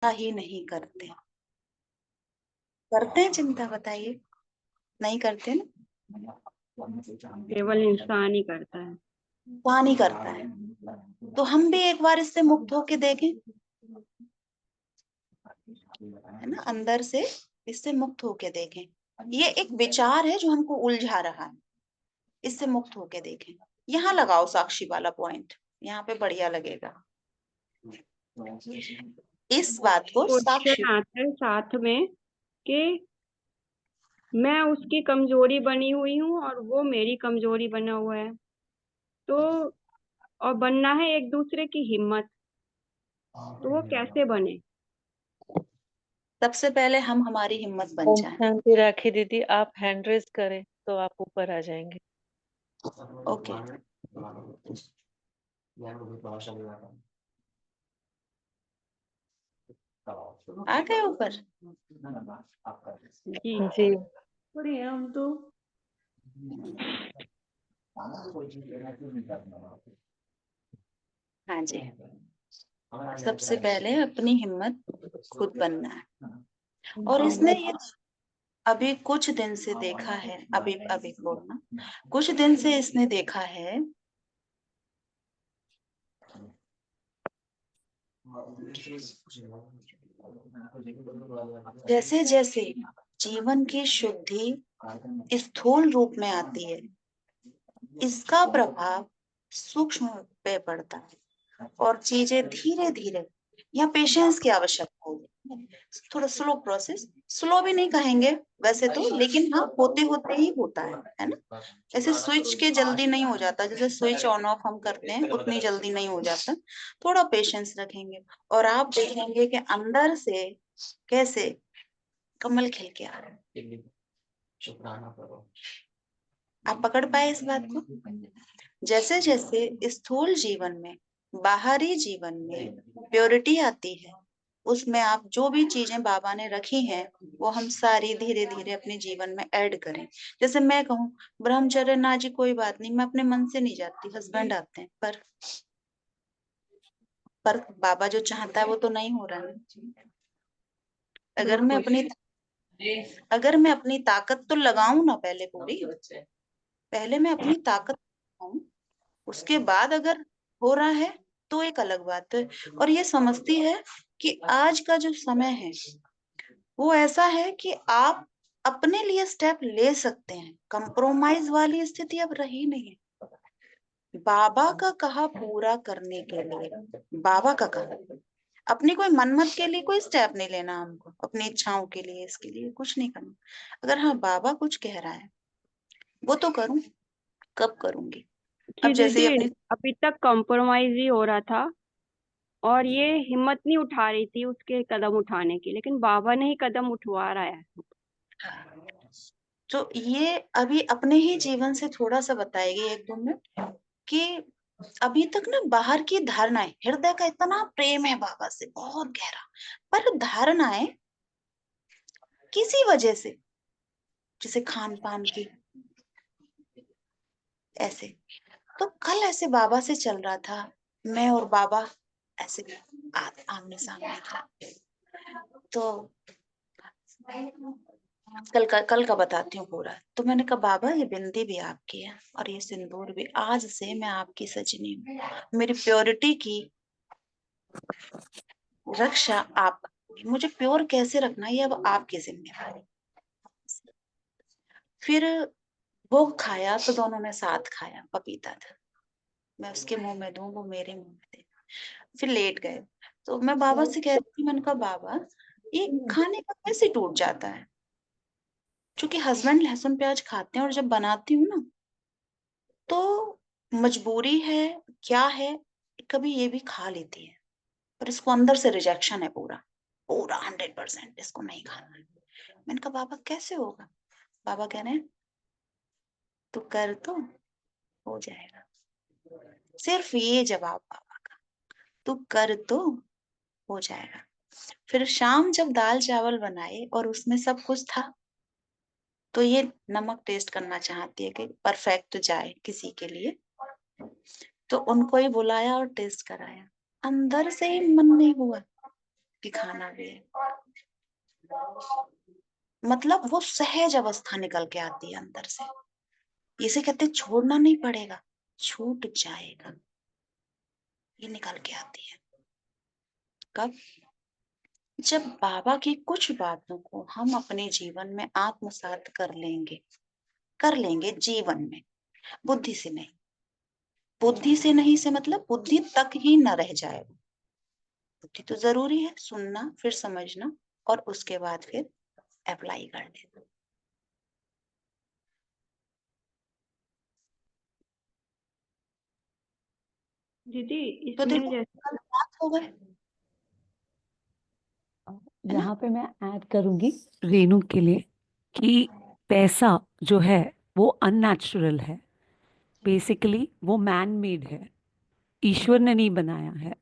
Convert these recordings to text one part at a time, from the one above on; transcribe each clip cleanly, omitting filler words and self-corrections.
ही नहीं करते। करते हैं चिंता, बताइए? नहीं करते ना। केवल इंसान ही करता है। कौन ही करता है? तो हम भी एक बार इससे मुक्त होके देखें, है ना, अंदर से इससे मुक्त होके देखें। ये एक विचार है जो हमको उलझा रहा है, इससे मुक्त होके देखें। यहाँ लगाओ साक्षी वाला पॉइंट, यहाँ पे बढ़िया लगेगा। इस बात को साक्षी, क्वेश्चन आता है साथ में कि मैं उसकी कमजोरी बनी हुई हूँ और वो मेरी कमजोरी बना हुआ है, तो और बनना है एक दूसरे की हिम्मत, तो वो कैसे बने? सबसे पहले हम हमारी हिम्मत बन ओम जाए। शांति। राखी दीदी, आप हैंड रेज करें तो आप ऊपर आ जाएंगे। ओके, आ गए ऊपर। जी। जी। पढ़े हैं हम तो। हाँ जी, सबसे पहले अपनी हिम्मत खुद बनना है। और इसने ये अभी कुछ दिन से देखा है, अभी अभी बोलना, कुछ दिन से इसने देखा है जैसे जैसे जीवन की शुद्धि स्थूल रूप में आती है, इसका प्रभाव सूक्ष्म पे पड़ता है और चीजें धीरे धीरे, यहाँ पेशेंस की आवश्यकता होगी। थोड़ा स्लो प्रोसेस, स्लो भी नहीं कहेंगे वैसे तो, लेकिन हाँ होते होते ही होता है ना। ऐसे स्विच के जल्दी नहीं हो जाता, जैसे स्विच ऑन ऑफ हम करते हैं उतनी जल्दी नहीं हो जाता। थोड़ा पेशेंस रखेंगे और आप देखेंगे कि अंदर से कैसे कमल खिल के आ रहा है। आप पकड़ पाए इस बात को? जैसे जैसे स्थूल जीवन में, बाहरी जीवन में प्योरिटी आती है, उसमें आप जो भी चीजें बाबा ने रखी हैं वो हम सारी धीरे धीरे अपने जीवन में ऐड करें। जैसे मैं कहूँ ब्रह्मचर्य ना जी कोई बात नहीं, मैं अपने मन से नहीं जाती, हस्बैंड आते हैं, पर बाबा जो चाहता है वो तो नहीं हो रहा है। अगर मैं बिल्कुल। अपनी ताकत तो लगाऊं ना पहले पूरी, पहले मैं अपनी ताकत लगाऊं, उसके बाद अगर हो रहा है तो एक अलग बात है। और ये समझती है कि आज का जो समय है वो ऐसा है कि आप अपने लिए स्टेप ले सकते हैं, कंप्रोमाइज वाली स्थिति अब रही नहीं है। बाबा का कहा पूरा करने के लिए, बाबा का कहा, अपनी कोई मनमत के लिए कोई स्टेप नहीं लेना हमको, अपनी इच्छाओं के लिए, इसके लिए कुछ नहीं करना। अगर हाँ बाबा कुछ कह रहा है वो तो करूं, कब करूंगी? जी अब जैसे दीदी, ही अपनी, अभी तक कॉम्प्रोमाइज ही हो रहा था और ये हिम्मत नहीं उठा रही थी उसके कदम उठाने की, लेकिन बाबा ने ही कदम उठवा रहा है। तो ये अभी अपने ही जीवन से थोड़ा सा बताएगी एक दो मिनट कि अभी तक ना बाहर की धारणाएं, हृदय का इतना प्रेम है बाबा से बहुत गहरा, पर धारणाएं किसी वजह से, जैसे खान पान की, ऐसे। तो कल ऐसे बाबा से चल रहा था, मैं और बाबा ऐसे आमने सामने था। तो कल का बताती हूँ पूरा। तो मैंने कहा बाबा ये बिंदी भी आपकी है और ये सिंदूर भी, आज से मैं आपकी सजनी हूँ, मेरी प्योरिटी की रक्षा आप, मुझे प्योर कैसे रखना ये अब आपकी जिम्मेवारी। फिर वो खाया तो दोनों ने साथ खाया, पपीता था, मैं उसके मुंह में दूं वो मेरे मुंह में दे। फिर लेट गए। तो मैं बाबा से कह रही थी, मैंने कहा बाबा ये खाने का कैसे टूट जाता है? क्योंकि हस्बैंड लहसुन प्याज खाते हैं और जब बनाती हूँ ना तो मजबूरी है क्या है, कभी ये भी खा लेती है, पर इसको अंदर से रिजेक्शन है पूरा, पूरा 100%, इसको नहीं खाना है। मैंने कहा बाबा कैसे होगा? बाबा कह रहे हैं तू कर तो हो जाएगा। सिर्फ ये जवाब बाबा का, तू कर तो हो जाएगा। फिर शाम जब दाल चावल बनाए और उसमें सब कुछ था, तो ये नमक टेस्ट करना चाहती है कि परफेक्ट जाए किसी के लिए, तो उनको ही बुलाया और टेस्ट कराया। अंदर से ही मन नहीं हुआ कि खाना भी है। मतलब वो सहज अवस्था निकल के आती है अंदर से। इसे कहते हैं छोड़ना नहीं पड़ेगा, छूट जाएगा, ये निकल के आती है। कब? जब बाबा की कुछ बातों को हम अपने जीवन में आत्मसात कर लेंगे जीवन में, बुद्धि से नहीं। बुद्धि से नहीं से मतलब बुद्धि तक ही न रह जाए। बुद्धि तो जरूरी है, सुनना फिर समझना और उसके बाद फिर अप्लाई कर देना। दीदी तो इसमें देखो जैसे कल बात हो गए, है ना? यहाँ पे मैं ऐड करूंगी रेनू के लिए कि पैसा जो है वो अननेचुरल है, बेसिकली वो मैन मेड है, ईश्वर ने नहीं बनाया है।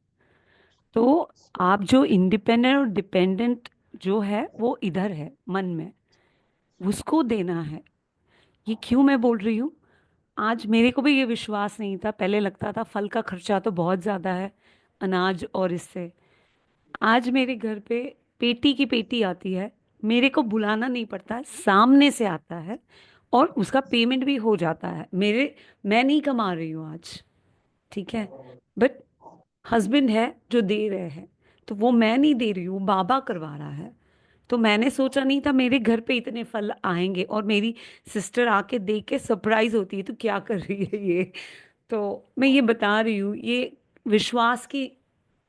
तो आप जो इंडिपेंडेंट और डिपेंडेंट जो है वो इधर है मन में, उसको देना है। ये क्यों मैं बोल रही हूँ, आज मेरे को भी ये विश्वास नहीं था, पहले लगता था फल का खर्चा तो बहुत ज़्यादा है अनाज और इससे। आज मेरे घर पे पेटी की पेटी आती है, मेरे को बुलाना नहीं पड़ता है, सामने से आता है और उसका पेमेंट भी हो जाता है। मैं नहीं कमा रही हूँ आज, ठीक है, बट हस्बैंड है जो दे रहे हैं। तो वो मैं नहीं दे रही हूँ, बाबा करवा रहा है। तो मैंने सोचा नहीं था मेरे घर पे इतने फल आएंगे, और मेरी सिस्टर आके देख के सरप्राइज होती है, तो क्या कर रही है ये। तो मैं ये बता रही हूँ, ये विश्वास की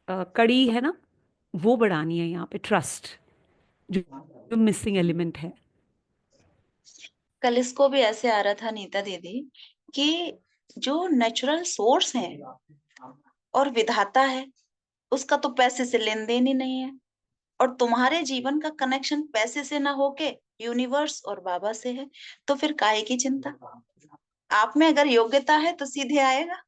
कड़ी है ना, वो बढ़ानी है यहाँ पे, ट्रस्ट जो जो मिसिंग एलिमेंट है। कल इसको भी ऐसे आ रहा था नीता दीदी कि जो नेचुरल सोर्स है और विधाता है, उसका तो पैसे से लेन देन ही नहीं है। और तुम्हारे जीवन का कनेक्शन पैसे से ना होके यूनिवर्स और बाबा से है, तो फिर काहे की चिंता? आप में अगर योग्यता है तो सीधे आएगा।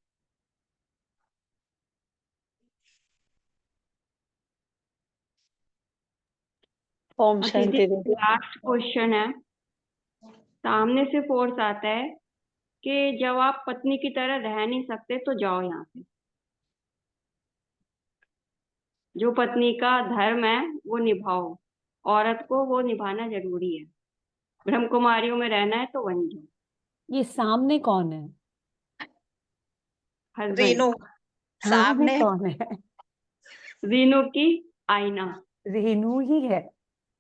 ओम दीदी शांति दीदी। लास्ट क्वेश्चन है। सामने से फोर्स आता है कि जब आप पत्नी की तरह रह नहीं सकते तो जाओ यहाँ से। जो पत्नी का धर्म है वो निभाओ, औरत को वो निभाना जरूरी है। ब्रह्म कुमारियों में रहना है तो वहीं जाओ। ये सामने कौन है? हस्बैंड। रेनू सामने सामने कौन है? रीनू की आईना। रेनू ही है,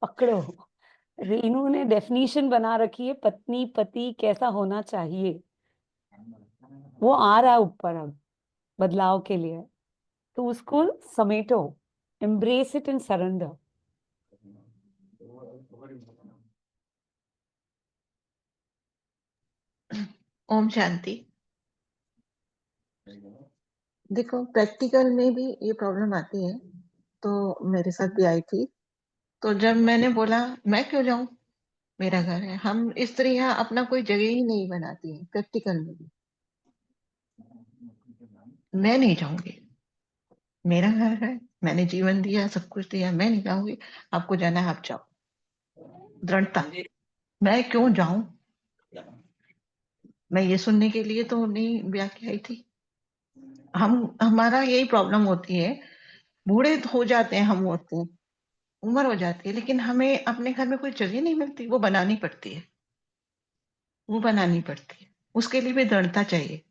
पकड़ो। रेनू ने डेफिनीशन बना रखी है पत्नी पति कैसा होना चाहिए। वो आ रहा है ऊपर अब बदलाव के लिए, तो उसको समेटो, embrace it and surrender. Om Shanti. देखो प्रैक्टिकल में भी ये प्रॉब्लम आती है, तो मेरे साथ भी आई थी। तो जब मैंने बोला मैं क्यों जाऊं, मेरा घर है, हम स्त्रियां अपना कोई जगह ही नहीं बनाती हैं प्रैक्टिकल में भी। मैं नहीं जाऊंगी, मेरा घर है, मैंने जीवन दिया, सब कुछ दिया, मैं नहीं जाऊंगी। आपको जाना है आप जाओ, दृढ़ता। मैं क्यों जाऊं, मैं ये सुनने के लिए तो नहीं ब्याह की आई थी। हमारा यही प्रॉब्लम होती है, बूढ़े हो जाते हैं हम, होते हैं, उम्र हो जाती है, लेकिन हमें अपने घर में कोई जगह नहीं मिलती, वो बनानी पड़ती है, वो बनानी पड़ती है। उसके लिए भी दृढ़ता चाहिए।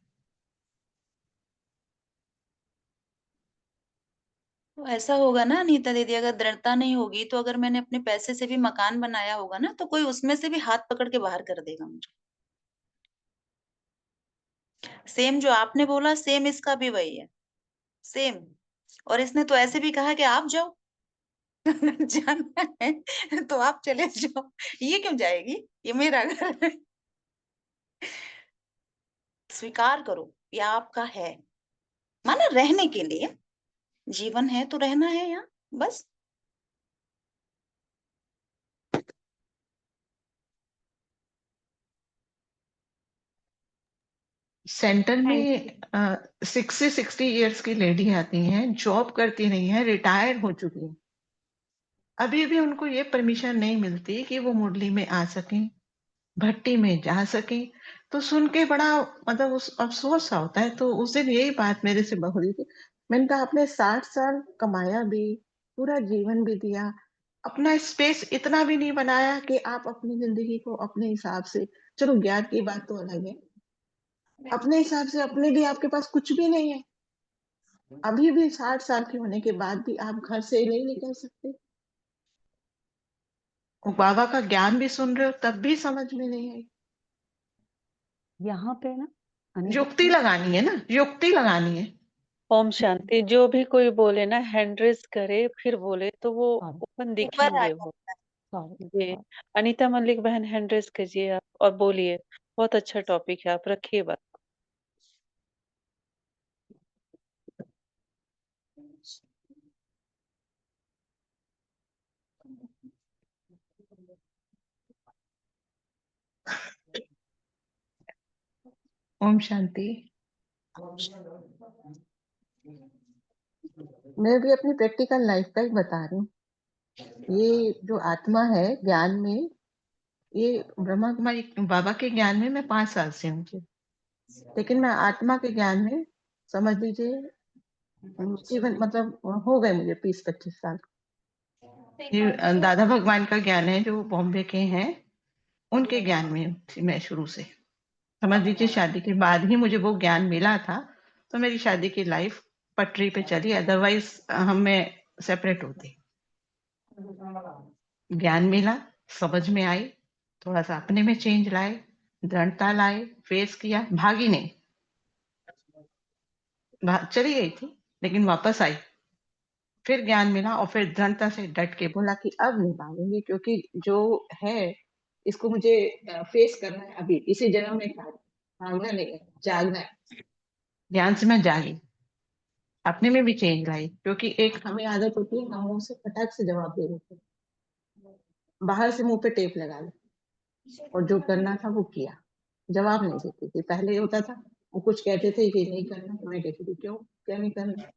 तो ऐसा होगा ना नीता दीदी, अगर दृढ़ता नहीं होगी तो अगर मैंने अपने पैसे से भी मकान बनाया होगा ना, तो कोई उसमें से भी हाथ पकड़ के बाहर कर देगा मुझे। सेम जो आपने बोला, सेम इसका भी वही है, सेम। और इसने तो ऐसे भी कहा कि आप जाओ। जाना है तो आप चले जाओ, ये क्यों जाएगी, ये मेरा घर है। स्वीकार करो ये आपका है, माना रहने के लिए, जीवन है तो रहना है यहाँ, बस। सेंटर थैंक में 60 की लेडी आती हैं, जॉब करती नहीं है, रिटायर हो चुकी है, अभी भी उनको ये परमिशन नहीं मिलती कि वो मुरली में आ सकें, भट्टी में जा सकें। तो सुन के बड़ा मतलब उस अफसोस सा होता है। तो उस दिन यही बात मेरे से हो रही थी। मैंने कहा आपने 60 साल कमाया भी, पूरा जीवन भी दिया, अपना स्पेस इतना भी नहीं बनाया कि आप अपनी जिंदगी को अपने हिसाब से, चलो ज्ञान की बात तो अलग है, अपने हिसाब से अपने लिए आपके पास कुछ भी नहीं है। अभी भी 60 साल के होने के बाद भी आप घर से नहीं निकल सकते। और बाबा का ज्ञान भी सुन रहे हो तब भी समझ में नहीं आई। यहाँ पे ना अनिता युक्ति जी, लगानी है ना, युक्ति लगानी है। ओम शांति। जो भी कोई बोले ना, हैंड रेज करे फिर बोले तो वो सॉरी ओपन ऊपर दिखेंगे आ वो। सॉरी जी, अनीता मलिक बहन हैंड रेज कीजिए आप और बोलिए। बहुत अच्छा टॉपिक है, आप रखिए बात। ओम शांति। मैं भी अपनी प्रैक्टिकल लाइफ का ही बता रही हूँ। ये जो आत्मा है ज्ञान में, ये ब्रह्मा कुमारी बाबा के ज्ञान में मैं 5 साल से हूँ, लेकिन मैं आत्मा के ज्ञान में समझ लीजिए जीवन मतलब हो गए मुझे 20-25 साल। ये दादा भगवान का ज्ञान है जो बॉम्बे के हैं, उनके ज्ञान में थी मैं शुरू से। समझ लीजिए शादी के बाद ही मुझे वो ज्ञान मिला था, तो मेरी शादी की लाइफ पटरी पे चली, अदरवाइज हम में सेपरेट होते। ज्ञान मिला, समझ में आई, थोड़ा सा अपने में चेंज लाए, दृढ़ता लाए, फेस किया, भागी नहीं, चली गई थी लेकिन वापस आई, फिर ज्ञान मिला और फिर दृढ़ता से डट के बोला कि अब नहीं भागूंगी, क्योंकि जो है इसको मुझे फेस करना है अभी इसी जन्म में। भागना नहीं है, जागना है। ज्ञान से मैं जागी, अपने में भी चेंज लाई, क्योंकि एक हमें आदत होती है हम मुंह से फटाक से जवाब दे देते हैं, बाहर से मुंह पे टेप लगा लो, और जो करना था वो किया, जवाब नहीं देती थी। पहले ये होता था वो कुछ कहते थे कि नहीं करना, तो मैं कहती थी क्यों, क्या नहीं करना,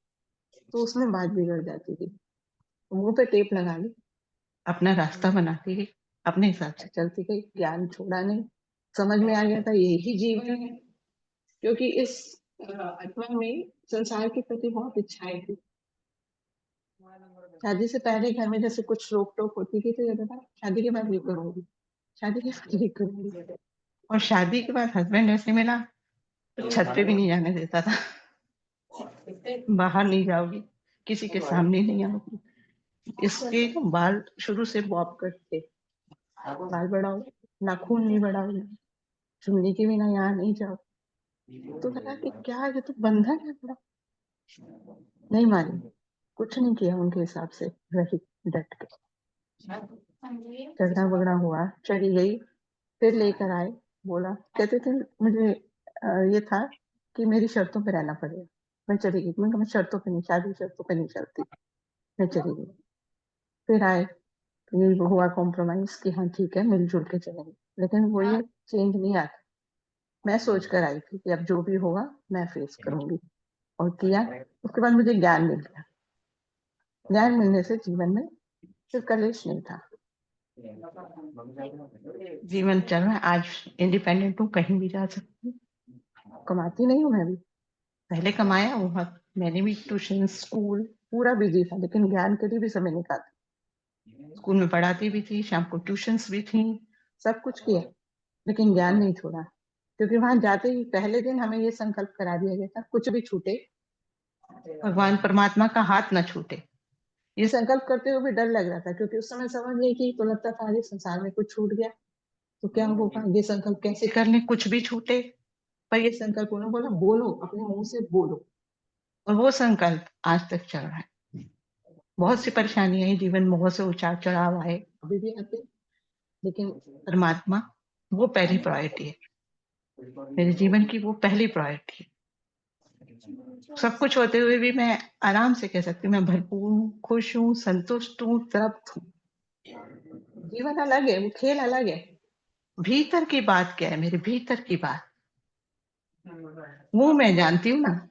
तो उसमें बात बिगड़ जाती थी। तो मुंह पे टेप लगा ली, अपना रास्ता बनाती गई, अपने हिसाब से चलती गई, ज्ञान छोड़ा नहीं। समझ में आ गया था यही जीवन है, क्योंकि इस आत्मा में संसार के प्रति बहुत इच्छाएं थी। शादी से पहले घर में जैसे कुछ रोक टोक होती थी, तो ये था शादी के बाद ये करूंगी, शादी के बाद ये करूंगी, और शादी के बाद हस्बैंड ऐसे मिला तो छत पे भी नहीं जाने देता था, बाहर नहीं जाओगी, किसी के सामने नहीं आओगी। इसके बाल शुरू से बॉब कट थे, बाल बढ़ाओ, नाखून नहीं बढ़ाओ, चुन्नी के बिना यहाँ नहीं जाओ। तो लगा कि क्या ये तो बंधन है बड़ा, नहीं मानी, कुछ नहीं किया उनके हिसाब से, रही डट के। झगड़ा वगड़ा हुआ, चली गई, फिर लेकर आए, बोला, कहते थे मुझे ये था कि मेरी शर्तों पे रहना पड़ेगा। मैं चली गई, मैं शर्तों पे नहीं, शादी शर्तों पे नहीं चलती, मैं चली गई। फिर आए, तो ये हुआ कॉम्प्रोमाइज कि हाँ ठीक है मिलजुल के चलेंगे, लेकिन वो ये चेंज नहीं आता। मैं सोच कर आई थी कि अब जो भी होगा मैं फेस करूंगी, और किया। उसके बाद मुझे ज्ञान मिल गया, ज्ञान मिलने से जीवन में फिर कलेश नहीं था, जीवन चल रहा है। आज इंडिपेंडेंट हूँ, कहीं भी जा सकती हूँ, कमाती नहीं हूँ मैं भी, पहले कमाया हुआ, मैंने भी ट्यूशन स्कूल पूरा बिजी था, लेकिन ज्ञान के लिए भी समय निकालती, स्कूल में पढ़ाती भी थी, शाम को ट्यूशंस भी थी, सब कुछ किया, लेकिन ज्ञान नहीं छोड़ा। क्योंकि वहां जाते ही पहले दिन हमें ये संकल्प करा दिया गया था, कुछ भी छूटे भगवान परमात्मा का हाथ न छूटे। ये संकल्प करते हुए भी डर लग रहा था, क्योंकि उस समय समझ नहीं की, तो लगता था अरे संसार में कुछ छूट गया तो क्या होगा, ये संकल्प कैसे कर ले, कुछ भी छूटे। पर ये संकल्प उन्होंने बोला बोलो, अपने मुंह से बोलो, और वो संकल्प आज तक चल रहा है। बहुत सी परेशानियां हैं जीवन में, बहुत से उतार चढ़ाव आए, अभी भी आते, लेकिन परमात्मा वो पहली प्रायोरिटी है, मेरे जीवन की वो पहली प्रायोरिटी है। सब कुछ होते हुए भी मैं आराम से कह सकती हूँ मैं भरपूर हूँ, खुश हूँ, संतुष्ट हूँ, तृप्त हूँ। जीवन अलग है, वो खेल अलग है। भीतर की बात क्या है, मेरे भीतर की बात वो मैं जानती हूँ ना।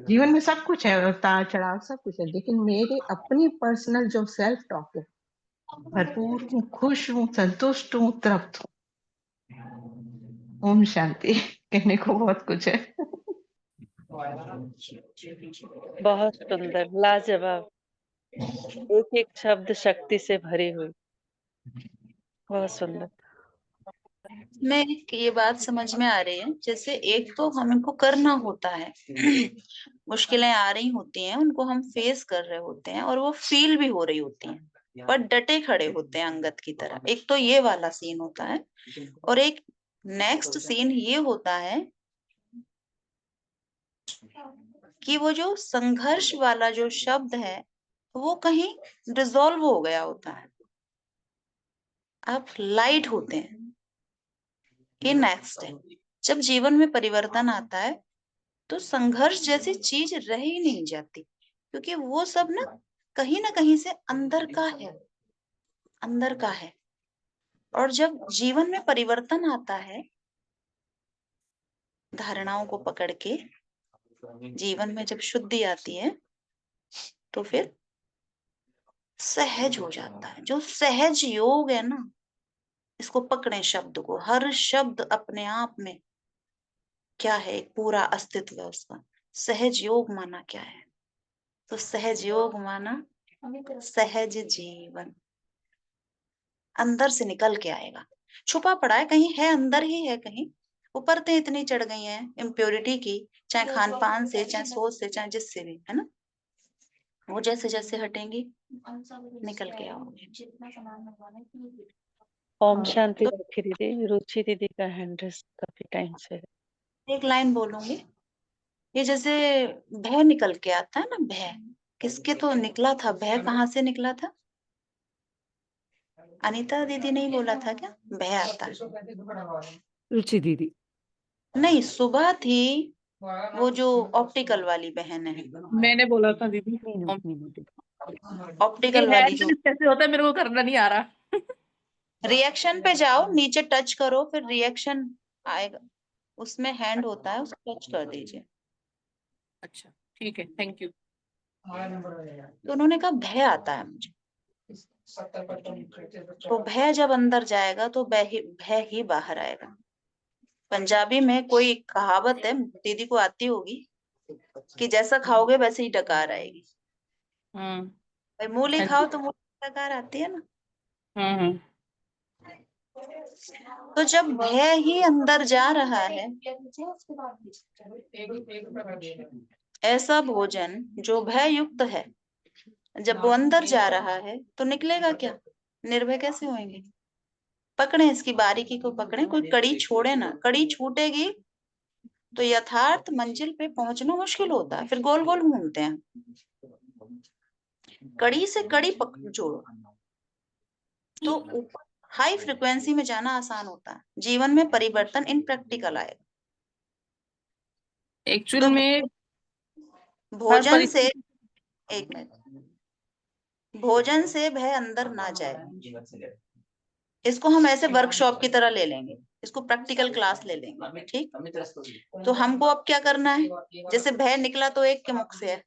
जीवन में सब कुछ है, उतार चढ़ाव सब कुछ है, लेकिन मेरे अपनी पर्सनल जो सेल्फ टॉक है, भरपूर हूँ, खुश हूँ, संतुष्ट हूँ, तृप्त हूँ। ओम शांति। कहने को बहुत कुछ है। बहुत सुंदर, लाजवाब। एक एक शब्द शक्ति से भरी हुई, बहुत सुंदर। मैं ये बात समझ में आ रही है, जैसे एक तो हमको करना होता है, मुश्किलें आ रही होती हैं, उनको हम फेस कर रहे होते हैं और वो फील भी हो रही होती हैं, पर डटे खड़े होते हैं अंगद की तरह। एक तो ये वाला सीन होता है, और एक नेक्स्ट सीन ये होता है कि वो जो संघर्ष वाला जो शब्द है वो कहीं डिसॉल्व हो गया होता है, आप लाइट होते हैं। ये नेक्स्ट है, जब जीवन में परिवर्तन आता है तो संघर्ष जैसी चीज रह ही नहीं जाती, क्योंकि वो सब ना कहीं से अंदर का है, अंदर का है। और जब जीवन में परिवर्तन आता है, धारणाओं को पकड़ के जीवन में जब शुद्धि आती है, तो फिर सहज हो जाता है। जो सहज योग है ना, इसको पकड़े शब्द को, हर शब्द अपने आप में क्या है, एक पूरा अस्तित्व है उसका। सहज योग माना क्या है, तो सहज योग माना सहज जीवन अंदर से निकल के आएगा। छुपा पड़ा है कहीं, है अंदर ही है कहीं, परतें इतनी चढ़ गई हैं इम्प्योरिटी की, चाहे खान पान से, चाहे सोच से, चाहे जिससे भी, है ना। वो जैसे जैसे हटेंगी निकल के आओगे। ओम शांति तो रखी दीदी। रुचि दीदी का हैंड रेस काफी टाइम से है। एक लाइन बोलूंगी, ये जैसे भय निकल के आता है ना, भय किसके तो निकला था, भय कहाँ से निकला था, अनीता दीदी ने ही बोला था क्या, भय आता है। रुचि दीदी। नहीं, सुबह थी वो जो ऑप्टिकल वाली बहन है, मैंने बोला था दीदी। मीनू मीनू दीदी। ये ऑप्टिकल वाली जो, कैसे होता है मेरे को करना नहीं आ रहा। रिएक्शन पे जाओ, नीचे टच करो, फिर रिएक्शन आएगा, उसमें हैंड होता है, उसको टच कर दीजिए। अच्छा ठीक है, थैंक यू। तो उन्होंने कहा भय आता है मुझे, तो भय जब अंदर जाएगा तो भय ही बाहर आएगा। पंजाबी में कोई कहावत है, दीदी को आती होगी, कि जैसा खाओगे वैसे ही डकार आएगी। भाई मूली खाओ तो मुंह में डकार आती है ना। तो जब भय ही अंदर जा रहा है, ऐसा भोजन जो भय युक्त है, जब वो अंदर जा रहा है तो निकलेगा क्या, निर्भय कैसे होंगे। पकड़े इसकी बारीकी को, पकड़े, कोई कड़ी छोड़े ना, कड़ी छूटेगी तो यथार्थ मंजिल पे पहुंचना मुश्किल होता है, फिर गोल गोल घूमते हैं। कड़ी से कड़ी जोड़ो तो ऊपर हाई फ्रिक्वेंसी में जाना आसान होता है, जीवन में परिवर्तन इन प्रैक्टिकल आएगा। एक्चुअल तो में भोजन से, एक मिनट, भोजन से भय अंदर ना जाए, इसको हम ऐसे वर्कशॉप की तरह ले लेंगे, इसको प्रैक्टिकल क्लास ले लेंगे, ठीक। तो हमको अब क्या करना है, जैसे भय निकला तो एक के मुख से है,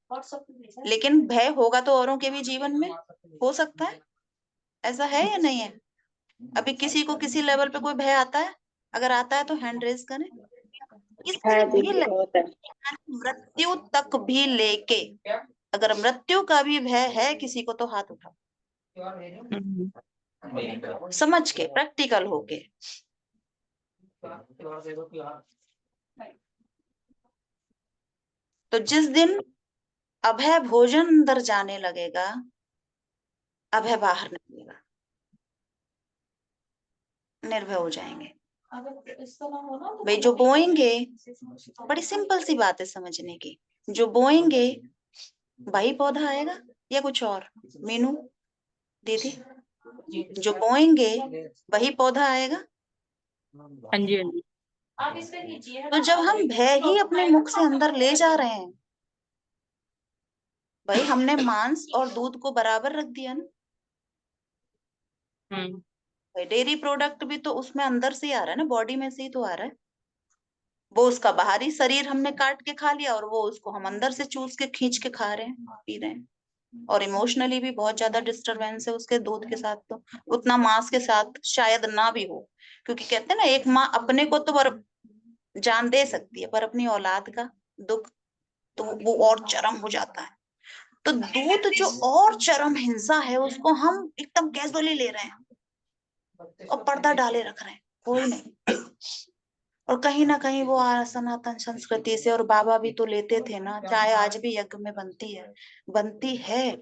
लेकिन भय होगा तो औरों के भी जीवन में हो सकता है, ऐसा है या नहीं है। अभी किसी को किसी लेवल पे कोई भय आता है, अगर आता है तो हैंड रेज करें। किसी भी मृत्यु तक भी लेके, अगर मृत्यु का भी भय है किसी को तो हाथ उठाओ, समझ के, प्रैक्टिकल होके। तो जिस दिन अभय भोजन अंदर जाने लगेगा, अभय बाहर निकलेगा, निर्भय हो जाएंगे। भाई जो बोएंगे, बड़ी सिंपल सी बात है समझने की, जो बोएंगे वही पौधा आएगा या कुछ और, मीनू दीदी, जो बोएंगे वही पौधा आएगा। हाँ जी हाँ जी। तो जब हम भय ही अपने मुख से अंदर ले जा रहे हैं, भाई हमने मांस और दूध को बराबर रख दिया ना। भाई डेयरी प्रोडक्ट भी तो उसमें अंदर से ही आ रहा है ना, बॉडी में से ही तो आ रहा है। वो उसका बाहरी शरीर हमने काट के खा लिया, और वो उसको हम अंदर से चूस के खींच के खा रहे हैं, पी रहे हैं। और इमोशनली भी बहुत ज्यादा डिस्टरबेंस है उसके दूध के साथ, तो उतना मांस के साथ शायद ना भी हो, क्योंकि कहते हैं ना, एक माँ अपने को तो जान दे सकती है, पर अपनी औलाद का दुख तो वो और चरम हो जाता है। तो दूध जो और चरम हिंसा है उसको हम एकदम कैजुअली ले रहे हैं और पर्दा डाले रख रहे हैं, कोई नहीं। और कहीं ना कहीं वो सनातन संस्कृति से, और बाबा भी तो लेते थे ना, चाहे आज भी यज्ञ में बनती है,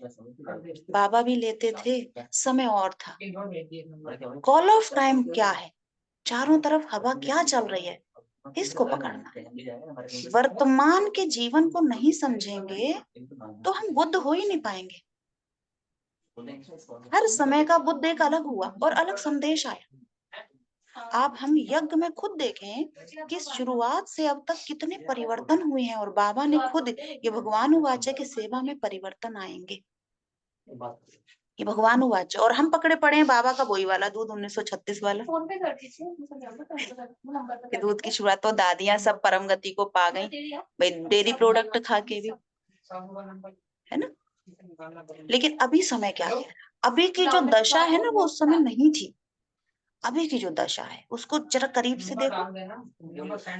बाबा भी लेते थे, समय और था। कॉल ऑफ टाइम क्या है, चारों तरफ हवा क्या चल रही है, इसको पकड़ना है। वर्तमान के जीवन को नहीं समझेंगे तो हम बुद्ध हो ही नहीं पाएंगे। हर समय का बुद्ध एक अलग हुआ और अलग संदेश आया। आप हम यज्ञ में खुद देखें कि शुरुआत से अब तक कितने परिवर्तन हुए हैं, और बाबा ने खुद ये भगवान उवाच की सेवा में परिवर्तन आएंगे, ये भगवान उवाच। और हम पकड़े पड़े हैं बाबा का वही वाला दूध 1936 वाला। कि दूध की शुरुआत तो दादियां सब परम गति को पा गई भाई, डेयरी प्रोडक्ट खा के भी, है ना। लेकिन अभी समय क्या है, अभी की जो दशा है ना वो उस समय नहीं थी। अभी की जो दशा है उसको जरा करीब से देखो।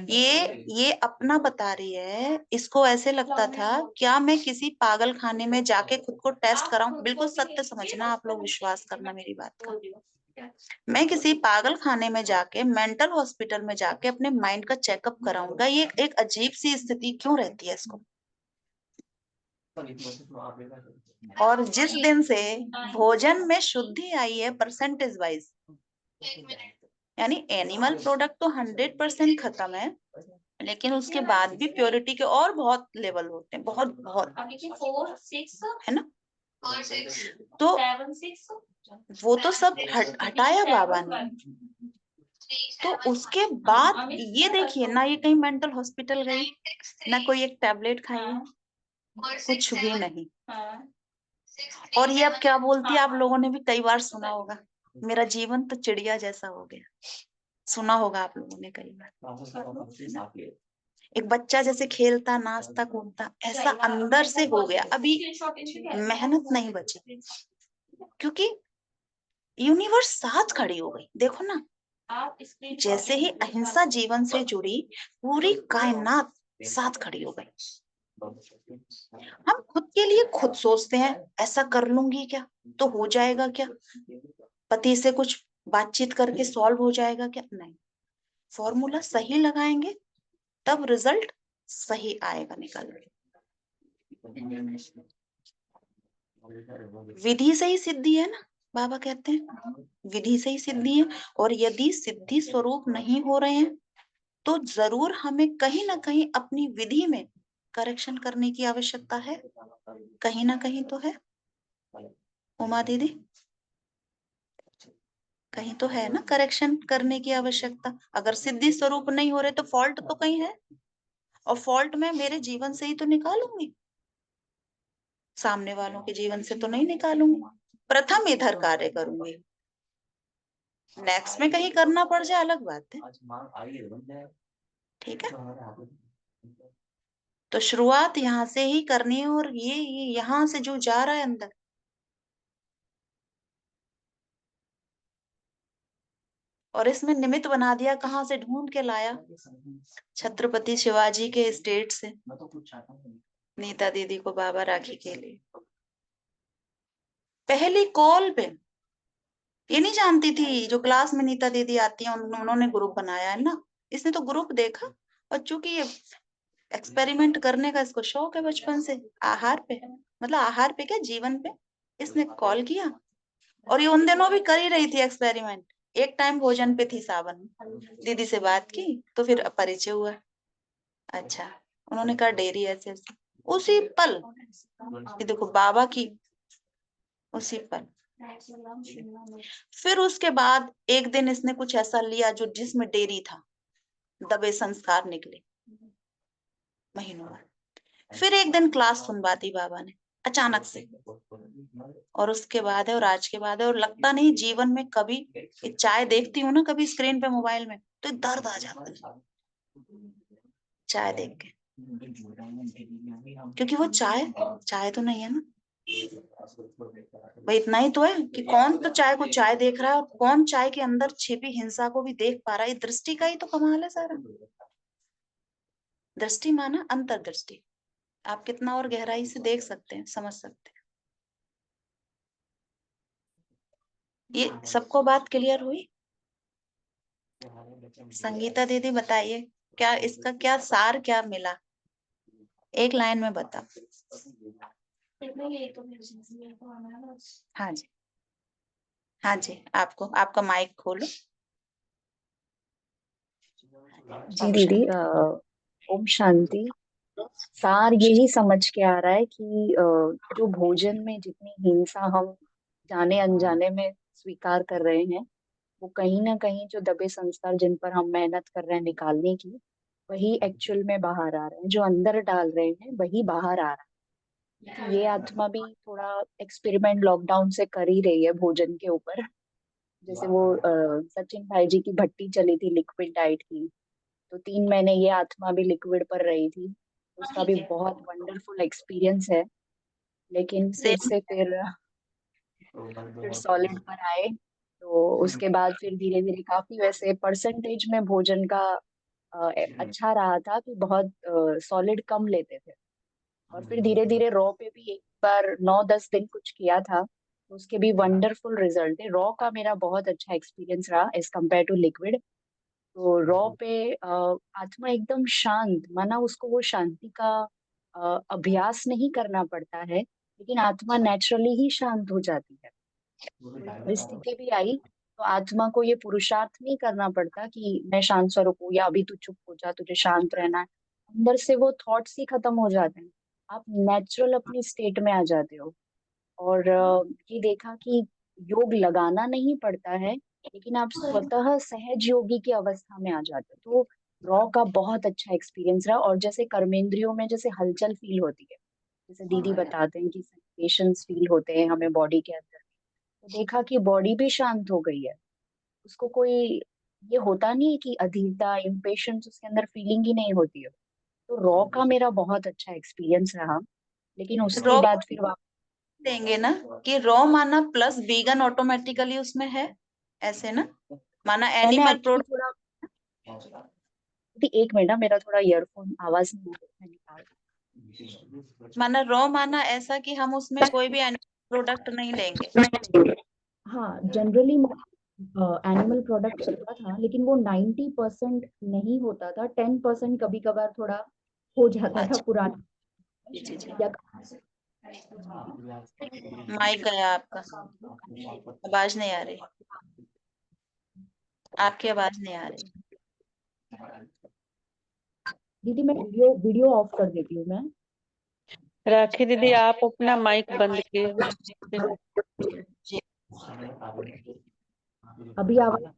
ये अपना बता रही है, इसको ऐसे लगता था क्या मैं किसी पागल खाने में जाके खुद को टेस्ट कराऊं। बिल्कुल सत्य समझना, आप लोग विश्वास करना मेरी बात का। मैं किसी पागल खाने में जाके, मेंटल हॉस्पिटल में जाके अपने माइंड का चेकअप कराऊंगा, ये एक अजीब सी स्थिति क्यों रहती है इसको। और जिस दिन से भोजन में शुद्धि आई है परसेंटेज वाइज, यानी एनिमल प्रोडक्ट तो 100% खत्म है, लेकिन उसके बाद भी प्योरिटी के और बहुत लेवल होते हैं, बहुत बहुत, है ना। तो वो तो सब हटाया बाबा ने। तो उसके बाद ये देखिए ना, ये कहीं मेंटल हॉस्पिटल गई ना, कोई एक टैबलेट खाई है, कुछ भी नहीं। और ये अब क्या बोलती है, आप लोगों ने भी कई बार सुना होगा, मेरा जीवन तो चिड़िया जैसा हो गया। सुना होगा आप लोगों ने कई बार। एक बच्चा जैसे खेलता, नाचता, कूदता, ऐसा अंदर से हो गया। अभी मेहनत नहीं बची, क्योंकि यूनिवर्स साथ खड़ी हो गई। देखो ना, जैसे ही अहिंसा जीवन से जुड़ी, पूरी कायनात साथ खड़ी हो गई। हम खुद के लिए खुद सोचते हैं, ऐसा कर लूंगी क्या तो हो जाएगा क्या, पति से कुछ बातचीत करके सॉल्व हो जाएगा क्या, नहीं। फॉर्मूला सही लगाएंगे तब रिजल्ट सही आएगा निकल। विधि से ही सिद्धि है ना, बाबा कहते हैं विधि से ही सिद्धि है। और यदि सिद्धि स्वरूप नहीं हो रहे हैं तो जरूर हमें कहीं ना कहीं अपनी विधि में करेक्शन करने की आवश्यकता है, कहीं ना कहीं तो है। उमा दीदी, कहीं तो है ना करेक्शन करने की आवश्यकता। अगर सिद्धि स्वरूप नहीं हो रहे तो फॉल्ट तो कहीं है, और फॉल्ट मैं मेरे जीवन से ही तो निकालूंगी, सामने वालों के जीवन से तो नहीं निकालूंगी। प्रथम इधर कार्य करूंगी, नेक्स्ट में कहीं करना पड़ जाए अलग बात है, ठीक है। तो शुरुआत यहाँ से ही करनी है, और ये यहाँ से जो जा रहा है अंदर, और इसमें निमित्त बना दिया, कहाँ से ढूंढ के लाया, छत्रपति शिवाजी के स्टेट से नीता दीदी को बाबा राखी के लिए। पहली कॉल पे, ये नहीं जानती थी, जो क्लास में नीता दीदी आती है उन्होंने ग्रुप बनाया है ना, इसने तो ग्रुप देखा। और चूंकि ये एक्सपेरिमेंट करने का इसको शौक है बचपन से, आहार पे, मतलब आहार पे क्या, जीवन पे, इसने कॉल किया। और ये उन दिनों भी कर ही रही थी एक्सपेरिमेंट। एक टाइम भोजन पे थी, सावन दीदी से बात की तो फिर परिचय हुआ। अच्छा, उन्होंने कहा डेयरी ऐसे ऐसे, उसी पल ये देखो बाबा की, उसी पल। फिर उसके बाद एक दिन इसने कुछ ऐसा लिया जो जिसमें डेयरी था, दबे संस्कार निकले महीनों बाद। फिर एक दिन क्लास सुनवाती बाबा ने अचानक से, और उसके बाद है, और आज के बाद है। और लगता नहीं जीवन में कभी, चाय देखती हूँ ना कभी स्क्रीन पे मोबाइल में तो दर्द आ जाता है चाय देख के, क्योंकि वो चाय तो नहीं है ना भाई। इतना ही तो है कि कौन तो चाय को चाय देख रहा है, और कौन चाय के अंदर छिपी हिंसा को भी देख पा रहा है। दृष्टि का ही तो कमाल है सारा। दृष्टि माना अंतर्दृष्टि, आप कितना और गहराई से देख सकते हैं, समझ सकते हैं। ये सबको बात क्लियर हुई? संगीता दीदी बताइए, क्या इसका क्या सार क्या मिला? एक लाइन में बता। हाँ जी, हाँ जी, आपका माइक खोलो। जी दीदी, ओम शांति। सार यही समझ के आ रहा है कि जो भोजन में जितनी हिंसा हम जाने अनजाने में स्वीकार कर रहे हैं, वो कहीं ना कहीं जो दबे संस्कार जिन पर हम मेहनत कर रहे हैं निकालने की, वही एक्चुअल में बाहर आ रहे हैं। जो अंदर डाल रहे हैं वही बाहर आ रहा है। तो ये आत्मा भी थोड़ा एक्सपेरिमेंट लॉकडाउन से कर ही रही है भोजन के ऊपर। जैसे वो सचिन भाई जी की भट्टी चली थी लिक्विड डाइट की, तो 3 महीने ये आत्मा भी लिक्विड पर रही थी। उसका भी बहुत वंडरफुल एक्सपीरियंस है। लेकिन फिर सेम। से फिर सॉलिड पर आए, तो उसके बाद फिर धीरे धीरे काफी वैसे परसेंटेज में भोजन का अच्छा रहा था कि बहुत सॉलिड कम लेते थे। और फिर धीरे धीरे रॉ पे भी एक बार 9-10 दिन कुछ किया था, तो उसके भी वंडरफुल रिजल्ट है। रॉ का मेरा बहुत अच्छा एक्सपीरियंस रहा एज कम्पेयर टू लिक्विड। तो रॉ पे आत्मा एकदम शांत, माना उसको वो शांति का अभ्यास नहीं करना पड़ता है, लेकिन आत्मा नेचुरली ही शांत हो जाती है। कोई परिस्थिति भी आई तो आत्मा को ये पुरुषार्थ नहीं करना पड़ता कि मैं शांत स्वरूप हूँ या अभी तू चुप हो जा, तुझे शांत रहना है। अंदर से वो थॉट्स ही खत्म हो जाते हैं, आप नेचुरल अपनी स्टेट में आ जाते हो। और ये देखा कि योग लगाना नहीं पड़ता है, लेकिन आप स्वतः सहज योगी की अवस्था में आ जाते हो। तो रॉ का बहुत अच्छा एक्सपीरियंस रहा। और जैसे कर्मेंद्रियों में जैसे हलचल फील होती है, जैसे दीदी बताते हैं कि सेंसेशंस फील होते हैं हमें बॉडी के अंदर, तो देखा कि बॉडी भी शांत हो गई है। उसको कोई ये होता नहीं है कि अधीरता इम्पेशंस उसके अंदर फीलिंग ही नहीं होती है। तो रॉ का मेरा बहुत अच्छा एक्सपीरियंस रहा। लेकिन उसके रॉ बाद फिर देंगे ना कि रॉ माना प्लस वीगन ऑटोमेटिकली उसमें है, ऐसे ना? माना मैंने एनिमल एक्चुअली थोड़ा, एक मिनट ना, मेरा थोड़ा ईयरफोन आवाज नहीं आ रही, मैं निकाल। माना रॉ माना ऐसा कि हम उसमें कोई भी एनिमल प्रोडक्ट नहीं लेंगे। हाँ, जनरली एनिमल प्रोडक्ट होता था, लेकिन वो 90% नहीं होता था, 10% कभी कभार थोड़ा हो जाता था अच्छा, पुराना जी जी। या माइक गया आपका, आवाज नहीं आ रही, आपकी आवाज नहीं आ रही। दीदी मैं वीडियो ऑफ कर देती हूँ मैं। राखी दीदी आप अपना माइक बंद किए। अभी आवाज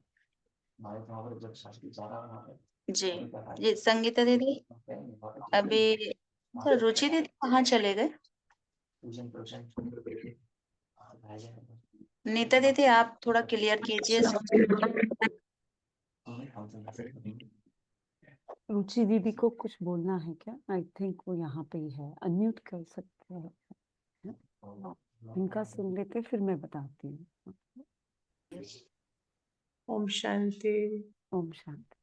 जी जी। संगीता दीदी अभी, सर रुचि दीदी कहाँ चले गए? नीता दीदी आप थोड़ा क्लियर कीजिए। रुचि दीदी को कुछ बोलना है क्या? आई थिंक वो यहाँ पे ही है, अनम्यूट कर सकते हैं। इनका सुन लेते फिर मैं बताती हूँ। ओम शांति। ओम शांति।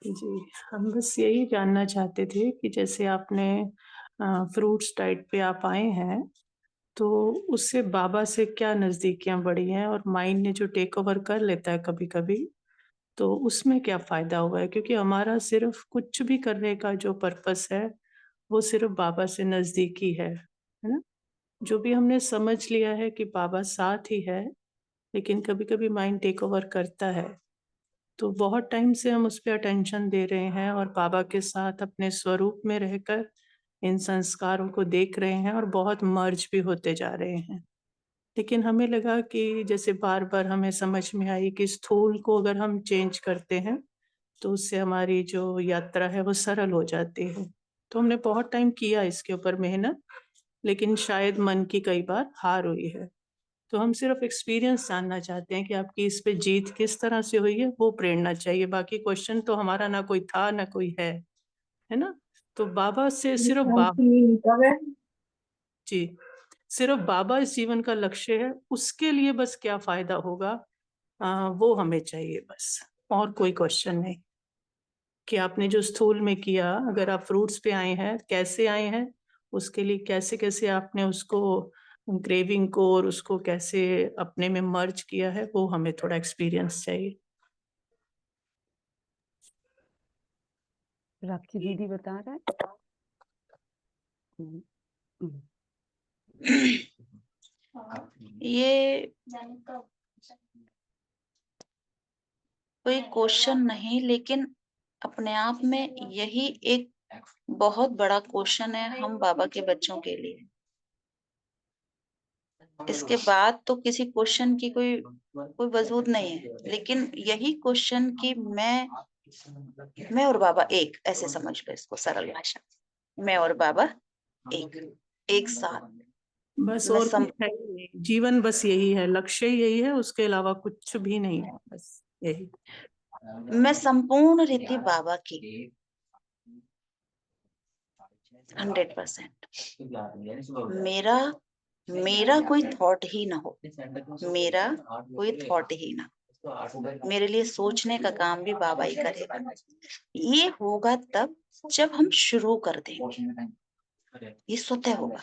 जी, हम बस यही जानना चाहते थे कि जैसे आपने फ्रूट्स डाइट पे आप आए हैं, तो उससे बाबा से क्या नज़दीकियाँ बढ़ी हैं और माइंड ने जो टेक ओवर कर लेता है कभी-कभी, तो उसमें क्या फ़ायदा हुआ है? क्योंकि हमारा सिर्फ़ कुछ भी करने का जो पर्पस है, वो सिर्फ़ बाबा से नज़दीकी है ना? जो भी हमने समझ लिया है कि बाबा साथ ही है, लेकिन कभी-कभी माइंड टेक ओवर करता है। तो बहुत टाइम से हम उस पे अटेंशन दे रहे हैं और बाबा के साथ अपने स्वरूप में रहकर इन संस्कारों को देख रहे हैं और बहुत मर्ज भी होते जा रहे हैं। लेकिन हमें लगा कि जैसे बार-बार हमें समझ में आई कि स्थूल को अगर हम चेंज करते हैं, तो उससे हमारी जो यात्रा है वो सरल हो जाती है। तो हमने बहुत टाइम किया इसके ऊपर मेहनत, लेकिन शायद मन की कई बार हार हुई है। तो हम सिर्फ एक्सपीरियंस जानना चाहते हैं कि आपकी इस पे जीत किस तरह से हुई है, वो प्रेरणा चाहिए। बाकी क्वेश्चन तो हमारा ना कोई था, ना कोई है ना? तो बाबा से सिर्फ जी, सिर्फ बाबा इस जीवन का लक्ष्य है, उसके लिए बस क्या फ़ायदा होगा वो हमें चाहिए बस, और कोई क्वेश्चन नहीं। कि आपने जो स्थूल में किया, अगर आप फ्रूट्स पे आए हैं, कैसे आए हैं, उसके लिए कैसे कैसे आपने उसको क्रेविंग को और उसको कैसे अपने में मर्ज किया है, वो हमें थोड़ा एक्सपीरियंस चाहिए। राखी दीदी बता रहा है। ये कोई क्वेश्चन नहीं, लेकिन अपने आप में यही एक बहुत बड़ा क्वेश्चन है हम बाबा के बच्चों के लिए। इसके बाद तो किसी क्वेश्चन की कोई वजूद नहीं है, लेकिन यही क्वेश्चन कि मैं और बाबा एक, ऐसे समझ लो इसको सरल भाषा, मैं और बाबा एक साथ। बस मैं और कुछ है ही नहीं, जीवन बस यही है, लक्ष्य ही यही है, उसके अलावा कुछ भी नहीं है, बस यही। मैं संपूर्ण रीति बाबा की 100%। मेरा कोई थॉट ही ना हो, मेरा कोई थॉट ही ना, मेरे लिए सोचने का काम भी बाबा ही करेगा। ये होगा तब जब हम शुरू कर देंगे, ये स्वतः होगा।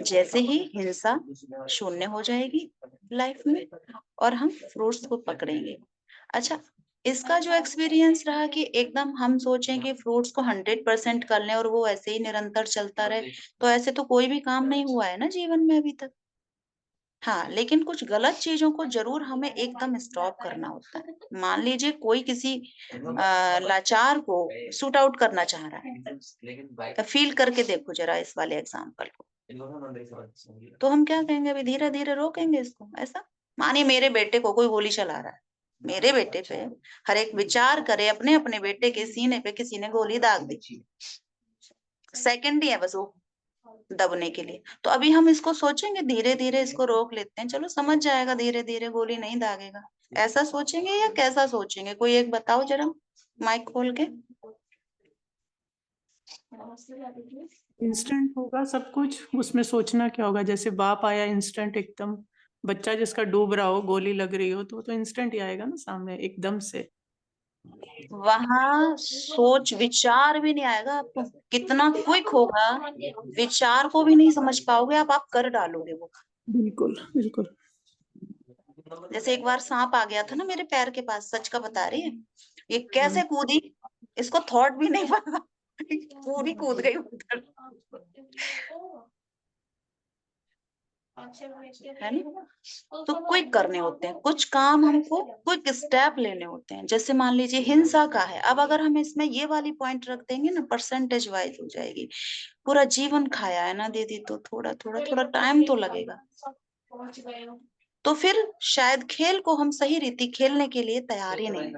जैसे ही हिंसा शून्य हो जाएगी लाइफ में और हम फ्रूट्स को पकड़ेंगे। अच्छा, इसका जो एक्सपीरियंस रहा कि एकदम हम सोचें कि फ्रूट्स को 100% कर लें और वो ऐसे ही निरंतर चलता रहे, तो ऐसे तो कोई भी काम नहीं हुआ है ना जीवन में अभी तक। हाँ, लेकिन कुछ गलत चीजों को जरूर हमें एकदम स्टॉप करना होता है। मान लीजिए कोई किसी लाचार को सूट आउट करना चाह रहा है, तो फील करके देखो जरा इस वाले एग्जाम्पल को, तो हम क्या कहेंगे, अभी धीरे धीरे रोकेंगे इसको। ऐसा मानिए मेरे बेटे को कोई गोली चला रहा है, मेरे बेटे पे हर एक विचार करे, अपने अपने बेटे के सीने पे किसी ने गोली दाग दी, सेकंड ही है बस वो दबने के लिए, तो अभी हम इसको सोचेंगे धीरे धीरे इसको रोक लेते हैं, चलो समझ जाएगा, धीरे धीरे गोली नहीं दागेगा, ऐसा सोचेंगे या कैसा सोचेंगे? कोई एक बताओ जरा माइक खोल के। इंस्टेंट होगा सब कुछ, उसमें सोचना क्या होगा? जैसे बाप आया इंस्टेंट एकदम, बच्चा जिसका डूब रहा हो, गोली लग रही हो, तो इंस्टेंट ही आएगा ना सामने एकदम से। वहां सोच विचार भी नहीं आएगा आपको, कितना क्विक होगा, विचार को भी नहीं समझ पाओगे आप कर डालोगे वो। बिल्कुल बिल्कुल। जैसे एक बार सांप आ गया था ना मेरे पैर के पास, सच का बता रही है, ये कैसे कूदी, इसको थॉट भी नहीं पता, पूरी कूद गई उधर, है ना? तो क्विक करने होते हैं कुछ काम, हमको क्विक स्टेप लेने होते हैं। जैसे मान लीजिए हिंसा का है, अब अगर हम इसमें ये वाली पॉइंट रख देंगे ना, परसेंटेज वाइज हो जाएगी। पूरा जीवन खाया है ना दीदी, तो थोड़ा थोड़ा थोड़ा टाइम तो लगेगा, तो फिर शायद खेल को हम सही रीति खेलने के लिए तैयार ही नहीं।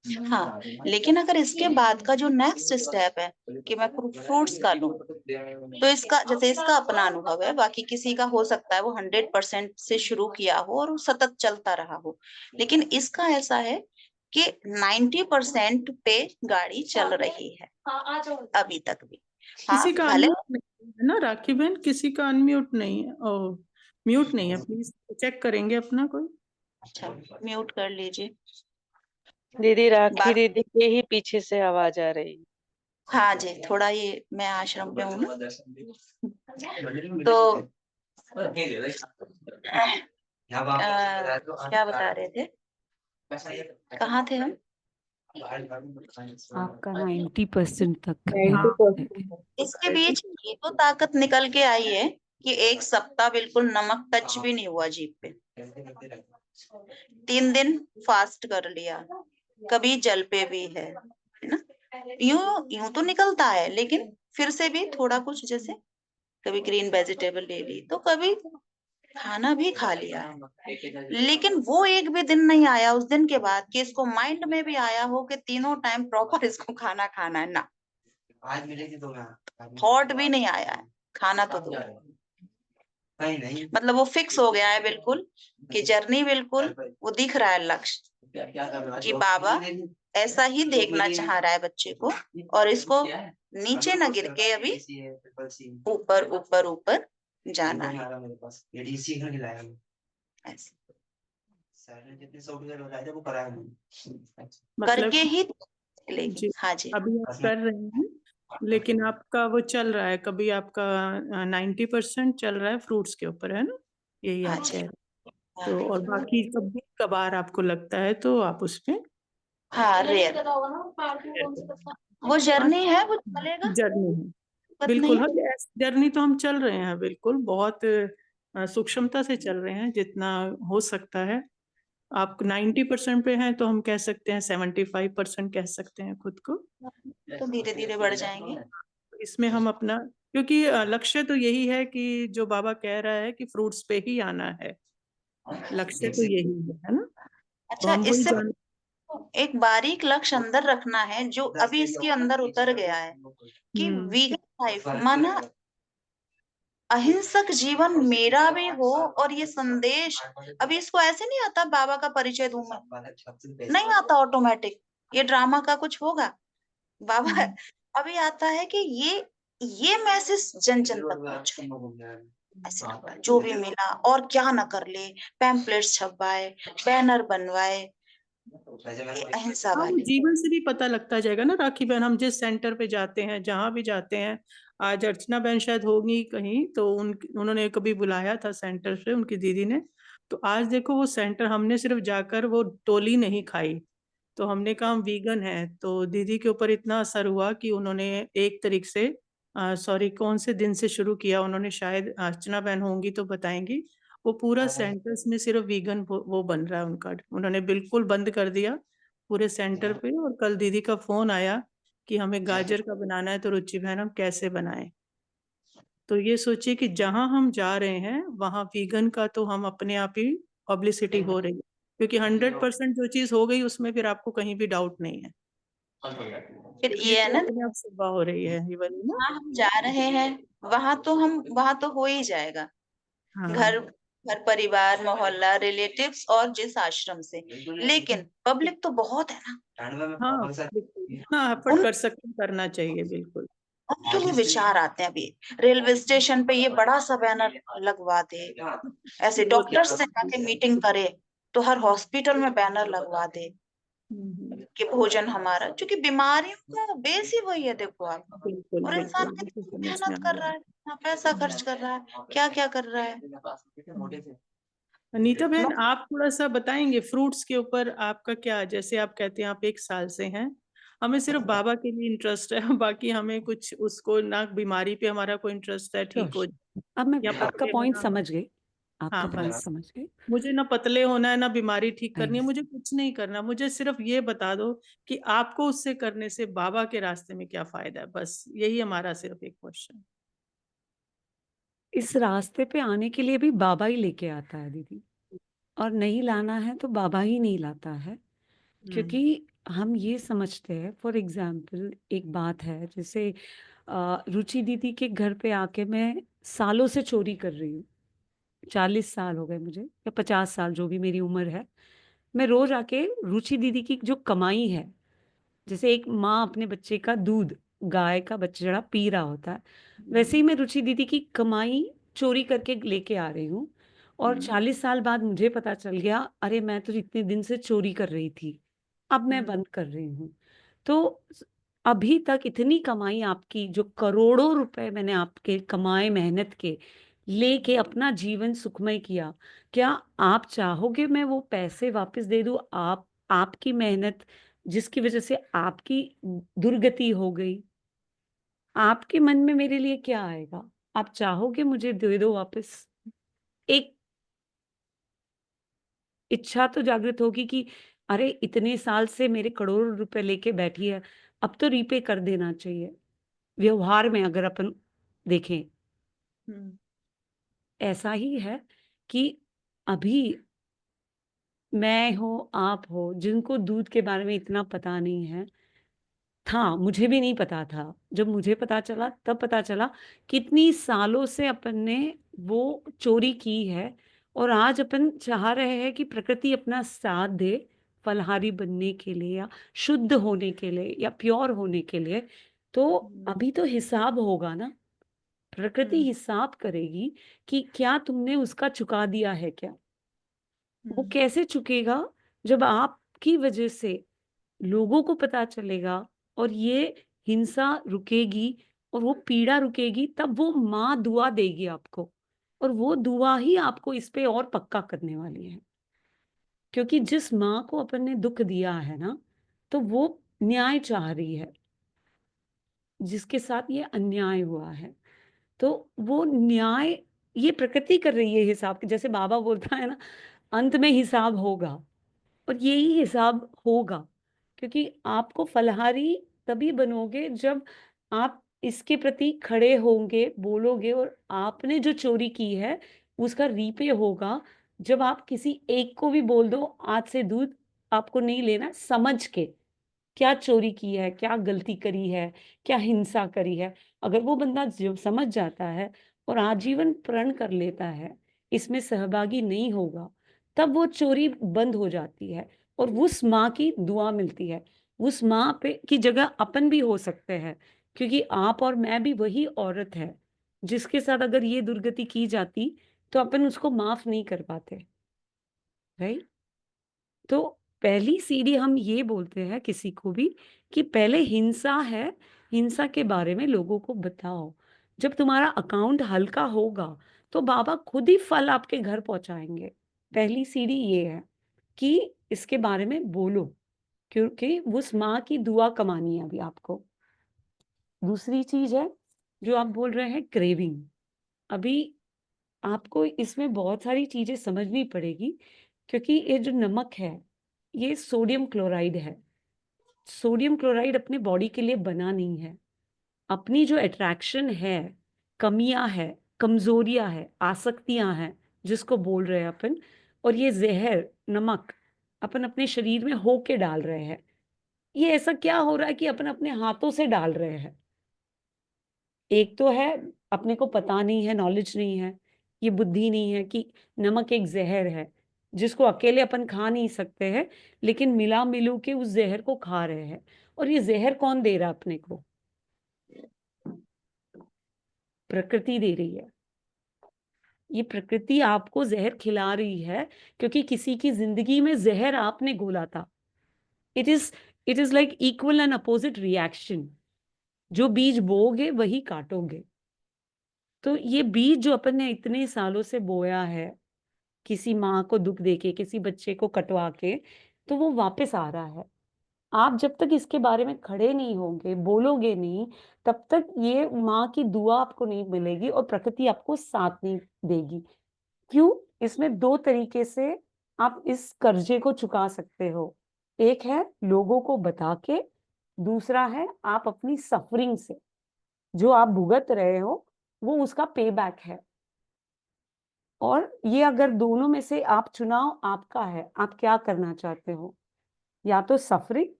हाँ, लेकिन अगर इसके बाद का जो नेक्स्ट स्टेप है कि मैं फ्रूट्स का लूं, तो इसका जैसे इसका अपना अनुभव है, बाकी किसी का हो सकता है वो 100% से शुरू किया हो और वो सतत चलता रहा हो, लेकिन इसका ऐसा है कि 90% पे गाड़ी चल रही है अभी तक भी। हाँ, किसी का भले अनम्यूट नहीं है ना राखी बहन, किसी का अनम्यूट नहीं है, ओ म्यूट नहीं है, प्लीज चेक करेंगे अपना कोई। अच्छा, म्यूट कर लीजिए दीदी राखी बात। दीदी के ही पीछे से आवाज आ रही है। हाँ जी, थोड़ा ये मैं आश्रम पे हूँ ना, तो क्या बता रहे थे, कहाँ थे हम? आपका 90% तक हाँ। है। इसके बीच ये तो ताकत निकल के आई है कि एक सप्ताह बिल्कुल नमक टच भी नहीं हुआ जीभ पे, 3 दिन फास्ट कर लिया, कभी जल पे भी है ना, यूं यूं तो निकलता है, लेकिन फिर से भी थोड़ा कुछ, जैसे कभी ग्रीन वेजिटेबल ले ली, तो कभी खाना भी खा लिया है, लेकिन वो एक भी दिन नहीं आया उस दिन के बाद कि इसको माइंड में भी आया हो कि तीनों टाइम प्रॉपर इसको खाना खाना है ना, थॉट भी नहीं आया है, खाना तो दो। मतलब वो फिक्स हो गया है बिल्कुल कि जर्नी बिल्कुल वो दिख रहा है लक्ष्य कि बाबा ऐसा ही देखना चाह रहा है बच्चे को, और इसको नीचे न गिर के अभी ऊपर ऊपर ऊपर जाना है ऐसे। मतलब करके ही लेगी। जी, हाँ जी। अभी आप कर रहे हैं, लेकिन आपका वो चल रहा है, कभी आपका 90% चल रहा है फ्रूट्स के ऊपर, है ना? यही हाँ आप जी। कह रहे हैं। हाँ, तो और बाकी कभी कभार आपको लगता है तो आप उसपे हाँ, रेयर। वो जर्नी है, वो चलेगा, जर्नी है। दिक्कत बिल्कुल, नहीं। हाँ, जर्नी तो हम चल रहे हैं बिल्कुल, बहुत सूक्ष्मता से चल रहे हैं जितना हो सकता है। आप 90% पे हैं तो हम कह सकते हैं 75% कह सकते हैं खुद को। तो धीरे-धीरे बढ़ जाएँगे। इसमें हम अपना, क्योंकि लक्ष्य तो यही है कि जो बाबा कह रहा है कि फ्रूट्स पे ही आना है, लक्ष्य तो यही है ना? तो अच्छा, हम वही इससे जान एक बारीक लक्ष्य अंदर रखना है जो अभी इसके अंदर उतर गया है कि हुँ, वीगन लाइफ माना अहिंसक जीवन मेरा भी हो, और ये संदेश अभी इसको ऐसे नहीं आता बाबा का परिचय दूं मैं, नहीं आता ऑटोमेटिक, ये ड्रामा का कुछ होगा। बाबा हुँ, अभी आता है कि ये मैसेज जन जन तक पहुंचे, ऐसे लगता है जो भी मिला और क्या न कर ले, पैम्पलेट्स छपवाए, बैनर बनवाए, ये अहिंसा हाँ, वो वाले। जीवन से भी पता लगता जाएगा ना राखी बहन, हम जिस सेंटर पे जाते हैं, जहाँ भी जाते हैं, आज अर्चना बहन शायद होंगी कहीं, तो उन्होंने कभी बुलाया था सेंटर से, उनकी दीदी ने, तो आज देखो वो सेंटर हमने सिर्फ जाकर वो टोली नहीं खाई, तो हमने कहा हम वीगन हैं, तो दीदी के ऊपर इतना असर हुआ कि उन्होंने एक तरीके से सॉरी कौन से दिन से शुरू किया उन्होंने, शायद अर्चना बहन होंगी तो बताएंगी, वो पूरा सेंटर्स में सिर्फ वीगन वो बन रहा है उनका, उन्होंने बिल्कुल बंद कर दिया पूरे सेंटर पे। और कल दीदी का फोन आया कि हमें गाजर का बनाना है, तो रुचि बहन हम कैसे बनाएं? तो ये सोचिए कि जहां हम जा रहे हैं वहां वीगन का तो हम अपने आप ही पब्लिसिटी हो रही है, क्योंकि 100% जो चीज हो गई उसमें फिर आपको कहीं भी डाउट नहीं है, फिर तो ये ये है तो ना, अपने आप सुबह हो रही है ये वाली ना। जहाँ हम जा रहे हैं वहां तो हो ही जाएगा। हाँ, घर घर परिवार मोहल्ला रिलेटिव्स और जिस आश्रम से, लेकिन पब्लिक तो बहुत है ना, हाँ, बिल्कुल जितना एफर्ट उन कर सकते हैं करना चाहिए बिल्कुल। उनके लिए विचार आते हैं। अभी रेलवे स्टेशन पे ये बड़ा सा बैनर लगवा दे, ऐसे वो तो डॉक्टर से जाके मीटिंग करे, तो हर हॉस्पिटल में बैनर लगवा दे कि भोजन हमारा, क्योंकि बीमारियों का बेस ही वही है। देखो आप, बिल्कुल और इंसान बिल्कुल बिल्कुल कितनी समझ में आ मेहनत कर रहा रहा है, कितना पैसा खर्च कर रहा है, क्या क्या कर रहा है। है। अनीता बहन, आप थोड़ा सा बताएंगे फ्रूट्स के ऊपर आपका क्या, जैसे आप कहते हैं आप 1 साल से हैं, हमें सिर्फ बाबा के लिए इंटरेस्ट है, बाकी हमें कुछ उसको ना बीमारी पे हमारा कोई इंटरेस्ट है, ठीक हो श्योर। अब मैं या आपका पतले पॉइंट होना। समझ गई, हाँ आपका पॉइंट बस, समझ गई। मुझे ना पतले होना है ना बीमारी ठीक करनी है, Yes. मुझे कुछ नहीं करना, मुझे सिर्फ ये बता दो कि आपको उससे करने से बाबा के रास्ते में क्या फायदा है, बस यही हमारा सिर्फ एक क्वेश्चन। इस रास्ते पे आने के लिए भी बाबा ही लेके आता है दीदी, और नहीं लाना है तो बाबा ही नहीं लाता है। क्योंकि हम ये समझते हैं, फॉर एग्जाम्पल एक बात है, जैसे रुचि दीदी के घर पे आके मैं सालों से चोरी कर रही हूँ, 40 साल हो गए मुझे, या 50 साल, जो भी मेरी उम्र है। मैं रोज आके रुचि दीदी की जो कमाई है, जैसे एक माँ अपने बच्चे का दूध, गाय का बछड़ा पी रहा होता है, वैसे ही मैं रुचि दीदी की कमाई चोरी करके लेके आ रही हूँ। और 40 साल बाद मुझे पता चल गया, अरे मैं तो इतने दिन से चोरी कर रही थी, अब मैं बंद कर रही हूँ। तो अभी तक इतनी कमाई आपकी, जो करोड़ों रुपए मैंने आपके कमाए मेहनत के, लेके अपना जीवन सुखमय किया, क्या आप चाहोगे मैं वो पैसे वापस दे दूं? आपकी मेहनत जिसकी वजह से आपकी दुर्गति हो गई, आपके मन में मेरे लिए क्या आएगा? आप चाहोगे मुझे दे दो वापस? एक इच्छा तो जागृत होगी कि अरे इतने साल से मेरे करोड़ों रुपए लेके बैठी है, अब तो रीपे कर देना चाहिए। व्यवहार में अगर अपन देखें, ऐसा ही है कि अभी मैं हो, आप हो, जिनको दूध के बारे में इतना पता नहीं है, था, मुझे भी नहीं पता था। जब मुझे पता चला तब पता चला कितनी सालों से अपन ने वो चोरी की है, और आज अपन चाह रहे हैं कि प्रकृति अपना साथ दे फलहारी बनने के लिए, या शुद्ध होने के लिए, या प्योर होने के लिए। तो अभी तो हिसाब होगा ना, प्रकृति हिसाब करेगी कि क्या तुमने उसका चुका दिया है क्या। वो कैसे चुकेगा? जब आपकी वजह से लोगों को पता चलेगा और ये हिंसा रुकेगी और वो पीड़ा रुकेगी, तब वो माँ दुआ देगी आपको, और वो दुआ ही आपको इस पे और पक्का करने वाली है। क्योंकि जिस माँ को अपन ने दुख दिया है ना, तो वो न्याय चाह रही है, जिसके साथ ये अन्याय हुआ है। तो वो न्याय, ये प्रकृति कर रही है हिसाब के, जैसे बाबा बोलता है ना, अंत में हिसाब होगा, और यही हिसाब होगा। क्योंकि आपको फलहारी तभी बनोगे जब आप इसके प्रति खड़े होंगे, बोलोगे, और आपने जो चोरी की है उसका रीपे होगा जब आप किसी एक को भी बोल दो, आज से दूध आपको नहीं लेना, समझ के क्या चोरी की है, क्या गलती करी है, क्या हिंसा करी है। अगर वो बंदा जब समझ जाता है और आजीवन प्रण कर लेता है, इसमें सहभागी नहीं होगा, तब वो चोरी बंद हो जाती है और उस माँ की दुआ मिलती है। उस माँ पे की जगह अपन भी हो सकते हैं, क्योंकि आप और मैं भी वही औरत है जिसके साथ अगर ये दुर्गति की जाती तो अपन उसको माफ नहीं कर पाते, राइट? तो पहली सीढ़ी हम ये बोलते हैं किसी को भी कि पहले हिंसा है, हिंसा के बारे में लोगों को बताओ। जब तुम्हारा अकाउंट हल्का होगा तो बाबा खुद ही फल आपके घर पहुंचाएंगे। पहली सीढ़ी ये है कि इसके बारे में बोलो, क्योंकि उस माँ की दुआ कमानी है अभी आपको। दूसरी चीज है जो आप बोल रहे हैं, क्रेविंग। अभी आपको इसमें बहुत सारी चीजें समझनी पड़ेगी, क्योंकि ये जो नमक है ये सोडियम क्लोराइड है। सोडियम क्लोराइड अपने बॉडी के लिए बना नहीं है। अपनी जो अट्रैक्शन है, कमियां है, कमजोरियां है, आसक्तियां हैं, जिसको बोल रहे हैं अपन, और ये जहर नमक अपन अपने शरीर में होके डाल रहे हैं। ये ऐसा क्या हो रहा है कि अपन अपने हाथों से डाल रहे हैं? एक तो है अपने को पता नहीं है, नॉलेज नहीं है, ये बुद्धि नहीं है कि नमक एक जहर है जिसको अकेले अपन खा नहीं सकते हैं, लेकिन मिला मिलू के उस जहर को खा रहे हैं। और ये जहर कौन दे रहा है अपने को? प्रकृति दे रही है। ये प्रकृति आपको जहर खिला रही है, क्योंकि किसी की जिंदगी में जहर आपने घोला था। It is it is like equal and opposite reaction. जो बीज बोओगे वही काटोगे। तो ये बीज जो अपन ने इतने सालों से बोया है, किसी माँ को दुख देके, किसी बच्चे को कटवा के, तो वो वापस आ रहा है। आप जब तक इसके बारे में खड़े नहीं होंगे, बोलोगे नहीं, तब तक ये माँ की दुआ आपको नहीं मिलेगी और प्रकृति आपको साथ नहीं देगी। क्यों? इसमें दो तरीके से आप इस कर्जे को चुका सकते हो। एक है लोगों को बता के, दूसरा है आप अपनी सफरिंग से, जो आप भुगत रहे हो वो उसका पे बैक है। और ये अगर दोनों में से आप, चुनाव आपका है, आप क्या करना चाहते हो, या तो सफरिंग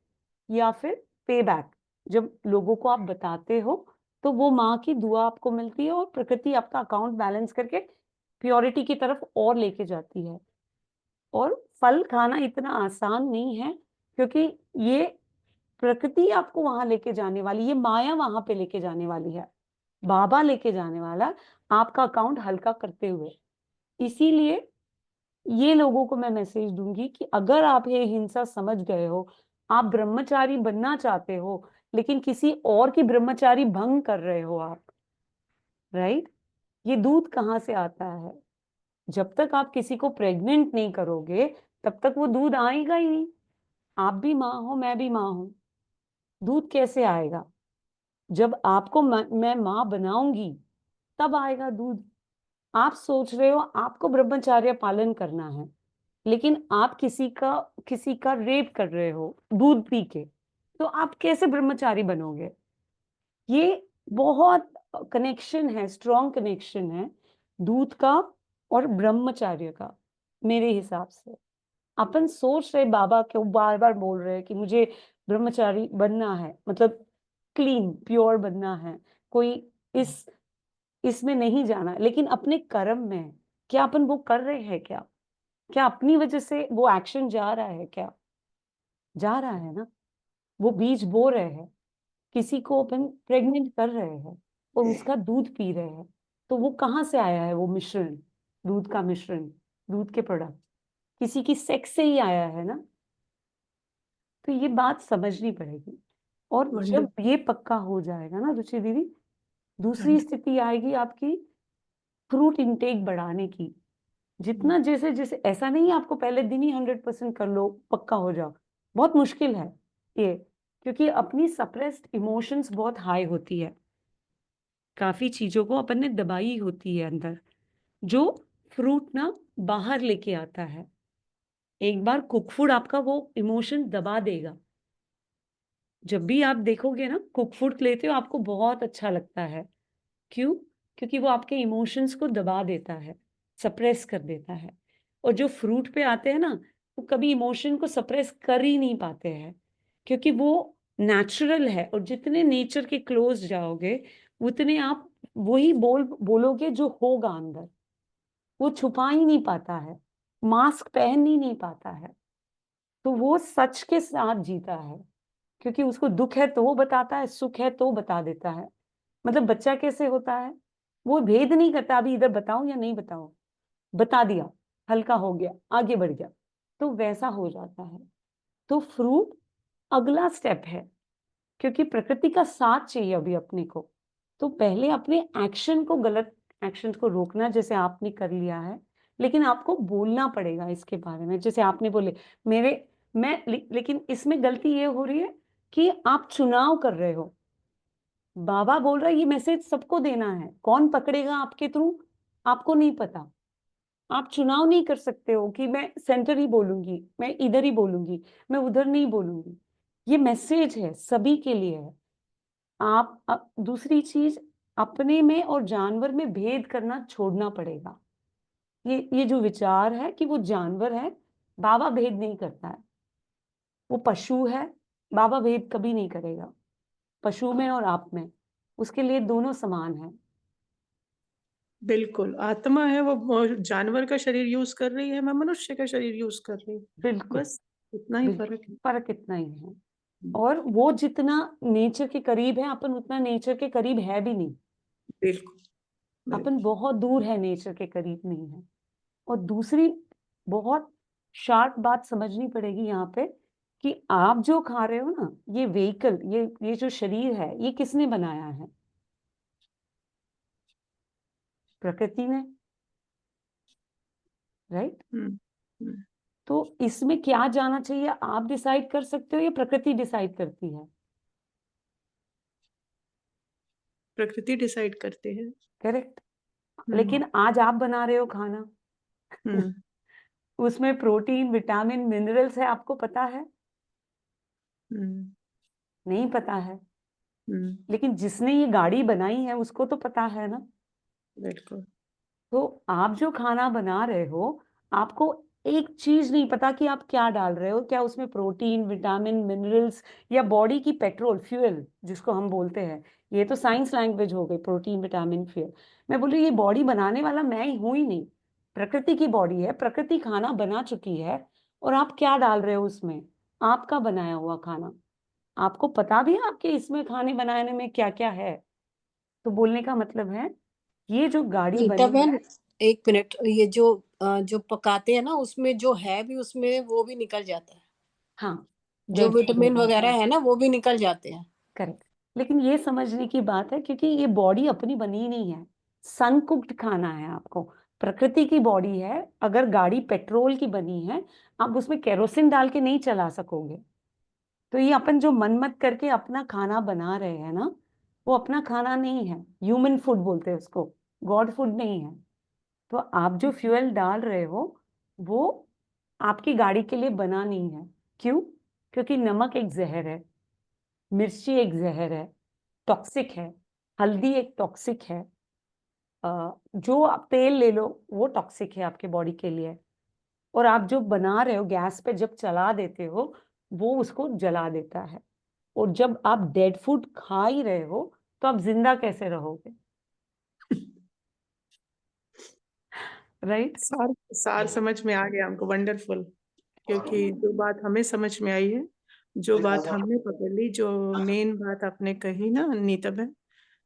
या फिर पे बैक। जब लोगों को आप बताते हो तो वो माँ की दुआ आपको मिलती है और प्रकृति आपका अकाउंट बैलेंस करके प्योरिटी की तरफ और लेके जाती है। और फल खाना इतना आसान नहीं है, क्योंकि ये प्रकृति आपको वहां लेके जाने वाली, ये माया वहां पे लेके जाने वाली है, बाबा लेके जाने वाला आपका अकाउंट हल्का करते हुए। इसीलिए ये लोगों को मैं मैसेज दूंगी कि अगर आप ये हिंसा समझ गए हो, आप ब्रह्मचारी बनना चाहते हो, लेकिन किसी और की ब्रह्मचारी भंग कर रहे हो आप, राइट? ये दूध कहाँ से आता है? जब तक आप किसी को प्रेग्नेंट नहीं करोगे तब तक वो दूध आएगा ही नहीं। आप भी माँ हो, मैं भी माँ हूं। दूध कैसे आएगा? जब आपको मैं माँ बनाऊंगी तब आएगा दूध। आप सोच रहे हो आपको ब्रह्मचर्य पालन करना है, लेकिन आप किसी का रेप कर रहे हो दूध पी के, तो आप कैसे ब्रह्मचारी बनोगे? ये बहुत कनेक्शन है, स्ट्रॉन्ग कनेक्शन है दूध का और ब्रह्मचर्य का, मेरे हिसाब से। अपन सोच रहे, बाबा क्यों बार बार बोल रहे हैं कि मुझे ब्रह्मचारी बनना है, मतलब क्लीन प्योर बनना है, कोई इसमें नहीं जाना, लेकिन अपने कर्म में क्या अपन वो कर रहे हैं? क्या अपनी वजह से वो एक्शन जा रहा है? क्या जा रहा है ना? वो बीज बो रहे हैं, किसी को अपन प्रेग्नेंट कर रहे हैं और उसका दूध पी रहे हैं, तो वो कहाँ से आया है? वो मिश्रण, दूध का मिश्रण, दूध के प्रोडक्ट, किसी की सेक्स से ही आया है ना, तो ये बात समझनी पड़ेगी। और जब ये पक्का हो जाएगा ना रुचि दीदी, दूसरी स्थिति आएगी आपकी फ्रूट इंटेक बढ़ाने की। जितना जैसे जैसे ऐसा नहीं है आपको पहले दिन ही 100% कर लो पक्का हो जाओ, बहुत मुश्किल है ये, क्योंकि अपनी सप्रेस्ड इमोशंस बहुत हाई होती है, काफी चीजों को अपन ने दबाई होती है अंदर, जो फ्रूट ना बाहर लेके आता है। एक बार कुक फूड आपका वो इमोशन दबा देगा। जब भी आप देखोगे ना कुक फूड लेते हो आपको बहुत अच्छा लगता है, क्यों? क्योंकि वो आपके इमोशंस को दबा देता है, सप्रेस कर देता है। और जो फ्रूट पे आते हैं ना, वो कभी इमोशन को सप्रेस कर ही नहीं पाते हैं, क्योंकि वो नेचुरल है। और जितने नेचर के क्लोज जाओगे, उतने आप वही बोलोगे जो होगा अंदर। वो छुपा ही नहीं पाता है, मास्क पहन ही नहीं पाता है, तो वो सच के साथ जीता है। क्योंकि उसको दुख है तो वो बताता है, सुख है तो बता देता है। मतलब बच्चा कैसे होता है, वो भेद नहीं करता अभी इधर बताऊं या नहीं बताऊं, बता दिया, हल्का हो गया, आगे बढ़ गया, तो वैसा हो जाता है। तो फ्रूट अगला स्टेप है, क्योंकि प्रकृति का साथ चाहिए अभी अपने को। तो पहले अपने एक्शन को, गलत एक्शन को रोकना, जैसे आपने कर लिया है, लेकिन आपको बोलना पड़ेगा इसके बारे में। जैसे आपने बोले लेकिन इसमें गलती ये हो रही है कि आप चुनाव कर रहे हो। बाबा बोल रहा है ये मैसेज सबको देना है, कौन पकड़ेगा आपके थ्रू आपको नहीं पता। आप चुनाव नहीं कर सकते हो कि मैं सेंटर ही बोलूंगी, मैं इधर ही बोलूंगी, मैं उधर नहीं बोलूंगी। ये मैसेज है, सभी के लिए है। दूसरी चीज, अपने में और जानवर में भेद करना छोड़ना पड़ेगा। ये जो विचार है कि वो जानवर है, बाबा भेद नहीं करता है। वो पशु है, बाबा भेद कभी नहीं करेगा पशु में और आप में, उसके लिए दोनों समान है। बिल्कुल, आत्मा है वो जानवर का शरीर यूज कर रही है, मैं मनुष्य का शरीर यूज कर रही हूँ, बिल्कुल, बस इतना ही फर्क है। फर्क इतना ही है। और वो जितना नेचर के करीब है, अपन उतना नेचर के करीब है भी नहीं। बिल्कुल, अपन बहुत दूर है, नेचर के करीब नहीं है। और दूसरी बहुत शार्प बात समझनी पड़ेगी यहाँ पे, कि आप जो खा रहे हो ना, ये व्हीकल, ये जो शरीर है, ये किसने बनाया है? प्रकृति ने, राइट? तो इसमें क्या जाना चाहिए, आप डिसाइड कर सकते हो या प्रकृति डिसाइड करती है? प्रकृति डिसाइड करती है। करेक्ट। लेकिन आज आप बना रहे हो खाना, उसमें प्रोटीन, विटामिन, मिनरल्स है, आपको पता है? नहीं पता है। लेकिन जिसने ये गाड़ी बनाई है उसको तो पता है ना। बिल्कुल। तो आप जो खाना बना रहे हो, आपको एक चीज नहीं पता कि आप क्या डाल रहे हो, क्या उसमें प्रोटीन, विटामिन, मिनरल्स, या बॉडी की पेट्रोल, फ्यूल जिसको हम बोलते हैं। ये तो साइंस लैंग्वेज हो गई, प्रोटीन, विटामिन, फ्यूल। मैं बोल रही ये बॉडी बनाने वाला मैं ही हूं ही नहीं, प्रकृति की बॉडी है, प्रकृति खाना बना चुकी है। और आप क्या डाल रहे हो उसमें? आपका बनाया हुआ खाना। आपको पता भी है आपके इसमें खाने बनाने में क्या क्या है। तो बोलने का मतलब है, ये जो गाड़ी नीता बनी बहन, है, एक मिनट, ये जो पकाते हैं ना, उसमें जो है भी उसमें वो भी निकल जाता है, हाँ, जो वैसे विटामिन वगैरह है ना वो भी निकल जाते हैं। करेक्ट। लेकिन ये समझने की बात है, क्योंकि ये बॉडी अपनी बनी नहीं है, सन कुक्ड खाना है आपको। प्रकृति की बॉडी है। अगर गाड़ी पेट्रोल की बनी है, आप उसमें केरोसिन डाल के नहीं चला सकोगे। तो ये अपन जो मन मत करके अपना खाना बना रहे हैं ना, वो अपना खाना नहीं है, ह्यूमन फूड बोलते हैं उसको, गॉड फूड नहीं है। तो आप जो फ्यूल डाल रहे हो, वो आपकी गाड़ी के लिए बना नहीं है। क्यों? क्योंकि नमक एक जहर है, मिर्ची एक जहर है, टॉक्सिक है, हल्दी एक टॉक्सिक है, जो आप तेल ले लो वो टॉक्सिक है आपके बॉडी के लिए। और आप जो बना रहे हो गैस पे जब चला देते हो, वो उसको जला देता है। और जब आप डेड फूड खा ही रहे हो, तो आप जिंदा कैसे रहोगे? राइट? सार समझ में आ गया हमको, वंडरफुल। क्योंकि जो बात हमें समझ में आई है, जो बात हमने पकड़ ली, जो मेन बात आपने कही ना नीता बहन,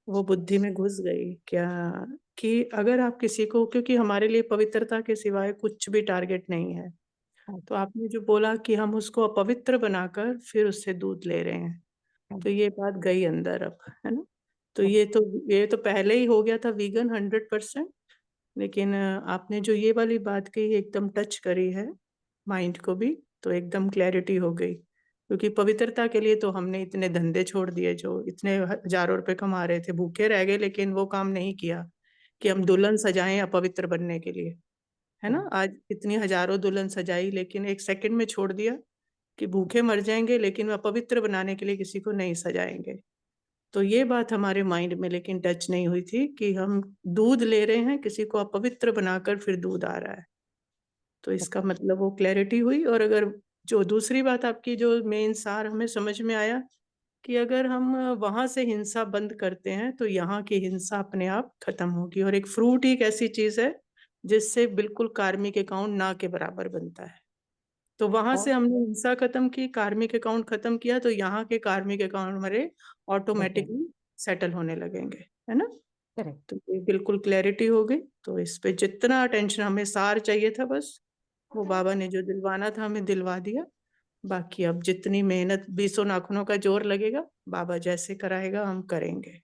वो बुद्धि में घुस गई क्या, कि अगर आप किसी को, क्योंकि हमारे लिए पवित्रता के सिवाय कुछ भी टारगेट नहीं है, तो आपने जो बोला कि हम उसको अपवित्र बनाकर फिर उससे दूध ले रहे हैं, तो ये बात गई अंदर अब, है ना? तो ये तो पहले ही हो गया था वीगन 100%, लेकिन आपने जो ये वाली बात कही एकदम टच करी है माइंड को भी, तो एकदम क्लैरिटी हो गई। क्योंकि पवित्रता के लिए तो हमने इतने धंधे छोड़ दिए, जो इतने हजारों रुपए कमा रहे थे, भूखे रह गए, लेकिन वो काम नहीं किया कि हम दुल्हन सजाएं अपवित्र बनने के लिए, है ना? आज इतनी हजारों दुल्हन सजाई, लेकिन एक सेकंड में छोड़ दिया कि भूखे मर जाएंगे, लेकिन अपवित्र बनाने के लिए किसी को नहीं सजाएंगे। तो ये बात हमारे माइंड में लेकिन टच नहीं हुई थी कि हम दूध ले रहे हैं, किसी को अपवित्र बनाकर फिर दूध आ रहा है। तो इसका मतलब वो क्लैरिटी हुई। और अगर जो दूसरी बात आपकी जो मेन सार हमें समझ में आया कि अगर हम वहां से हिंसा बंद करते हैं तो यहाँ की हिंसा अपने आप खत्म होगी। और एक फ्रूट ही एक ऐसी चीज है जिससे बिल्कुल कार्मिक अकाउंट ना के बराबर बनता है। तो वहां से हमने हिंसा खत्म की, कार्मिक अकाउंट खत्म किया, तो यहाँ के कार्मिक अकाउंट हमारे ऑटोमेटिकली सेटल होने लगेंगे, है ना? तो ये बिल्कुल क्लैरिटी हो गई। तो इस पे जितना अटेंशन हमें सार चाहिए था, बस वो बाबा ने जो दिलवाना था हमें दिलवा दिया। बाकी अब जितनी मेहनत 20 नाखूनों का जोर लगेगा, बाबा जैसे कराएगा हम करेंगे।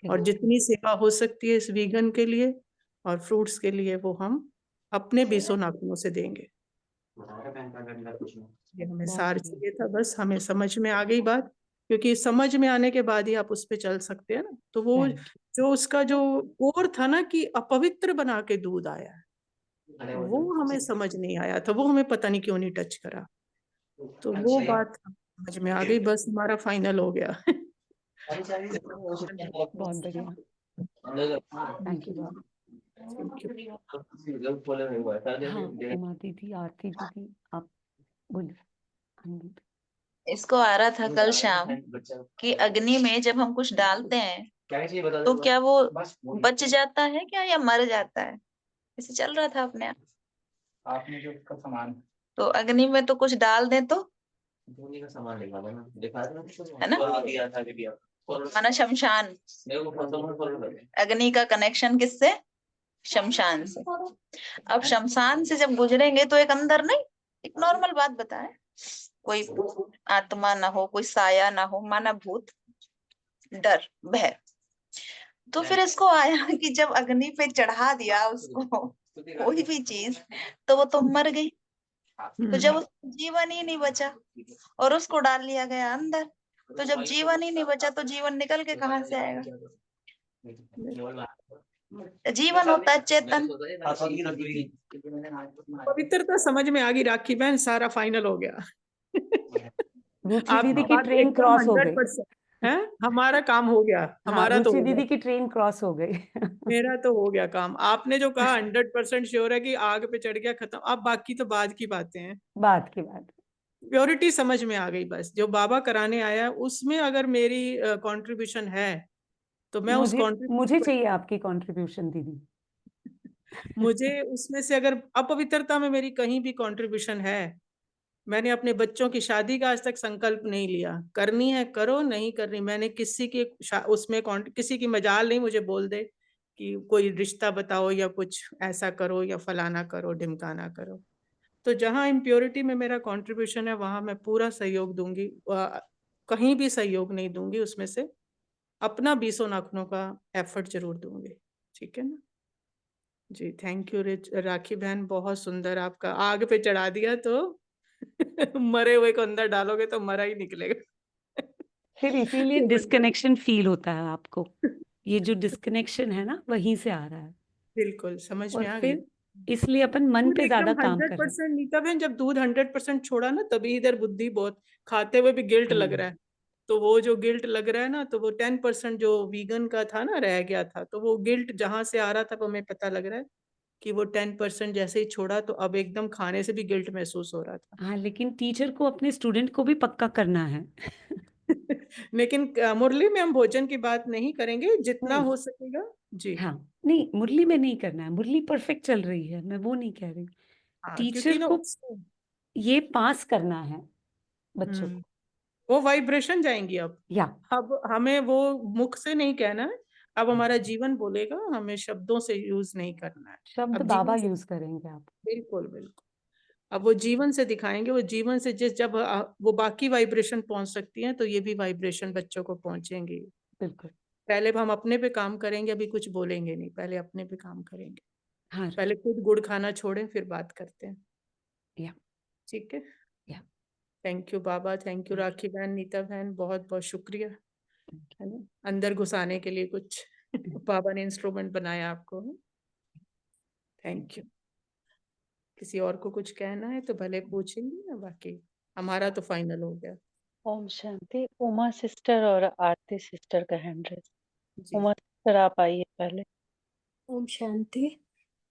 और जितनी सेवा हो सकती है इस वीगन के लिए और फ्रूट्स के लिए, वो हम अपने 20 नाखूनों से देंगे। ये हमें सार चाहिए था, बस हमें समझ में आ गई बात। क्योंकि समझ में आने के बाद ही आप उस पे चल सकते हैं ना। तो वो जो उसका जो कोर था ना कि अपवित्र बना के दूध आया, वो हमें समझ नहीं आया था, वो हमें पता नहीं क्यों नहीं टच करा। तो वो बात समझ में आ गई, बस हमारा फाइनल हो गया। बहुत बढ़िया, थैंक यू बाबा। हाँ उमा दीदी, आरती दीदी, आप बोलिए। हाँ दीदी। इसको आ रहा था कल शाम कि अग्नि में जब हम कुछ डालते हैं तो क्या वो बच जाता है क्या या मर जाता है? ऐसे चल रहा था अपने आप। आपने जो उसका सामान तो अग्नि में तो कुछ डाल दें तो धोने का सामान दिखा देना, दिखा देना है ना, दिया था कि दिया माना शमशान, अग्नि का कनेक्शन किससे? शमशान से। अब शमशान से जब गुजरेंगे तो एक अंदर नहीं, एक नॉर्मल बात बताए, कोई आत्मा ना हो, कोई साया ना हो, माना भूत, डर, भय। तो फिर इसको आया कि जब अग्नि पे चढ़ा दिया उसको कोई भी चीज, तो वो तो मर गई। तो जब उसको जीवन ही नहीं बचा और उसको डाल लिया गया अंदर, तो जब जीवन ही नहीं बचा तो जीवन निकल के कहाँ से आएगा? जीवन होता है चेतन। पवित्रता समझ में आ गई राखी बहन, सारा फाइनल हो गया। रुचि दीदी आपकी की बात ट्रेन एकदम क्रॉस हो गई 100% है, हमारा काम हो गया, हाँ, हमारा तो रुचि हो गया। दीदी की ट्रेन क्रॉस हो गई मेरा तो हो गया काम। आपने जो कहा 100% श्योर है कि आग पे चढ़ गया, खत्म। अब बाकी तो बाद की बातें हैं। बात की बात। प्योरिटी समझ में आ गई, बस जो बाबा कराने आया उसमें अगर मेरी कंट्रीब्यूशन है तो मैं उस मुझे चाहिए आपकी कंट्रीब्यूशन दीदी। मुझे उसमें से अगर अपवित्रता में मेरी कहीं भी कंट्रीब्यूशन है, मैंने अपने बच्चों की शादी का आज तक संकल्प नहीं लिया। करनी है करो, नहीं करनी, मैंने किसी की उसमें किसी की मजाल नहीं मुझे बोल दे कि कोई रिश्ता बताओ या कुछ ऐसा करो या फलाना करो ढिमकाना करो। तो जहां इम्प्योरिटी में मेरा कंट्रीब्यूशन है वहां मैं पूरा सहयोग दूंगी, कहीं भी सहयोग नहीं दूंगी, उसमें से अपना 20 नाखूनों का एफर्ट जरूर दूंगी। ठीक है ना जी? थैंक यू राखी बहन, बहुत सुंदर। आपका आग पे चढ़ा दिया तो मरे हुए को अंदर डालोगे तो मरा ही निकलेगा। फिर इसीलिए डिस्कनेक्शन फील होता है आपको। ये जो डिस्कनेक्शन है ना, वहीं से आ रहा है। बिल्कुल समझ में और आ गई। फिर इसलिए अपन मन पे ज्यादा काम कर रहे हैं। 100% नीता बहन, जब दूध 100% छोड़ा ना, तभी इधर बुद्धि बहुत खाते हुए भी गिल्ट लग रहा है। तो वो जो गिल्ट लग रहा है ना, तो वो 10% जो वीगन का था ना रह गया था, तो वो गिल्ट जहां से आ रहा था वो हमें पता लग रहा है कि वो 10% जैसे ही छोड़ा तो अब एकदम खाने से भी गिल्ट महसूस हो रहा था। हाँ, लेकिन टीचर को अपने स्टूडेंट को भी पक्का करना है। लेकिन मुरली में हम भोजन की बात नहीं करेंगे, जितना हो सकेगा जी। हाँ, नहीं मुरली में नहीं करना है, मुरली परफेक्ट चल रही है, मैं वो नहीं कह रही। टीचर को ये पास करना है बच्चों को। वो वाइब्रेशन जाएंगी अब हमें वो मुख से नहीं कहना है, अब हमारा जीवन बोलेगा, हमें शब्दों से यूज नहीं करना है। शब्द अब बाबा जीवन यूज करेंगे आप। बिल्कुल बिल्कुल। अब वो जीवन से दिखाएंगे, वो जीवन से जब वो बाकी वाइब्रेशन पहुंच सकती हैं तो ये भी वाइब्रेशन बच्चों को पहुंचेंगी। बिल्कुल। पहले हम अपने पे काम करेंगे, अभी कुछ बोलेंगे नहीं, पहले अपने पे काम करेंगे। हाँ। पहले खुद गुड़ खाना छोड़ें, फिर बात करते हैं। या ठीक है। या thank you Baba, thank you Rakhi बहन, नीता बहन, बहुत बहुत शुक्रिया, है ना, अंदर घुसाने के लिए कुछ बाबा ने इंस्ट्रूमेंट बनाया आपको। Thank you. किसी और को कुछ कहना है तो भले पूछेंगे, ना बाकी हमारा तो फाइनल हो गया। ओम शांति। उमा सिस्टर और आरती सिस्टर का हैंड रेज। जी उमा सिस्टर आप आइए पहले। ओम शांति।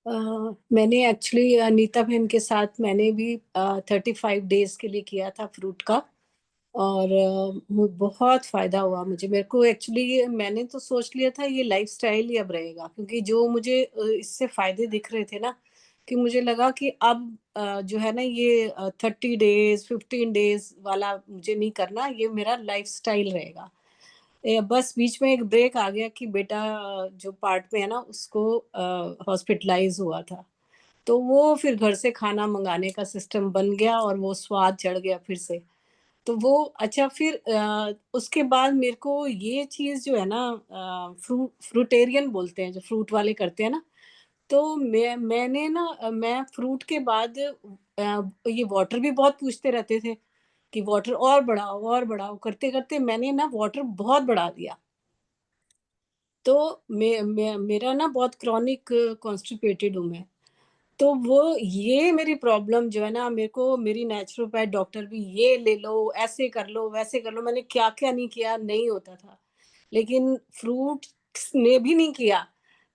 मैंने एक्चुअली अनीता बहन के साथ मैंने भी 35 डेज के लिए किया था फ्रूट का, और बहुत फायदा हुआ मुझे। मेरे को एक्चुअली मैंने तो सोच लिया था ये लाइफस्टाइल ही अब रहेगा, क्योंकि जो मुझे इससे फायदे दिख रहे थे ना, कि मुझे लगा कि अब जो है ना ये 30 डेज 15 डेज वाला मुझे नहीं करना, ये मेरा लाइफस्टाइल रहेगा। बस बीच में एक ब्रेक आ गया कि बेटा जो पार्ट में है ना उसको हॉस्पिटलाइज हुआ था, तो वो फिर घर से खाना मंगाने का सिस्टम बन गया और वो स्वाद चढ़ गया फिर से। तो वो अच्छा, फिर उसके बाद मेरे को ये चीज़ जो है ना, फ्रूटेरियन बोलते हैं जो फ्रूट वाले करते हैं ना, तो मैंने ना मैं फ्रूट के बाद ये वाटर भी बहुत पूछते रहते थे कि वाटर और बढ़ाओ, करते-करते मैंने ना वाटर बहुत बढ़ा दिया। तो मेरा ना बहुत क्रॉनिक कॉन्स्टिपेटेड हूँ मैं। तो वो ये मेरी प्रॉब्लम जो है ना, मेरे को मेरी नेचुरोपैथ डॉक्टर भी ये ले लो, ऐसे कर लो, वैसे कर लो, मैंने क्या-क्या नहीं किया, नहीं होता था। लेकिन फ्रूट्स ने भी नहीं किया,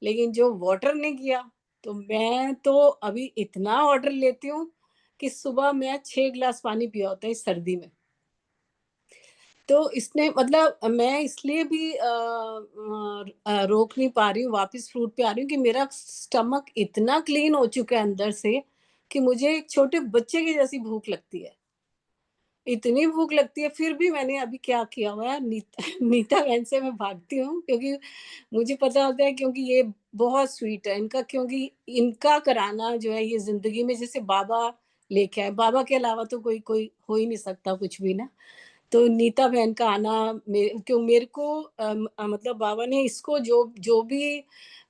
लेकिन जो वाटर ने किया, तो मैं तो अभी इतना वाटर लेती हूँ कि सुबह मैं 6 ग्लास पानी पिया होता है इस सर्दी में। तो इसने मतलब मैं इसलिए भी रोक नहीं पा रही हूँ, वापस फ्रूट पे आ रही हूँ कि मेरा स्टमक इतना क्लीन हो चुका है अंदर से कि मुझे एक छोटे बच्चे की जैसी भूख लगती है। इतनी भूख लगती है, फिर भी मैंने अभी क्या किया हुआ है, नीता बहन से मैं भागती हूँ, क्योंकि मुझे पता होता है, क्योंकि ये बहुत स्वीट है इनका, क्योंकि इनका कराना जो है ये ज़िंदगी में जैसे बाबा लेके आए, बाबा के अलावा तो कोई कोई हो ही नहीं सकता कुछ भी ना। तो नीता बहन का आना मेरे को मतलब बाबा ने इसको जो जो भी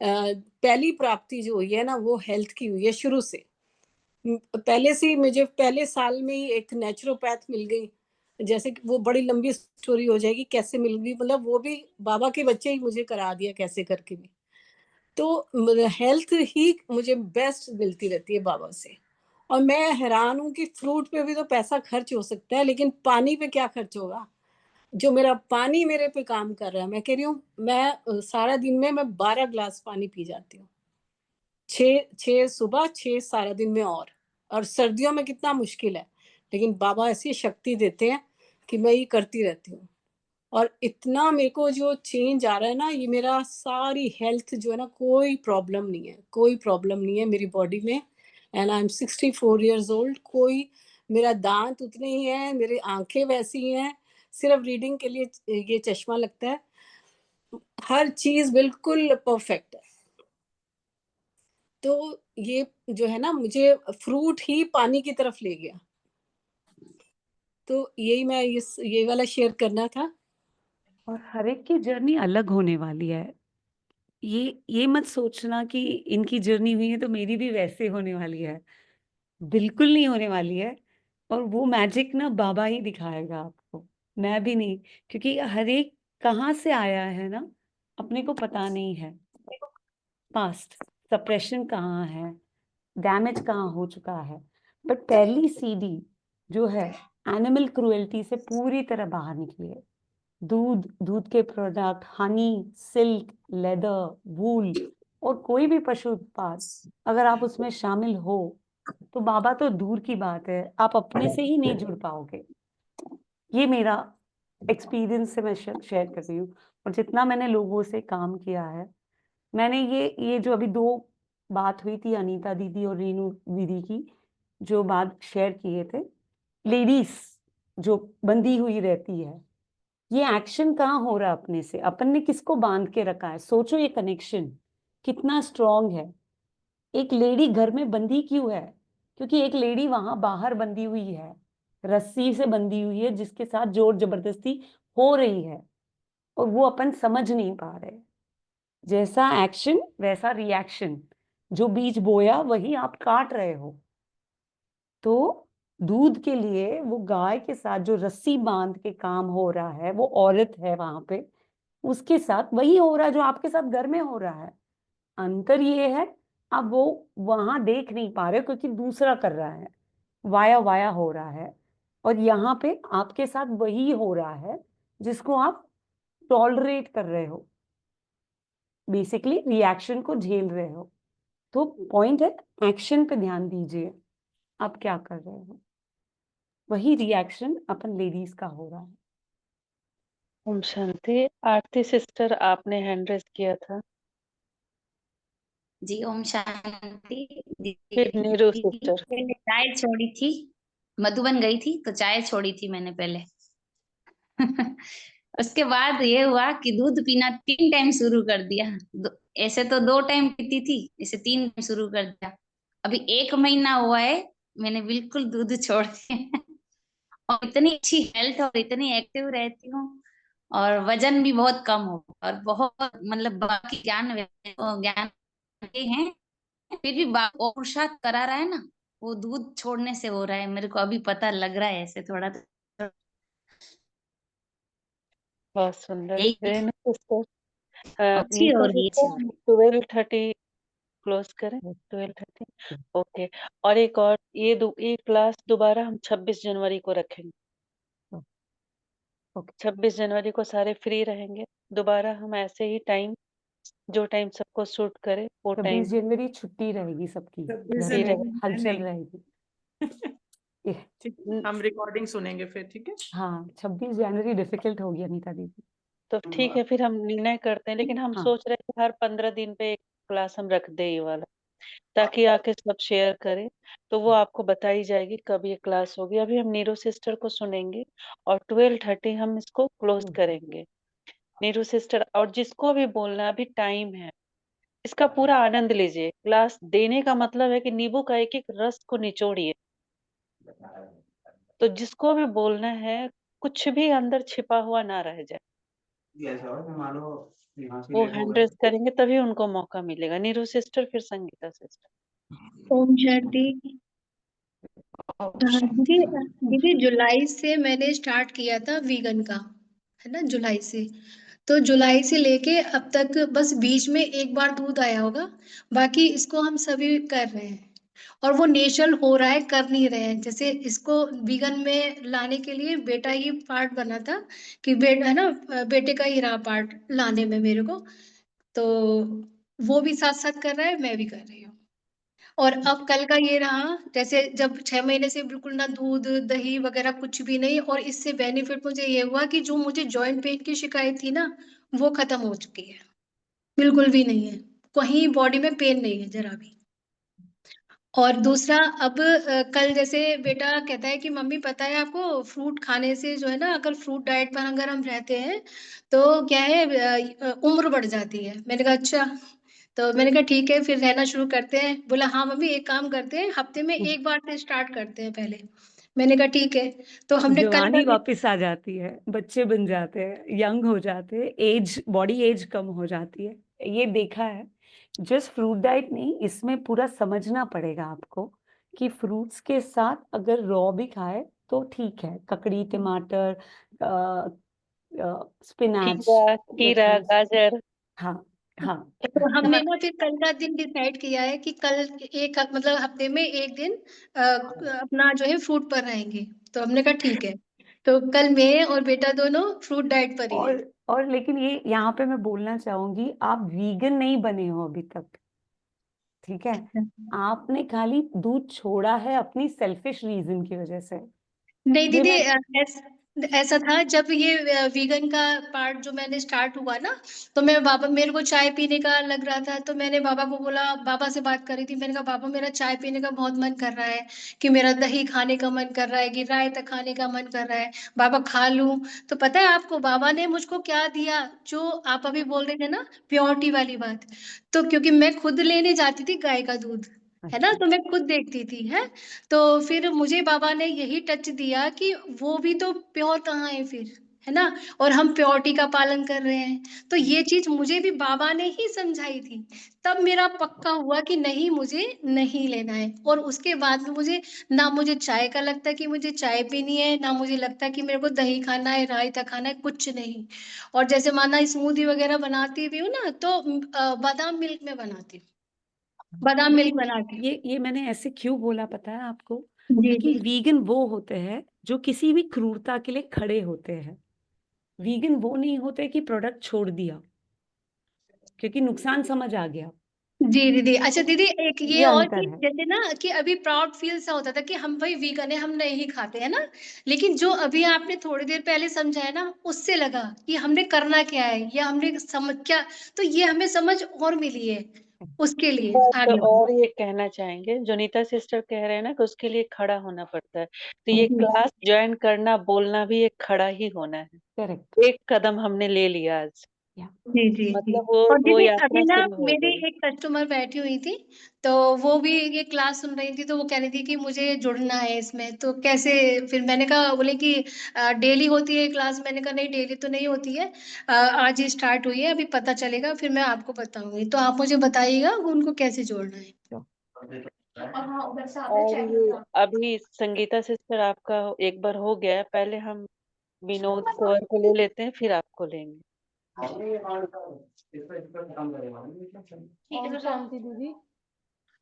पहली प्राप्ति जो हुई है ना, वो हेल्थ की हुई है शुरू से। पहले से ही मुझे पहले साल में ही एक नेचुरोपैथ मिल गई, जैसे कि वो बड़ी लंबी स्टोरी हो जाएगी कैसे मिल गई, मतलब वो भी बाबा के बच्चे ही मुझे करा दिया कैसे करके भी। तो हेल्थ ही मुझे बेस्ट मिलती रहती है बाबा से। और मैं हैरान हूँ कि फ्रूट पे भी तो पैसा खर्च हो सकता है, लेकिन पानी पे क्या खर्च होगा? जो मेरा पानी मेरे पे काम कर रहा है, मैं कह रही हूँ मैं सारा दिन में मैं 12 ग्लास पानी पी जाती हूँ। 6 सुबह, 6 सारा दिन में, और सर्दियों में कितना मुश्किल है, लेकिन बाबा ऐसी शक्ति देते हैं कि मैं ये करती रहती हूँ। और इतना मेरे को जो चेंज आ रहा है ना, ये मेरा सारी हेल्थ जो है ना, कोई प्रॉब्लम नहीं है, कोई प्रॉब्लम नहीं है मेरी बॉडी में। And I am 64 years old. कोई मेरा दांत उतने ही हैं, मेरी आँखें वैसी ही हैं, सिर्फ रीडिंग के लिए ये चश्मा लगता है। हर चीज़ बिल्कुल परफेक्ट है। तो ये जो है ना, मुझे फ्रूट ही पानी की तरफ ले गया। तो यही मैं ये वाला शेयर करना था। और हर एक की जर्नी अलग होने वाली है। ये मत सोचना कि इनकी जर्नी हुई है तो मेरी भी वैसे होने वाली है। बिल्कुल नहीं होने वाली है। और वो मैजिक ना बाबा ही दिखाएगा आपको, मैं भी नहीं। क्योंकि हर एक कहाँ से आया है ना, अपने को पता नहीं है। पास्ट सप्रेशन कहाँ है, डैमेज कहाँ हो चुका है। बट पहली सीडी जो है एनिमल क्रुएल्टी से पूरी तरह बाहर निकली है। दूध, दूध के प्रोडक्ट, हनी, सिल्क, लेदर, वूल और कोई भी पशु उत्पाद अगर आप उसमें शामिल हो तो बाबा तो दूर की बात है, आप अपने से ही नहीं जुड़ पाओगे। ये मेरा एक्सपीरियंस से मैं शेयर कर रही हूँ। और जितना मैंने लोगों से काम किया है, मैंने ये जो अभी 2 बात हुई थी अनीता दीदी और रीनू दीदी की, जो बात शेयर किए थे, लेडीज जो बंधी हुई रहती है, ये एक्शन कहाँ हो रहा है अपने से, अपन ने किसको बांध के रखा है। सोचो ये कनेक्शन कितना स्ट्रांग है। एक लेडी घर में बंधी क्यों है? क्योंकि एक लेडी वहां बाहर बंधी हुई है, रस्सी से बंधी हुई है, जिसके साथ जोर जबरदस्ती हो रही है और वो अपन समझ नहीं पा रहे। जैसा एक्शन वैसा रिएक्शन, जो बीज बोया वही आप काट रहे हो। तो दूध के लिए वो गाय के साथ जो रस्सी बांध के काम हो रहा है, वो औरत है वहां पे, उसके साथ वही हो रहा है जो आपके साथ घर में हो रहा है। अंतर ये है, अब वो वहां देख नहीं पा रहे क्योंकि दूसरा कर रहा है, वाया वाया हो रहा है, और यहाँ पे आपके साथ वही हो रहा है जिसको आप टॉलरेट कर रहे हो, बेसिकली रिएक्शन को झेल रहे हो। तो पॉइंट है, एक्शन पे ध्यान दीजिए, आप क्या कर रहे हो। वही रिएक्शन अपन लेडीज का हो रहा है। ओम शांति। आरती सिस्टर, आपने हैंड रेस किया था। जी ओम शांति। फिर नीरू दीदी सिस्टर। पहले चाय छोड़ी थी, मधुबन गई थी तो चाय छोड़ी थी मैंने पहले। उसके बाद ये हुआ कि दूध पीना 3 टाइम शुरू कर दिया। ऐसे तो 2 टाइम पीती थी, इसे 3 टाइम शुरू कर दिया। अभी 1 महीना हुआ है, मैंने बिल्कुल दूध छोड़ दिया। और इतनी अच्छी हेल्थ और इतनी एक्टिव रहती हूँ, और वजन भी बहुत कम हो, और बहुत मतलब बाकी ज्ञान ज्ञान के हैं, फिर भी वो पुरुषार्थ करा रहा है ना, वो दूध छोड़ने से हो रहा है। मेरे को अभी पता लग रहा है ऐसे थोड़ा तो। बहुत सुंदर। यही रेणु सिस्टर, अच्छी हो नीता रही सिस्टर, है। 12:30 क्लोज करें। 12:30 ओके। और एक और ये क्लास दोबारा हम 26 जनवरी को रखेंगे। 26 जनवरी को सारे फ्री रहेंगे। दोबारा हम ऐसे ही टाइम, जो टाइम सबको सूट करे वो 26 टाइम जनवरी छुट्टी रहेगी सबकी, 26 घर में जनवरी हलचल नहीं। रहेगी। ठीक है, हम रिकॉर्डिंग सुनेंगे फिर, ठीक है। हाँ, 26 जनवरी डिफिकल्ट होगी अनीता दीदी। तो ठीक है, फिर हम निर्णय करते हैं, लेकिन हम हाँ। सोच रहे हैं कि हर 15 दिन पे एक क्लास हम रख दे ये वाला, ताकि आके सब शेयर करें। तो वो आपको बताई जाएगी कब ये क्लास होगी। अभी हम नीरू सिस्टर को सुनेंगे और 12:30 हम इसको क्लोज करेंगे। नीरू सिस्टर, और जिसको भी बोलना है, अभी टाइम है, इसका पूरा आनंद लीजिए। क्लास देने का मतलब है कि नींबू का एक एक रस को निचोड़िए। तो जिसको भी बोलना है, कुछ भी अंदर छिपा हुआ ना रह जाए, वो हैंड रेस करेंगे तभी उनको मौका मिलेगा। नीरू सिस्टर, फिर संगीता सिस्टर। ओम शांति। दीदी दीदी जुलाई से मैंने स्टार्ट किया था वीगन का, है ना, जुलाई से। तो जुलाई से लेके अब तक बस बीच में एक बार दूध आया होगा, बाकी इसको हम सभी कर रहे हैं। और वो नेचुरल हो रहा है, कर नहीं रहे हैं। जैसे इसको वीगन में लाने के लिए बेटा ही पार्ट बना था, कि बेटा है ना, बेटे का ही रहा पार्ट लाने में मेरे को। तो वो भी साथ साथ कर रहा है, मैं भी कर रही हूँ। और अब कल का ये रहा, जैसे जब 6 महीने से बिल्कुल ना दूध दही वगैरह कुछ भी नहीं, और इससे बेनिफिट मुझे ये हुआ कि जो मुझे जॉइंट पेन की शिकायत थी ना, वो खत्म हो चुकी है, बिल्कुल भी नहीं है, कहीं बॉडी में पेन नहीं है जरा भी। और दूसरा, अब कल जैसे बेटा कहता है कि मम्मी पता है आपको, फ्रूट खाने से जो है ना, अगर फ्रूट डाइट पर अगर हम रहते हैं तो क्या है, उम्र बढ़ जाती है। मैंने कहा अच्छा। तो मैंने कहा ठीक है, फिर रहना शुरू करते हैं। बोला हाँ मम्मी, एक काम करते हैं, हफ्ते में एक बार से स्टार्ट करते हैं पहले। मैंने कहा ठीक है। तो हमने कल का जवानी वापस आ जाती है, बच्चे बन जाते हैं, यंग हो जाते हैं, एज, बॉडी एज कम हो जाती है, ये देखा है। जस्ट फ्रूट डाइट नहीं, इसमें पूरा समझना पड़ेगा आपको कि फ्रूट्स के साथ अगर रॉ भी खाए तो ठीक है, ककड़ी, टमाटर, स्पिनाच, खीरा, खीरा, गाजर। हाँ हाँ। तो हमने ना फिर कल का दिन डिसाइड किया है कि कल एक मतलब हफ्ते में एक दिन अपना जो है फ्रूट पर रहेंगे। तो हमने कहा ठीक है। तो कल मैं और बेटा दोनों फ्रूट डाइट पर ही है। और लेकिन ये यहाँ पे मैं बोलना चाहूंगी, आप वीगन नहीं बने हो अभी तक, ठीक है? आपने खाली दूध छोड़ा है अपनी सेल्फिश रीजन की वजह से। नहीं ये दीदी, मैं ऐसा था जब ये वीगन का पार्ट जो मैंने स्टार्ट हुआ ना, तो मैं बाबा, मेरे को चाय पीने का लग रहा था, तो मैंने बाबा को बोला, बाबा से बात करी थी, मैंने कहा बाबा मेरा चाय पीने का बहुत मन कर रहा है, कि मेरा दही खाने का मन कर रहा है, कि रायता खाने का मन कर रहा है, बाबा खा लूं। तो पता है आपको बाबा ने मुझको क्या दिया, जो आप अभी बोल रहे थे ना, प्योरिटी वाली बात। तो क्योंकि मैं खुद लेने जाती थी गाय का दूध, है ना, अच्छा तो मैं खुद देखती थी है। तो फिर मुझे बाबा ने यही टच दिया कि वो भी तो प्योर कहाँ है फिर, है ना, और हम प्योरिटी का पालन कर रहे हैं। तो ये चीज मुझे भी बाबा ने ही समझाई थी, तब मेरा पक्का हुआ कि नहीं, मुझे नहीं लेना है। और उसके बाद में मुझे ना मुझे चाय का लगता कि मुझे चाय पीनी है, ना मुझे लगता कि मेरे को दही खाना है, रायता खाना है, कुछ नहीं। और जैसे माना स्मूदी वगैरह बनाती भी हूँ ना, तो बादाम मिल्क में बनाती हूँ, बादाम ये मिल्क बना के। ये मैंने ऐसे क्यों बोला पता है आपको? जी क्योंकि जी वीगन वो होते हैं जो किसी भी क्रूरता के लिए खड़े होते हैं। वीगन वो नहीं होते कि प्रोडक्ट छोड़ दिया क्योंकि नुकसान समझ आ गया। जी दीदी। अच्छा दीदी, एक ये ये और अंतर चीज, है। जैसे ना कि अभी प्राउड फील सा होता था कि हम भाई वीगन है, हम नहीं खाते है ना, लेकिन जो अभी आपने थोड़ी देर पहले समझाया ना, उससे लगा कि हमने करना क्या है, या हमने समझ क्या, तो ये हमें समझ और मिली है उसके लिए बस आगे। और ये कहना चाहेंगे, जो नीता सिस्टर कह रहे हैं ना कि उसके लिए खड़ा होना पड़ता है, तो ये जी क्लास ज्वाइन करना, बोलना भी एक खड़ा ही होना है। करेक्ट। एक कदम हमने ले लिया आज, जी जी जी। मतलब और वो दीदी अभी यात्रा ना शुरू हो मेरी गई। एक कस्टमर बैठी हुई थी, तो वो भी ये क्लास सुन रही थी, तो वो कह रही थी कि मुझे जुड़ना है इसमें, तो कैसे? फिर मैंने कहा, बोले कि डेली होती है क्लास। मैंने कहा नहीं, डेली तो नहीं होती है, आज ही स्टार्ट हुई है, अभी पता चलेगा, फिर मैं आपको बताऊंगी, तो आप मुझे बताइएगा उनको कैसे जोड़ना है। और हाँ, उधर से आते और चेक ये करना। अभी संगीता सिस्टर आपका एक बार हो गया है, पहले हम विनोद कुंवर को ले लेते हैं, फिर आपको लेंगे। ओम शांति दीदी।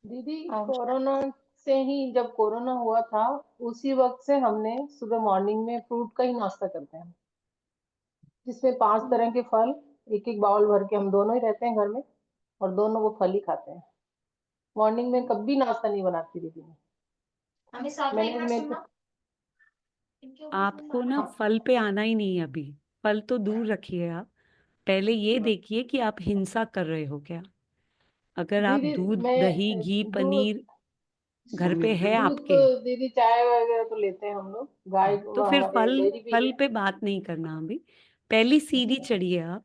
दीदी, और कोरोना से ही, जब कोरोना हुआ था उसी वक्त से हमने सुबह मॉर्निंग में फ्रूट का ही नाश्ता करते हैं, जिसमें 5 तरह के फल, एक एक बाउल भर के, हम दोनों ही रहते हैं घर में और दोनों वो फल ही खाते हैं। मॉर्निंग में कभी नाश्ता नहीं बनाती दीदी मैं। हमें साथ में एक बार मैनेजमेंट। सुनना। इनके ऊपर सुनना। आपको ना फल पे आना ही नहीं है अभी। फल तो दूर रखिए आप। पहले ये देखिए कि आप हिंसा कर रहे हो क्या। अगर आप दीदी दूध, दही, मैं घी, दूध पनीर घर पे है दूध तो आपके, दीदी, चाय वगैरह तो लेते हैं हम लोग, गाय तो फिर हमारे फल डेयरी भी फल है। पे बात नहीं करना अभी। पहली सीढ़ी चढ़िए आप,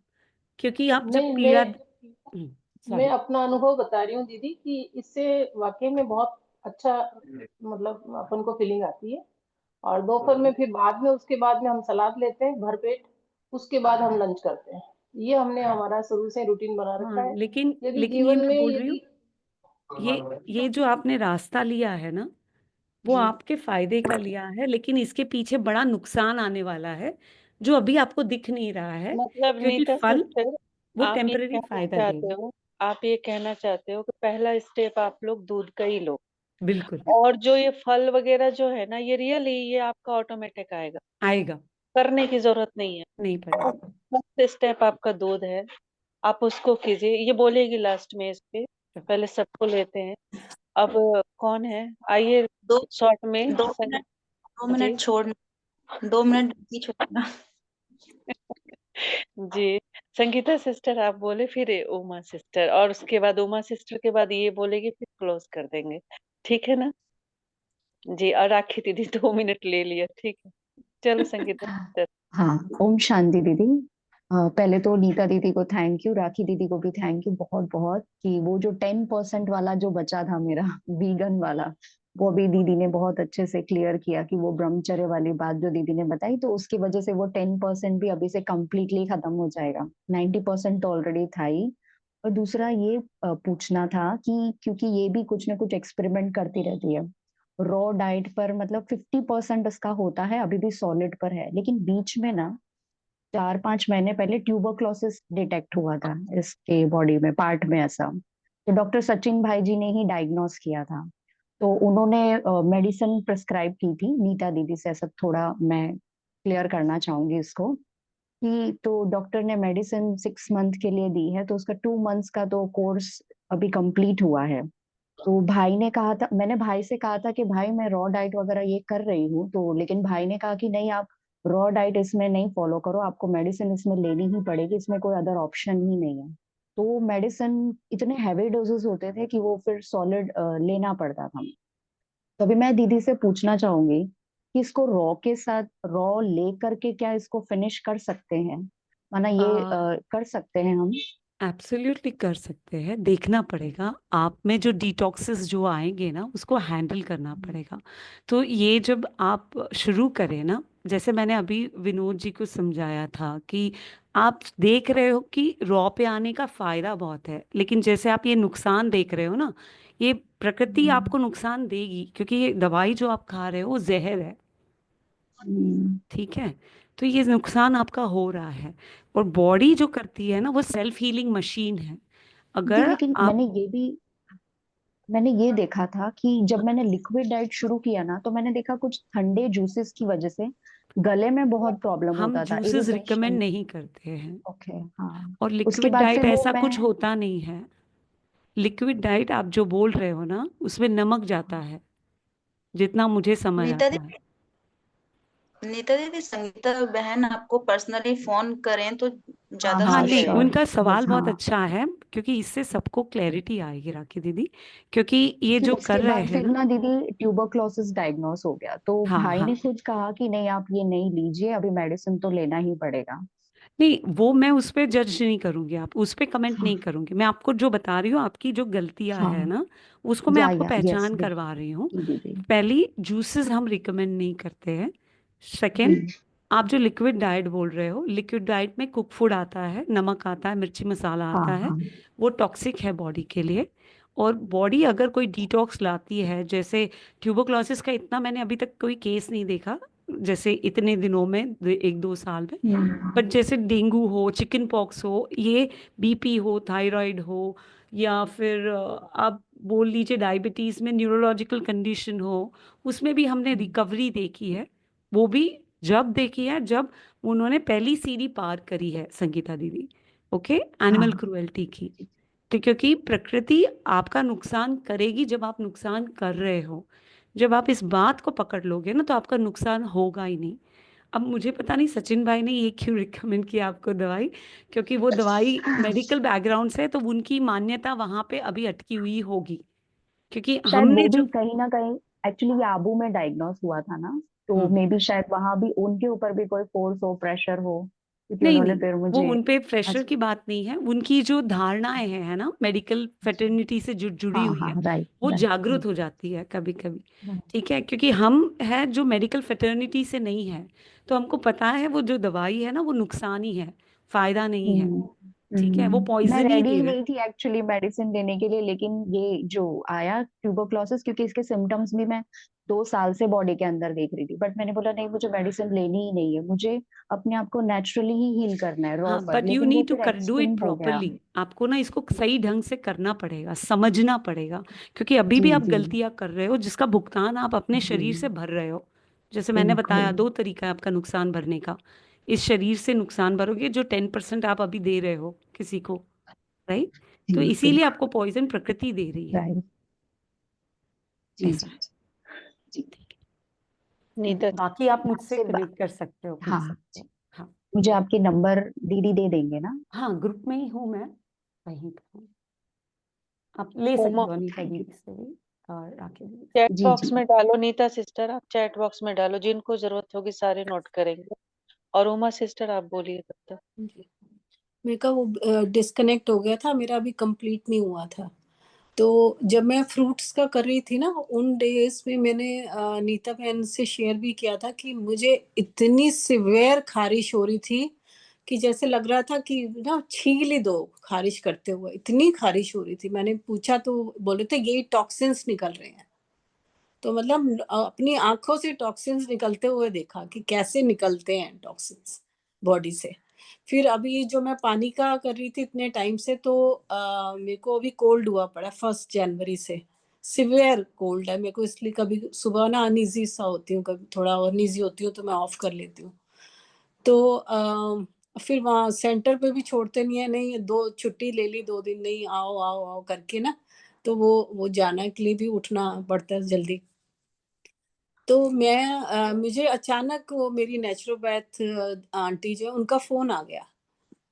क्योंकि आप जब नहीं, पीड़ा। मैं सॉरी। अपना अनुभव बता रही हूँ दीदी कि इससे वाकई में बहुत अच्छा, मतलब अपन को फीलिंग आती है। और दोपहर में फिर बाद में, उसके बाद में हम सलाद लेते हैं भरपेट, उसके बाद हम लंच करते हैं। ये हमने हमारा शुरू से रूटीन बना रखा हाँ, है। लेकिन यदि लेकिन ये जीवन मैं में बोल रही हूँ, यदि ये जो आपने रास्ता लिया है ना, वो जी आपके फायदे का लिया है, लेकिन इसके पीछे बड़ा नुकसान आने वाला है जो अभी आपको दिख नहीं रहा है। मतलब क्योंकि नीता फल सिस्टर, वो आप ये टेम्पररी कहना फायदा चाहते देगा। हो, आप ये कहना चाहते हो कि पहला स्टेप आप लोग दूध का ही लो, बिल्कुल और जो ये फल वगैरह जो है ना, ये रियली ये आपका ऑटोमेटिक आएगा, आएगा। करने की जरूरत नहीं है। नहीं पड़ेगा। फर्स्ट स्टेप आपका दूध है, आप उसको कीजिए। ये बोलेगी लास्ट में इस पे, पहले सबको लेते हैं। अब कौन है, आइए दो शॉर्ट में दो मिनट, दो जी। मिनट छोड़ना, 2 मिनट ही छोड़ना। जी, संगीता सिस्टर आप बोले, फिर उमा सिस्टर, और उसके बाद उमा सिस्टर के बाद ये बोलेगी, फिर क्लोज कर देंगे। ठीक है ना? जी, और राखी दीदी 2 मिनट ले लिया, ठीक है। चलो संगीता सिस्टर। हाँ, ओम शांति दीदी। पहले तो नीता दीदी को थैंक यू, राखी दीदी को भी थैंक यू बहुत बहुत, कि वो जो 10% वाला जो बचा था मेरा वीगन वाला, वो भी दीदी ने बहुत अच्छे से क्लियर किया, कि वो ब्रह्मचर्य वाली बात जो दीदी ने बताई, तो उसकी वजह से वो 10% भी अभी से कम्प्लीटली खत्म हो जाएगा। 90% तो ऑलरेडी था ही। और दूसरा ये पूछना था कि क्योंकि ये भी कुछ ना कुछ एक्सपेरिमेंट करती रहती है, रॉ डाइट पर मतलब 50% इसका होता है, अभी भी सॉलिड पर है, लेकिन बीच में ना 4-5 महीने पहले ट्यूबरक्लोसिस डिटेक्ट हुआ था इसके बॉडी में, पार्ट में ऐसा। तो डॉक्टर सचिन भाई जी ने ही डायग्नोस किया था। तो उन्होंने मेडिसिन प्रिस्क्राइब की थी नीता दीदी से, ऐसा थोड़ा मैं क्लियर करना चाहूंगी इसको, कि तो डॉक्टर ने मेडिसिन 6 मंथ के लिए दी है, तो उसका 2 मंथ्स का तो कोर्स अभी कंप्लीट हुआ है। तो भाई ने कहा था, मैंने भाई से कहा था कि भाई मैं रॉ डाइट वगैरह ये कर रही हूँ, तो लेकिन भाई ने कहा कि नहीं, आप रॉ डाइट इसमें नहीं फॉलो करो, आपको मेडिसिन इसमें लेनी ही पड़ेगी, इसमें कोई अदर ऑप्शन ही नहीं है। तो मेडिसिन इतने हैवी डोजेस होते थे कि वो फिर सॉलिड लेना पड़ता था। तो अभी मैं दीदी से पूछना चाहूंगी कि इसको रॉ के साथ, रॉ ले करके क्या इसको फिनिश कर सकते हैं, माना ये आ, कर सकते हैं हम? एब्सोल्युटली कर सकते हैं, देखना पड़ेगा आप में जो डिटॉक्सेस जो आएंगे ना उसको हैंडल करना पड़ेगा। तो ये जब आप शुरू करें ना, जैसे मैंने अभी विनोद जी को समझाया था कि आप देख रहे हो कि रॉ पे आने का फायदा बहुत है, लेकिन जैसे आप ये नुकसान देख रहे हो ना, ये प्रकृति आपको नुकसान देगी क्योंकि ये दवाई जो आप खा रहे हो वो जहर है। ठीक है, तो ये नुकसान आपका हो रहा है। और बॉडी जो करती है ना वो सेल्फ हीलिंग मशीन है। जी, अगर लेकिन आप मैंने ये देखा था कि जब मैंने लिक्विड डाइट शुरू किया ना, तो मैंने देखा कुछ ठंडे जूसेस की वजह से गले में बहुत प्रॉब्लम हम होता था, जूसेस रिकमेंड इरिटेशन। नहीं करते हैं, ओके, हाँ। और उसके लिक्विड बाद डाइट फिर वो ऐसा मैं कुछ होता नहीं है। लिक्विड डाइट आप जो बोल रहे हो ना उसमें नमक जाता है, जितना मुझे समझ नीता आता है। नीता दीदी, संगीता बहन आपको पर्सनली फोन करें तो ज्यादा हाँ हाँ, सही नहीं, रहेगा। श्योर। उनका सवाल यस, बहुत हाँ। अच्छा है क्योंकि इससे सबको क्लैरिटी आएगी राखी दीदी, क्योंकि ये क्योंकि जो इसके कर रहे बाद हैं फिर ना। ना दीदी ट्यूबरक्लोसिस डायग्नोस हो गया, तो हाँ भाई हाँ, ने खुद कहा कि नहीं, आप ये नहीं लीजिए, अभी मेडिसिन तो लेना ही पड़ेगा। नहीं वो मैं उस पर जज नहीं करूंगी, आप उस पर कमेंट हाँ, नहीं करूंगी। मैं आपको जो बता रही हूँ आपकी जो गलतियां है हाँ। ना उसको मैं आपको या यस पहचान करवा रही हूँ। दीदी। पहली, जूसेस हम रिकमेंड नहीं करते हैं। सेकंड, जी, आप जो लिक्विड डाइट बोल रहे हो, लिक्विड डाइट में कुक फूड आता है, नमक आता है, मिर्ची मसाला हाँ, आता है, हाँ। वो टॉक्सिक है बॉडी के लिए। और बॉडी अगर कोई डिटॉक्स लाती है, जैसे ट्यूबरक्लोसिस का इतना मैंने अभी तक कोई केस नहीं देखा, जैसे इतने दिनों में, 1-2 साल में। बट हम्म, जैसे डेंगू हो, चिकन पॉक्स हो, ये बीपी हो, थायराइड हो, या फिर आप बोल लीजिए डायबिटीज में न्यूरोलॉजिकल कंडीशन हो, उसमें भी हमने रिकवरी देखी है। वो भी जब देखी है जब उन्होंने पहली सीढ़ी पार करी है संगीता दीदी, ओके, एनिमल हाँ। क्रुएल्टी की। तो क्योंकि प्रकृति आपका नुकसान करेगी जब आप नुकसान कर रहे हो। जब आप इस बात को पकड़ लोगे ना तो आपका नुकसान होगा ही नहीं। अब मुझे पता नहीं सचिन भाई ने ये क्यों रिकमेंड किया आपको दवाई, क्योंकि वो दवाई मेडिकल बैकग्राउंड से है, तो उनकी मान्यता वहां पे अभी अटकी हुई होगी। क्योंकि शायद हमने वो जो, भी कहीं ना कहीं एक्चुअली आबू में डायग्नोस हुआ था ना, तो हम्म, मे बी शायद वहां भी उनके ऊपर भी कोई फोर्स हो, प्रेशर हो, क्योंकि नहीं उन्होंने नहीं, फिर वो मुझे। उन पे प्रेशर अच्छा। की बात नहीं है, उनकी जो धारणाएं हैं है ना, मेडिकल फेटर्निटी से जो जुड़ी हाँ, हुई हाँ, है, राइट, वो राइट। जागृत हो जाती है कभी कभी। ठीक है, क्योंकि हम है जो मेडिकल फेटर्निटी से नहीं है, तो हमको पता है वो जो दवाई है ना वो नुकसान ही है, फायदा नहीं है। हम्म, ठीक है, वो मैं पॉइजन ही रेडी दे ही रहे हैं। नहीं थी एक्चुअली मेडिसिन लेने के लिए, लेकिन ये जो आया ट्यूबरक्लोसिस, क्योंकि इसके सिम्टम्स भी मैं 2 साल से बॉडी के अंदर देख रही थी, बट मैंने बोला नहीं, मुझे मेडिसिन लेनी ही नहीं है, मुझे अपने आप को नेचुरली ही हील करना है रॉ हाँ, पर, बट यू लेकिन वो नीड टू फिर कर डू इट एक्सट्रीम हो गया। प्रॉपरली। आपको ना इसको सही ढंग से करना पड़ेगा, समझना पड़ेगा, क्योंकि अभी जी, भी आप जी, गलतियां कर रहे हो जिसका भुगतान आप अपने जी, शरीर से भर रहे हो। जैसे मैंने बिल्कुल। बताया 2 तरीका है आपका नुकसान भरने का। इस शरीर से नुकसान भरोगे जो 10% आप अभी दे रहे हो किसी को, राइट। जी, तो इसीलिए बिल्कुल। आपको पॉइजन प्रकृति दे रही है, राइट। जी, ऐसा जी, है। जी। ठीक है, नीता बाकी आप मुझसे आपसे कनेक्ट कर सकते हो, पूछ हाँ, सकते हो। हाँ मुझे आपके नंबर दीदी दे देंगे ना? हाँ, ग्रुप में ही हूँ मैं, वहीं पे हूँ। आप ले उमा, सकते हो अनीता थैंक यू। दीदी से भी और राकेश दीदी से। चैट जी, बॉक्स जी। में डालो नीता सिस्टर, आप चैट बॉक्स में डालो, जिनको जरूरत होगी सारे नोट करेंगे। और उमा सिस्टर आप बोलिए तब तक। जी। मेरे का वो डिस्कनेक्ट हो गया था, मेरा अभी कंप्लीट नहीं हुआ था। तो जब मैं फ्रूट्स का कर रही थी ना, उन डेज में मैंने नीता बहन से शेयर भी किया था कि मुझे इतनी सिवियर खारिश हो रही थी कि जैसे लग रहा था कि ना छील ही दो, खारिश करते हुए इतनी खारिश हो रही थी। मैंने पूछा तो बोले थे यही टॉक्सिन्स निकल रहे हैं। तो मतलब अपनी आंखों से टॉक्सिन्स निकलते हुए देखा कि कैसे निकलते हैं टॉक्सिन्स बॉडी से। फिर अभी जो मैं पानी का कर रही थी इतने टाइम से, तो मेरे को अभी कोल्ड हुआ पड़ा 1 जनवरी से। सिवियर कोल्ड है मेरे को, इसलिए कभी सुबह ना अनईजी सा होती हूँ, कभी थोड़ा अनईजी होती हूँ तो मैं ऑफ कर लेती हूँ। तो फिर वहाँ सेंटर पे भी छोड़ते नहीं है, नहीं 2 छुट्टी ले ली, 2 दिन नहीं, आओ, आओ, आओ करके ना, तो वो जाने के लिए भी उठना पड़ता है जल्दी। तो मैं मुझे अचानक वो मेरी नेचुरोपैथ आंटी जो है उनका फ़ोन आ गया।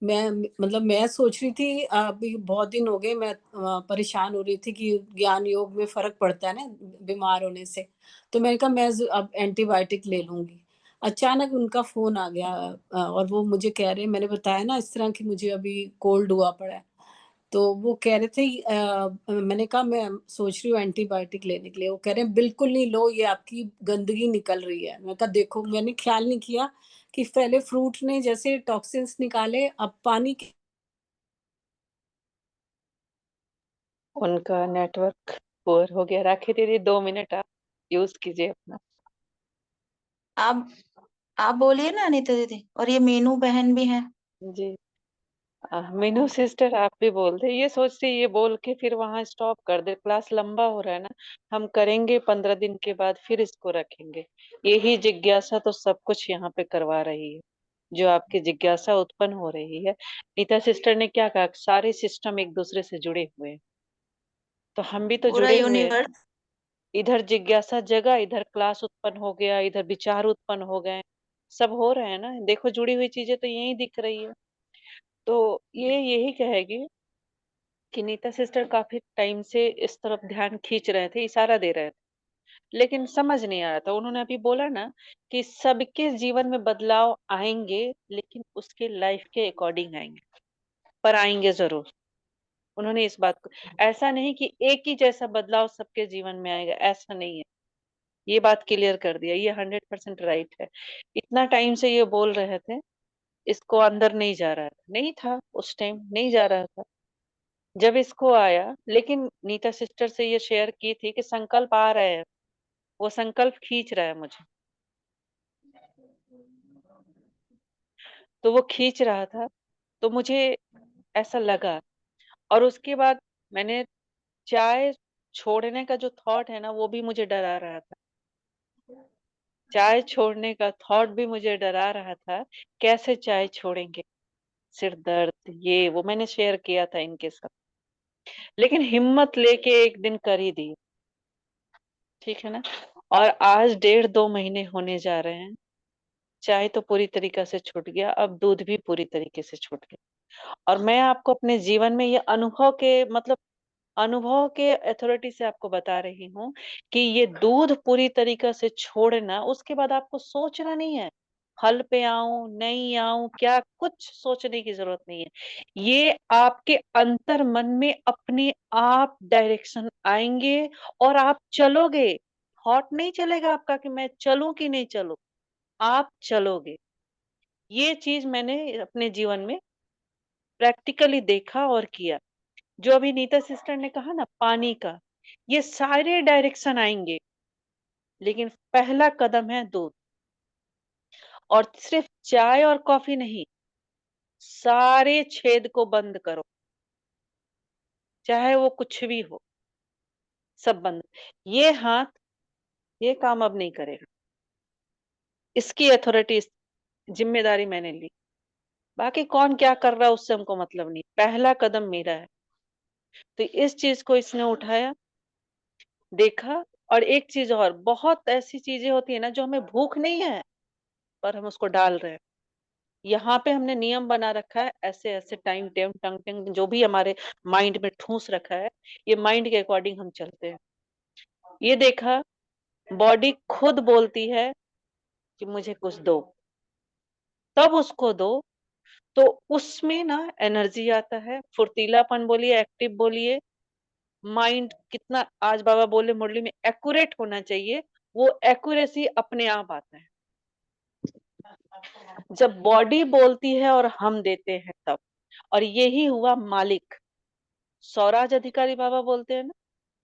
मतलब मैं सोच रही थी अभी बहुत दिन हो गए, मैं परेशान हो रही थी कि ज्ञान योग में फ़र्क पड़ता है ना बीमार होने से। तो मैंने कहा मैं अब एंटीबायोटिक ले लूँगी। अचानक उनका फ़ोन आ गया और वो मुझे कह रहे हैं, मैंने बताया ना इस तरह कि मुझे अभी कोल्ड हुआ पड़ा है। तो वो कह रहे थे मैंने कहा मैं सोच रही हूँ एंटीबायोटिक लेने के लिए। वो कह रहे हैं बिल्कुल नहीं लो, ये आपकी गंदगी निकल रही है। मैंने कहा देखो, मैंने ख्याल नहीं किया कि पहले फ्रूट ने जैसे टॉक्सिन्स निकाले, अब पानी के उनका नेटवर्क पुअर हो गया। राखी दीदी 2 मिनट आप यूज कीजिए अपना। आप बोलिए ना अनीता दीदी, और ये मीनू बहन भी हैं। जी मीनू सिस्टर आप भी बोल दे। ये सोचती ये बोल के फिर वहां स्टॉप कर दे। क्लास लंबा हो रहा है ना, हम करेंगे 15 दिन के बाद फिर इसको रखेंगे। यही जिज्ञासा तो सब कुछ यहाँ पे करवा रही है, जो आपकी जिज्ञासा उत्पन्न हो रही है। नीता सिस्टर ने क्या कहा, सारे सिस्टम एक दूसरे से जुड़े हुए हैं, तो हम भी तो पूरा जुड़े हुए हैं। यूनिवर्स। इधर जिज्ञासा जगा, इधर क्लास उत्पन्न हो गया, इधर विचार उत्पन्न हो गए, सब हो रहे हैं ना। देखो जुड़ी हुई चीजें तो यही दिख रही है। तो ये यही कहेगी कि नीता सिस्टर काफी टाइम से इस तरफ ध्यान खींच रहे थे, इशारा दे रहे थे, लेकिन समझ नहीं आ रहा था। उन्होंने अभी बोला ना कि सबके जीवन में बदलाव आएंगे, लेकिन उसके लाइफ के अकॉर्डिंग आएंगे, पर आएंगे जरूर। उन्होंने इस बात को, ऐसा नहीं कि एक ही जैसा बदलाव सबके जीवन में आएगा, ऐसा नहीं है। ये बात क्लियर कर दिया, ये 100% राइट है। इतना टाइम से ये बोल रहे थे, इसको अंदर नहीं जा रहा था, नहीं था उस टाइम, नहीं जा रहा था। जब इसको आया, लेकिन नीता सिस्टर से ये शेयर की थी कि संकल्प आ रहे हैं, वो संकल्प खींच रहा है मुझे, तो वो खींच रहा था, तो मुझे ऐसा लगा। और उसके बाद मैंने चाय छोड़ने का जो थॉट है ना, वो भी मुझे डरा रहा था। चाय छोड़ने का थॉट भी मुझे डरा रहा था, कैसे चाय छोड़ेंगे, सिर दर्द ये वो मैंने शेयर किया था इनके साथ। लेकिन हिम्मत लेके एक दिन कर ही दी, ठीक है ना। और आज 1.5-2 महीने होने जा रहे हैं, चाय तो पूरी तरीके से छूट गया, अब दूध भी पूरी तरीके से छूट गया। और मैं आपको अपने जीवन में ये अनुभव के मतलब अनुभव के अथॉरिटी से आपको बता रही हूँ कि ये दूध पूरी तरीके से छोड़ना, उसके बाद आपको सोचना नहीं है फल पे आऊं नहीं आऊं, क्या कुछ सोचने की जरूरत नहीं है। ये आपके अंतर मन में अपने आप डायरेक्शन आएंगे और आप चलोगे। थॉट नहीं चलेगा आपका कि मैं चलूं कि नहीं चलूं, आप चलोगे। ये चीज मैंने अपने जीवन में प्रैक्टिकली देखा और किया। जो अभी नीता सिस्टर ने कहा ना पानी का, ये सारे डायरेक्शन आएंगे, लेकिन पहला कदम है दूध। और सिर्फ चाय और कॉफी नहीं, सारे छेद को बंद करो, चाहे वो कुछ भी हो, सब बंद। ये हाथ ये काम अब नहीं करेगा, इसकी अथॉरिटी, जिम्मेदारी मैंने ली। बाकी कौन क्या कर रहा है उससे हमको मतलब नहीं, पहला कदम मेरा है। तो इस चीज को इसने उठाया, देखा। और एक चीज और, बहुत ऐसी चीजें होती है ना जो हमें भूख नहीं है, पर हम उसको डाल रहे हैं। यहाँ पे हमने नियम बना रखा है, ऐसे ऐसे टाइम टेम टंग टंग जो भी हमारे माइंड में ठूस रखा है, ये माइंड के अकॉर्डिंग हम चलते हैं। ये देखा, बॉडी खुद बोलती है कि मुझे कुछ दो, तब उसको दो, तो उसमें ना एनर्जी आता है, फुर्तीलापन बोलिए, एक्टिव बोलिए। माइंड कितना, आज बाबा बोले मुरली में, एक्यूरेट होना चाहिए, वो एक्यूरेसी अपने आप आता है जब बॉडी बोलती है और हम देते हैं तब। और यही हुआ मालिक, स्वराज अधिकारी बाबा बोलते हैं ना,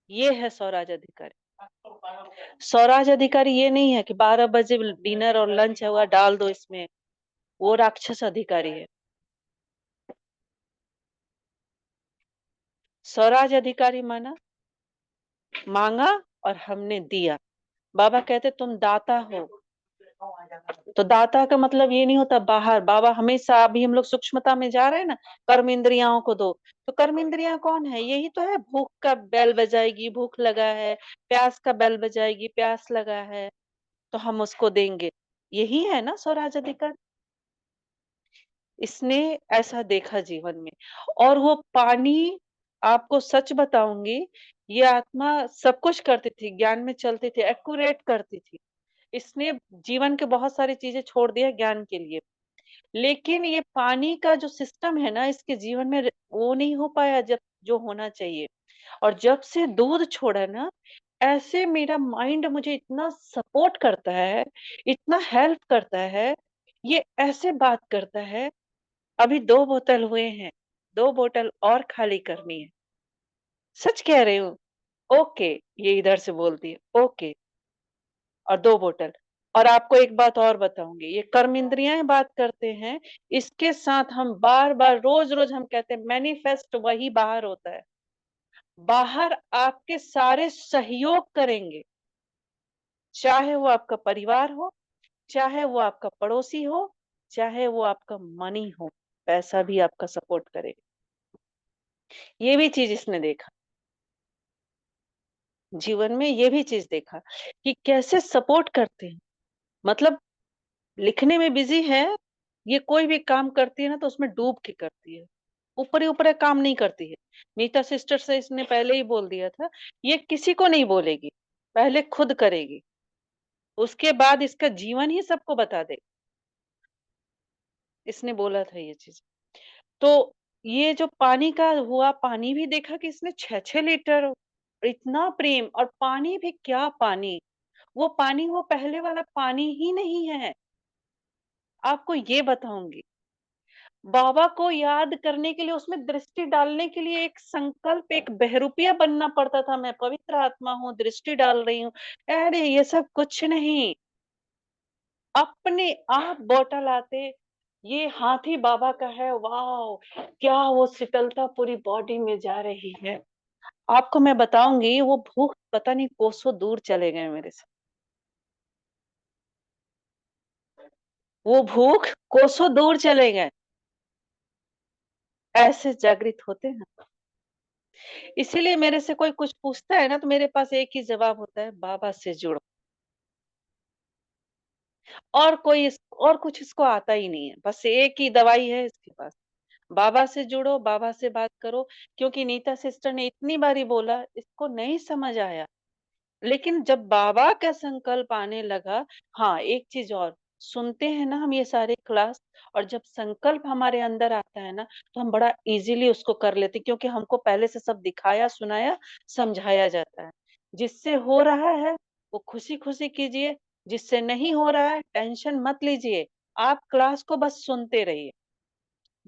ये है स्वराज अधिकारी। स्वराज अधिकारी ये नहीं है कि 12 बजे डिनर और लंच हुआ डाल दो इसमें, वो राक्षस अधिकारी है। स्वराज अधिकारी माना मांगा और हमने दिया। बाबा कहते तुम दाता हो, तो दाता का मतलब ये नहीं होता बाहर। बाबा हमेशा, अभी हम लोग सूक्ष्मता में जा रहे हैं ना, कर्म इंद्रियाओं को दो, तो कर्म इंद्रियां कौन है, यही तो है। भूख का बेल बजाएगी, भूख लगा है, प्यास का बेल बजाएगी, प्यास लगा है, तो हम उसको देंगे। यही है ना स्वराज अधिकार। इसने ऐसा देखा जीवन में। और वो पानी, आपको सच बताऊंगी, ये आत्मा सब कुछ करती थी, ज्ञान में चलती थी, एक्यूरेट करती थी। इसने जीवन के बहुत सारी चीजें छोड़ दिया ज्ञान के लिए। लेकिन ये पानी का जो सिस्टम है ना, इसके जीवन में वो नहीं हो पाया जब जो होना चाहिए। और जब से दूध छोड़ा ना, ऐसे मेरा माइंड मुझे इतना सपोर्ट करता है, इतना हेल्प करता है, ये ऐसे बात करता है। अभी 2 बोतल हुए हैं, 2 बोतल और खाली करनी है। सच कह रही हूँ। ओके, ये इधर से बोलती है, ओके, और 2 बोतल। और आपको एक बात और बताऊंगी, ये कर्म इंद्रियां बात करते हैं, इसके साथ हम बार बार रोज रोज हम कहते हैं मैनिफेस्ट वही बाहर होता है। बाहर आपके सारे सहयोग करेंगे, चाहे वो आपका परिवार हो, चाहे वो आपका पड़ोसी हो, चाहे वो आपका मनी हो, पैसा भी आपका सपोर्ट करेगा। ये भी चीज इसने देखा, जीवन में ये भी चीज देखा कि कैसे सपोर्ट करते हैं। मतलब लिखने में बिजी है, ये कोई भी काम करती है ना तो उसमें डूब के करती है, ऊपर ही ऊपर काम नहीं करती है। नीता सिस्टर से इसने पहले ही बोल दिया था, ये किसी को नहीं बोलेगी, पहले खुद करेगी, उसके बाद इसका जीवन ही सबको बता दे। इसने बोला था ये चीज। तो ये जो पानी का हुआ, पानी भी देखा कि इसने 6-6 लीटर, इतना प्रेम। और पानी भी क्या पानी, वो पानी वो पहले वाला पानी ही नहीं है। आपको ये बताऊंगी, बाबा को याद करने के लिए, उसमें दृष्टि डालने के लिए एक संकल्प, एक बहरूपिया बनना पड़ता था। मैं पवित्र आत्मा हूँ, दृष्टि डाल रही हूँ। अरे ये सब कुछ नहीं, अपने आप बोतल आते। ये हाथी बाबा का है, वाह क्या वो शीतलता पूरी बॉडी में जा रही है। आपको मैं बताऊंगी, वो भूख पता नहीं कोसों दूर चले गए मेरे से। वो भूख कोसों दूर चले गए, ऐसे जागृत होते हैं। इसीलिए मेरे से कोई कुछ पूछता है ना, तो मेरे पास एक ही जवाब होता है, बाबा से जुड़ो। और कोई और कुछ इसको आता ही नहीं है, बस एक ही दवाई है इसके पास, बाबा से जुड़ो, बाबा से बात करो। क्योंकि नीता सिस्टर ने इतनी बारी बोला, इसको नहीं समझ आया। लेकिन जब बाबा का संकल्प आने लगा, हाँ एक चीज और, सुनते हैं ना हम ये सारे क्लास, और जब संकल्प हमारे अंदर आता है ना, तो हम बड़ा इजीली उसको कर लेते हैं, क्योंकि हमको पहले से सब दिखाया, सुनाया, समझाया जाता है। जिससे हो रहा है वो खुशी खुशी कीजिए, जिससे नहीं हो रहा है टेंशन मत लीजिए, आप क्लास को बस सुनते रहिए।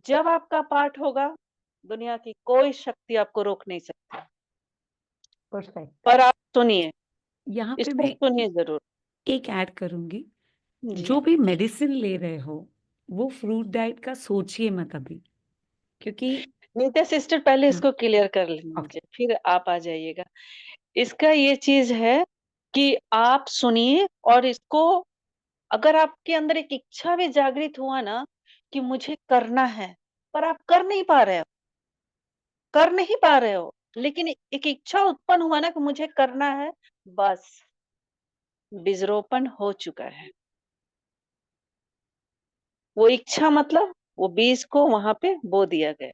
जब आपका पाठ होगा, दुनिया की कोई शक्ति आपको रोक नहीं सकती। परफेक्ट। पर आप सुनिए, यहाँ पे इसको मैं सुनिए जरूर। एक ऐड करूंगी, जी जो भी मेडिसिन ले रहे हो वो फ्रूट डाइट का सोचिए मत अभी, क्योंकि नीता सिस्टर पहले हाँ, इसको क्लियर कर लेने ओके, दीजिए, फिर आप आ जाइएगा। इसका ये चीज है कि आप सुनिए, और इसको अगर आपके अंदर एक इच्छा भी जागृत हुआ ना कि मुझे करना है, पर आप कर नहीं पा रहे हो, कर नहीं पा रहे हो, लेकिन एक इच्छा उत्पन्न हुआ ना कि मुझे करना है, बस बीजरोपण हो चुका है। वो इच्छा मतलब वो बीज को वहां पे बो दिया गया।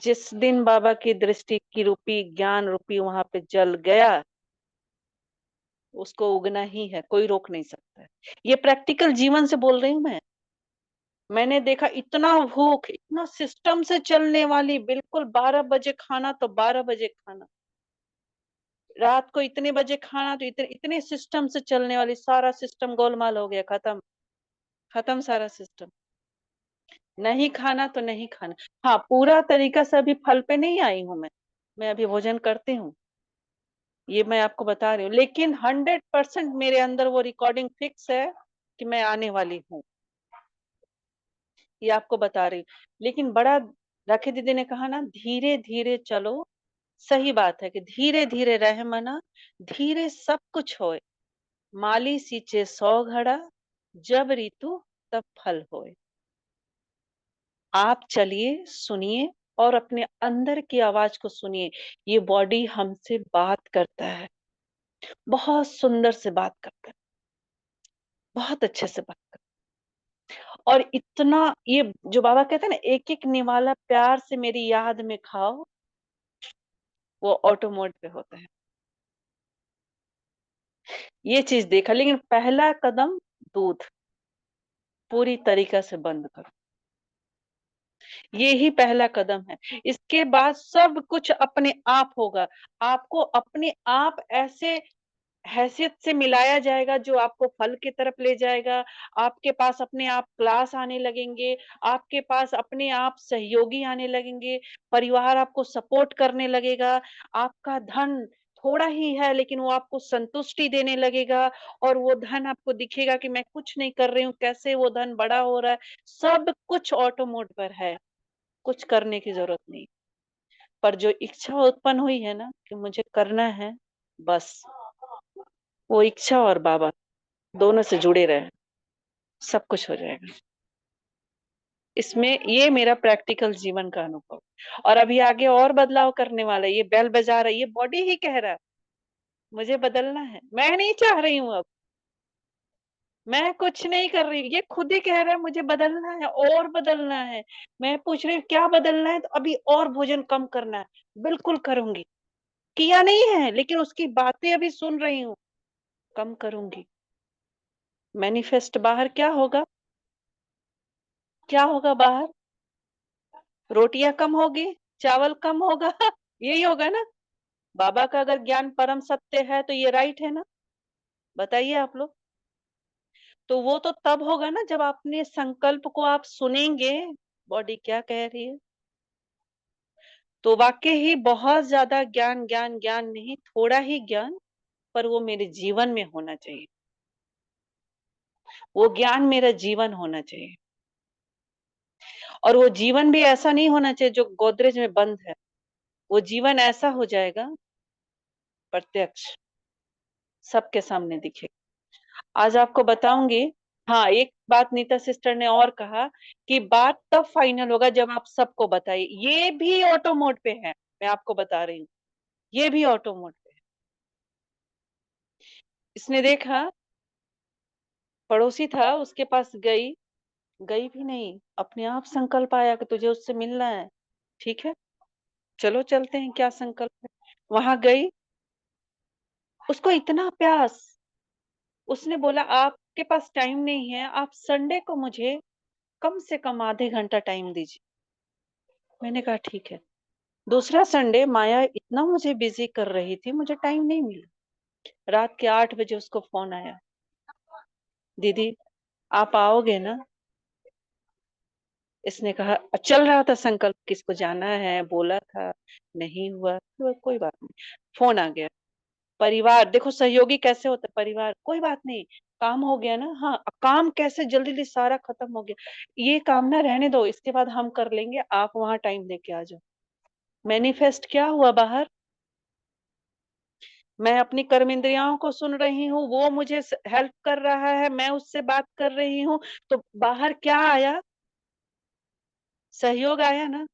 जिस दिन बाबा की दृष्टि की रूपी ज्ञान रूपी वहां पे जल गया, उसको उगना ही है, कोई रोक नहीं सकता है। ये प्रैक्टिकल जीवन से बोल रही हूँ मैं। मैंने देखा इतना भूख, इतना सिस्टम से चलने वाली, बिल्कुल 12 बजे खाना तो 12 बजे खाना, रात को इतने बजे खाना तो इतने इतने सिस्टम से चलने वाली, सारा सिस्टम गोलमाल हो गया, खत्म, खत्म सारा सिस्टम। नहीं खाना तो नहीं खाना। हाँ पूरा तरीका से अभी फल पे नहीं आई हूँ मैं अभी भोजन करती हूँ, ये मैं आपको बता रही हूँ। लेकिन 100% मेरे अंदर वो रिकॉर्डिंग फिक्स है कि मैं आने वाली हूँ, ये आपको बता रही हूँ। लेकिन बड़ा, राखी दीदी ने कहा ना, धीरे धीरे चलो। सही बात है कि धीरे धीरे रह मना, धीरे सब कुछ होए। माली सींचे 100 घड़ा, जब ऋतु तब फल होए। आप चलिए, सुनिए, और अपने अंदर की आवाज को सुनिए। ये बॉडी हमसे बात करता है, बहुत सुंदर से बात करता है, बहुत अच्छे से बात करता है। और इतना, ये जो बाबा कहते हैं ना, एक एक निवाला प्यार से मेरी याद में खाओ, वो ऑटो मोड पे होता है। ये चीज देखा। लेकिन पहला कदम दूध, पूरी तरीका से बंद करो। ये ही पहला कदम है। इसके बाद सब कुछ अपने आप होगा। आपको अपने आप ऐसे हैसियत से मिलाया जाएगा जो आपको फल की तरफ ले जाएगा। आपके पास अपने आप क्लास आने लगेंगे, आपके पास अपने आप सहयोगी आने लगेंगे, परिवार आपको सपोर्ट करने लगेगा। आपका धन थोड़ा ही है लेकिन वो आपको संतुष्टि देने लगेगा और वो धन आपको दिखेगा कि मैं कुछ नहीं कर रही हूँ, कैसे वो धन बड़ा हो रहा है। सब कुछ ऑटो मोड पर है, कुछ करने की जरूरत नहीं। पर जो इच्छा उत्पन्न हुई है ना कि मुझे करना है, बस वो इच्छा और बाबा दोनों से जुड़े रहे, सब कुछ हो जाएगा। इसमें ये मेरा प्रैक्टिकल जीवन का अनुभव। और अभी आगे और बदलाव करने वाला है। ये बेल बजा रहा है, ये बॉडी ही कह रहा है मुझे बदलना है। मैं नहीं चाह रही हूँ अब, मैं कुछ नहीं कर रही हूँ, ये खुद ही कह रहा है मुझे बदलना है और बदलना है। मैं पूछ रही हूँ क्या बदलना है, तो अभी और भोजन कम करना है। बिल्कुल करूंगी, किया नहीं है लेकिन उसकी बातें अभी सुन रही हूँ, कम करूंगी। मैनिफेस्ट बाहर क्या होगा, क्या होगा बाहर? रोटियां कम होगी, चावल कम होगा यही होगा ना। बाबा का अगर ज्ञान परम सत्य है तो ये राइट है ना, बताइए आप लोग। तो वो तो तब होगा ना जब अपने संकल्प को आप सुनेंगे, बॉडी क्या कह रही है। तो वाकई ही बहुत ज्यादा ज्ञान ज्ञान ज्ञान नहीं, थोड़ा ही ज्ञान, पर वो मेरे जीवन में होना चाहिए। वो ज्ञान मेरा जीवन होना चाहिए। और वो जीवन भी ऐसा नहीं होना चाहिए जो गोदरेज में बंद है। वो जीवन ऐसा हो जाएगा प्रत्यक्ष, सबके सामने दिखे। आज आपको बताऊंगी। हाँ, एक बात नीता सिस्टर ने और कहा कि बात तब फाइनल होगा जब आप सबको बताइए। ये भी ऑटो मोड पे है, मैं आपको बता रही हूँ, ये भी ऑटो मोड पे है। इसने देखा पड़ोसी था, उसके पास गई, गई भी नहीं, अपने आप संकल्प आया कि तुझे उससे मिलना है। ठीक है, चलो चलते हैं, क्या संकल्प है। वहां गई, उसको इतना प्यास, उसने बोला आपके पास टाइम नहीं है, आप संडे को मुझे कम से कम आधे घंटा टाइम दीजिए। मैंने कहा ठीक है। दूसरा संडे माया इतना मुझे बिजी कर रही थी, मुझे टाइम नहीं मिला। रात के 8 बजे उसको फोन आया, दीदी आप आओगे ना। इसने कहा चल रहा था संकल्प, किसको जाना है बोला था, नहीं हुआ तो कोई बात नहीं। फोन आ गया, परिवार देखो सहयोगी कैसे होता है। परिवार कोई बात नहीं, काम हो गया ना। हाँ, काम कैसे जल्दी जल्दी सारा खत्म हो गया, ये काम ना रहने दो, इसके बाद हम कर लेंगे, आप वहां टाइम लेके आ जाओ। मैनिफेस्ट क्या हुआ बाहर? मैं अपनी कर्म इंद्रियाओं को सुन रही हूँ, वो मुझे हेल्प कर रहा है, मैं उससे बात कर रही हूँ, तो बाहर क्या आया? सहयोग आया ना।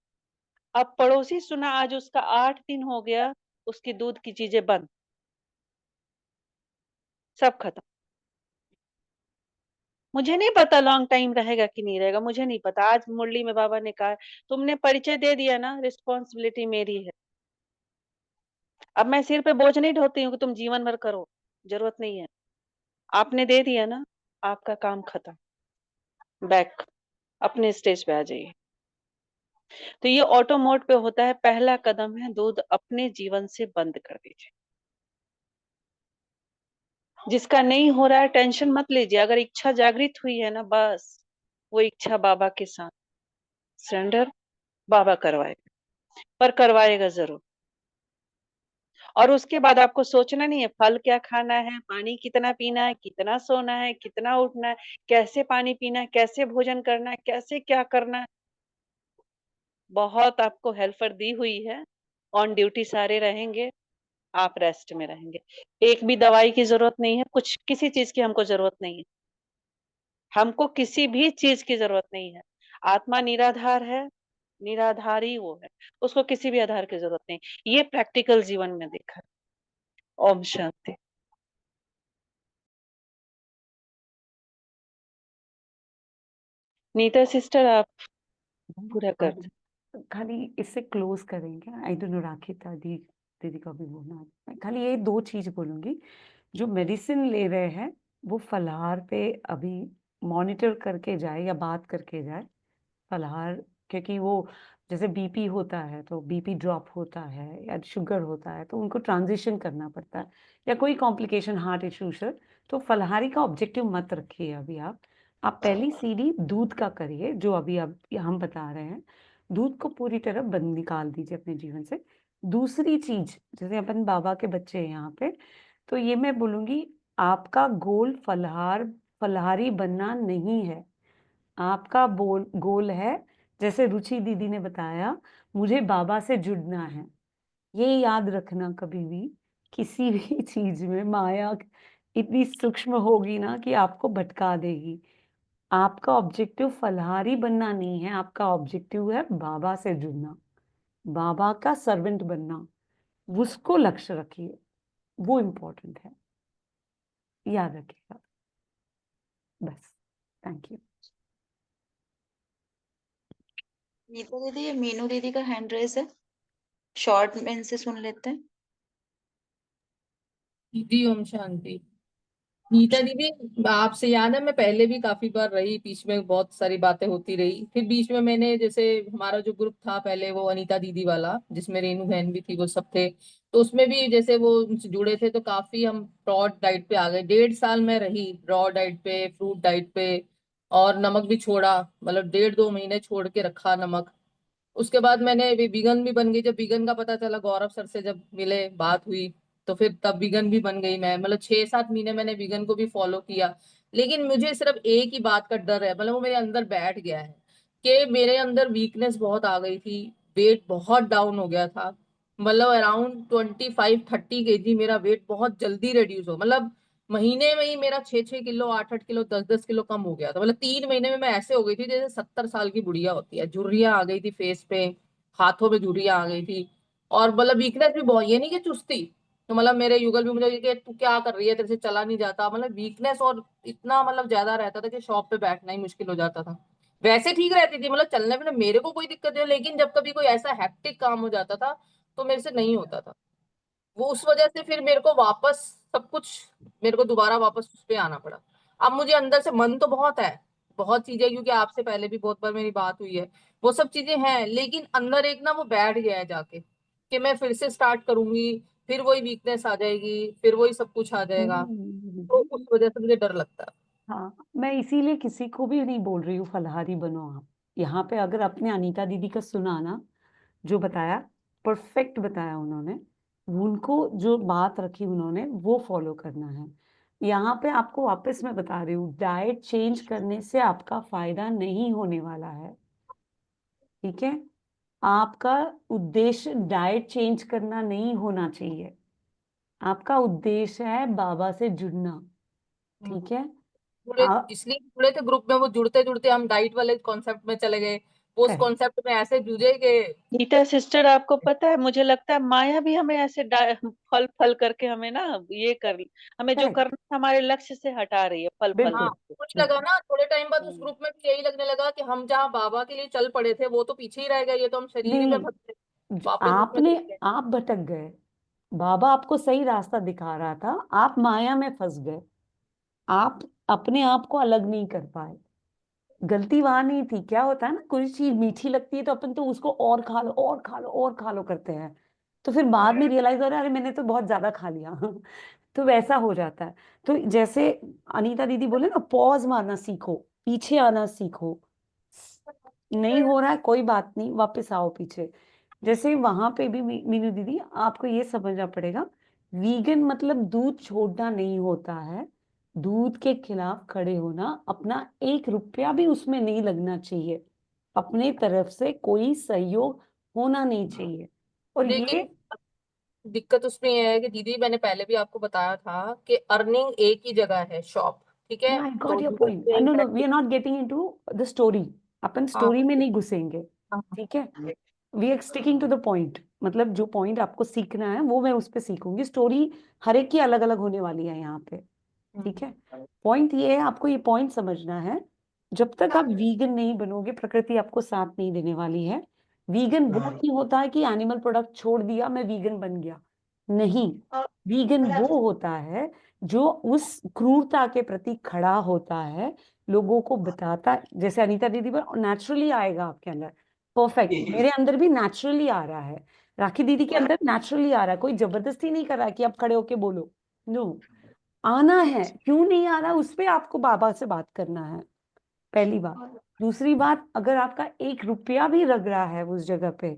अब पड़ोसी सुना आज उसका 8 दिन हो गया, उसकी दूध की चीजें बंद, सब खत्म। मुझे नहीं पता लॉन्ग टाइम रहेगा कि नहीं रहेगा, मुझे नहीं पता। आज मुरली में बाबा ने कहा तुमने परिचय दे दिया ना, रिस्पॉन्सिबिलिटी मेरी है। अब मैं सिर पे बोझ नहीं ढोती हूँ कि तुम जीवन भर करो, जरूरत नहीं है। आपने दे दिया ना, आपका काम खत्म, बैक अपने स्टेज पे आ जाइए। तो ये ऑटो मोड पे होता है। पहला कदम है दूध अपने जीवन से बंद कर दीजिए। जिसका नहीं हो रहा है टेंशन मत लीजिए, अगर इच्छा जागृत हुई है ना, बस वो इच्छा बाबा के साथ सरेंडर, बाबा करवाएगा, पर करवाएगा जरूर। और उसके बाद आपको सोचना नहीं है फल क्या खाना है, पानी कितना पीना है, कितना सोना है, कितना उठना है, कैसे पानी पीना है, कैसे भोजन करना है, कैसे क्या करना है। बहुत आपको हेल्पर दी हुई है, ऑन ड्यूटी सारे रहेंगे, आप रेस्ट में रहेंगे। एक भी दवाई की जरूरत नहीं है, कुछ किसी चीज की हमको जरूरत नहीं है। हमको किसी भी चीज की जरूरत नहीं है। आत्मा निराधार है, निराधारी वो है, उसको किसी भी आधार की जरूरत नहीं। ये प्रैक्टिकल जीवन में देखा। ओम शांति। नीता सिस्टर आप पूरा कर दो। खाली इससे क्लोज करेंगे। आई डोंट नो राखी दादी दीदी का भी बोलना है। मैं खाली ये 2 चीज बोलूंगी। जो मेडिसिन ले रहे हैं वो फलाहार पे अभी मॉनिटर करके जाए या बात करके जाए फलाहार, क्योंकि वो जैसे बीपी होता है तो बीपी ड्रॉप होता है या शुगर होता है तो उनको ट्रांजिशन करना पड़ता है, या कोई कॉम्प्लिकेशन हार्ट इश्यूज है, तो फलाहारी का ऑब्जेक्टिव मत रखिए अभी आप पहली सीढ़ी दूध का करिए, जो अभी अब हम बता रहे हैं, दूध को पूरी तरह बंद निकाल दीजिए अपने जीवन से। दूसरी चीज, जैसे अपन बाबा के बच्चे हैं यहाँ पे, तो ये मैं बोलूंगी, आपका गोल फलाहारी बनना नहीं है, आपका गोल है, जैसे रुचि दीदी ने बताया, मुझे बाबा से जुड़ना है। ये याद रखना, कभी भी किसी भी चीज में माया इतनी सूक्ष्म होगी ना कि आपको भटका देगी। आपका ऑब्जेक्टिव फलाहारी बनना नहीं है, आपका ऑब्जेक्टिव है बाबा से जुड़ना, बाबा का सर्वेंट बनना, उसको लक्ष्य रखिए, वो इम्पोर्टेंट है, याद रखिएगा। बस, थैंक यू। नीता दीदी, ये मीनू दीदी का हैंड रेस है, शॉर्ट में इनसे सुन लेते हैं। दीदी ओम शांति। नीता दीदी, आपसे याद है मैं पहले भी काफी बार रही, बीच में बहुत सारी बातें होती रही, फिर बीच में मैंने, जैसे हमारा जो ग्रुप था पहले वो अनीता दीदी वाला, जिसमें रेनू बहन भी थी, वो सब थे, तो उसमें भी जैसे वो उनसे जुड़े थे तो काफी हम ब्रॉड डाइट पे आ गए। 1.5 साल में रही रॉ डाइट पे, फ्रूट डाइट पे, और नमक भी छोड़ा, मतलब 1.5-2 महीने छोड़ के रखा नमक। उसके बाद मैंने वीगन भी बन गई, जब वीगन का पता चला, गौरव सर से जब मिले, बात हुई, तो फिर तब वीगन भी बन गई मैं, मतलब 6-7 महीने मैंने वीगन को भी फॉलो किया। लेकिन मुझे सिर्फ एक ही बात का डर है, मतलब वो मेरे अंदर बैठ गया है, कि मेरे अंदर वीकनेस बहुत आ गई थी, वेट बहुत डाउन हो गया था, मतलब अराउंड 25-30 kg मेरा वेट बहुत जल्दी रिड्यूस हो, मतलब महीने में ही मेरा 6-6 किलो, 8-8 किलो, 10-10 किलो कम हो गया था, मतलब 3 महीने में मैं ऐसे हो गई थी जैसे 70 साल की बुढ़िया होती है, झुर्रियां आ गई थी फेस पे, हाथों में झुर्रियां आ गई थी, और मतलब वीकनेस भी बहुत, ये नहीं कि चुस्ती, तो मतलब मेरे युगल भी मुझे कि तू क्या कर रही है, तेरे से चला नहीं जाता, मतलब वीकनेस और इतना मतलब ज्यादा रहता था कि शॉप पे बैठना ही मुश्किल हो जाता था। वैसे ठीक रहती थी, मतलब चलने में मेरे को कोई दिक्कत नहीं, लेकिन जब कभी कोई ऐसा हैक्टिक काम हो जाता था तो मेरे से नहीं होता था, वो उस वजह से फिर मेरे को वापस सब कुछ, मेरे को दोबारा वापस उस पे आना पड़ा। अब मुझे अंदर से मन तो बहुत है, बहुत चीजें, क्योंकि आपसे पहले भी बहुत बार मेरी बात हुई है, वो सब चीजें हैं, लेकिन अंदर एक ना वो बैठ गया है जाके, कि मैं फिर से स्टार्ट करूंगी, फिर वही वीकनेस आ जाएगी, फिर वही सब कुछ आ जाएगा, तो उस वजह से मुझे डर लगता है। हाँ, मैं इसीलिए किसी को भी नहीं बोल रही हूँ फलाहारी बनो आप। यहाँ पे अगर आपने अनीता दीदी का सुना ना, जो बताया, परफेक्ट बताया उन्होंने, उनको जो बात रखी उन्होंने वो फॉलो करना है। यहाँ पे आपको वापस मैं बता रही हूँ, डाइट चेंज करने से आपका फायदा नहीं होने वाला है, ठीक है? आपका उद्देश्य डाइट चेंज करना नहीं होना चाहिए, आपका उद्देश्य है बाबा से जुड़ना, ठीक है? जुड़े आ, इसलिए जुड़े थे ग्रुप में, वो जुड़ते जुड़ते हम डाइट वाले कॉन्सेप्ट में चले गए, वो उस करेक्ट। कॉन्सेप्ट में ऐसे जुझे कि नीता सिस्टर, आपको पता है, मुझे लगता है माया भी हमें ऐसे फल फल करके हमें ना ये कर, हमें जो करेक्ट, करना है हमारे लक्ष्य से हटा रही है, फल फल हाँ, बिल्कुल करके। कुछ लगा बिल्कुल। ना, थोड़े टाइम बाद उस हम्म। ग्रुप में भी यही लगने लगा कि हम जहाँ बाबा के लिए चल पड़े थे वो तो पीछे ही रह गए, ये तो हम शरीर ही में नहीं, फंस गए, वापस उसमें आपने, चले गए। आप भटक गए, बाबा आपको सही रास्ता दिखा रहा था, आप माया में फंस गए, आप अपने आप को अलग नहीं कर पाए। गलती वहां नहीं थी, क्या होता है ना, कोई चीज मीठी लगती है तो अपन तो उसको और खा लो और खा लो और खा लो करते हैं, तो फिर बाद में रियलाइज हो रहा है अरे मैंने तो बहुत ज्यादा खा लिया तो वैसा हो जाता है। तो जैसे अनीता दीदी बोले ना, पॉज मारना सीखो, पीछे आना सीखो, नहीं हो रहा है कोई बात नहीं, वापस आओ पीछे। जैसे वहां पे भी मीनू दीदी, आपको ये समझना पड़ेगा, वीगन मतलब दूध छोड़ना नहीं होता है, दूध के खिलाफ खड़े होना, अपना 1 रुपया भी उसमें नहीं लगना चाहिए, अपने तरफ से कोई सहयोग होना नहीं चाहिए। और लेकिन ये, दिक्कत उसमें यह है कि दीदी, मैंने पहले भी आपको बताया था कि अर्निंग एक ही जगह है, शॉप, ठीक है, आई तो गॉट योर दूध point, say no no, we बैठ- are not getting into the story, अपन हाँ स्टोरी में नहीं घुसेंगे, हाँ ठीक है? We are sticking to the point, मतलब जो पॉइंट आपको सीखना है वो मैं उस पर सीखूंगी, स्टोरी हर एक की अलग अलग होने वाली है यहाँ पे, ठीक है? पॉइंट ये है, आपको ये पॉइंट समझना है, जब तक आप वीगन नहीं बनोगे प्रकृति आपको साथ नहीं देने वाली है। वीगन वो नहीं होता है कि एनिमल प्रोडक्ट छोड़ दिया मैं वीगन बन गया, नहीं, वीगन वो होता है जो उस क्रूरता के प्रति खड़ा होता है, लोगों को बताता, जैसे अनीता दीदी पर नेचुरली आएगा आपके अंदर, परफेक्ट, मेरे अंदर भी नेचुरली आ रहा है, राखी दीदी के अंदर नेचुरली आ रहा है, कोई जबरदस्ती नहीं कर रहा है कि आप खड़े होके बोलो, नो, आना है। क्यों नहीं आ रहा, उस पे आपको बाबा से बात करना है, पहली बात। दूसरी बात, अगर आपका 1 रुपया भी लग रहा है उस जगह पे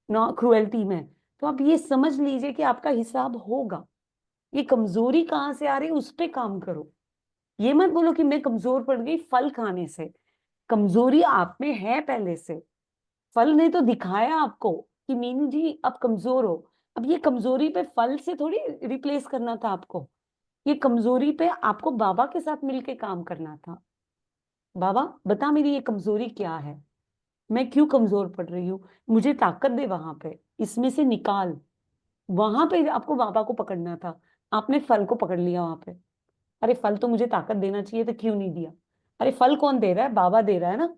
नॉ क्रुएल्टी में, तो आप ये समझ लीजिए कि आपका हिसाब होगा। ये कमजोरी कहाँ से आ रही है, उस पे काम करो। ये मत बोलो कि मैं कमजोर पड़ गई फल खाने से, कमजोरी आप में है पहले से, फल ने तो दिखाया आपको कि मीनू जी आप कमजोर हो। अब ये कमजोरी पे फल से थोड़ी रिप्लेस करना था आपको, ये कमजोरी पे आपको बाबा के साथ मिलके काम करना था। बाबा बता मेरी ये कमजोरी क्या है, मैं क्यों कमजोर पड़ रही हूँ, मुझे ताकत दे वहां पे, इसमें से निकाल। वहां पे आपको बाबा को पकड़ना था, आपने फल को पकड़ लिया वहां पे। अरे फल तो मुझे ताकत देना चाहिए, तो क्यों नहीं दिया? अरे फल कौन दे रहा है, बाबा दे रहा है ना।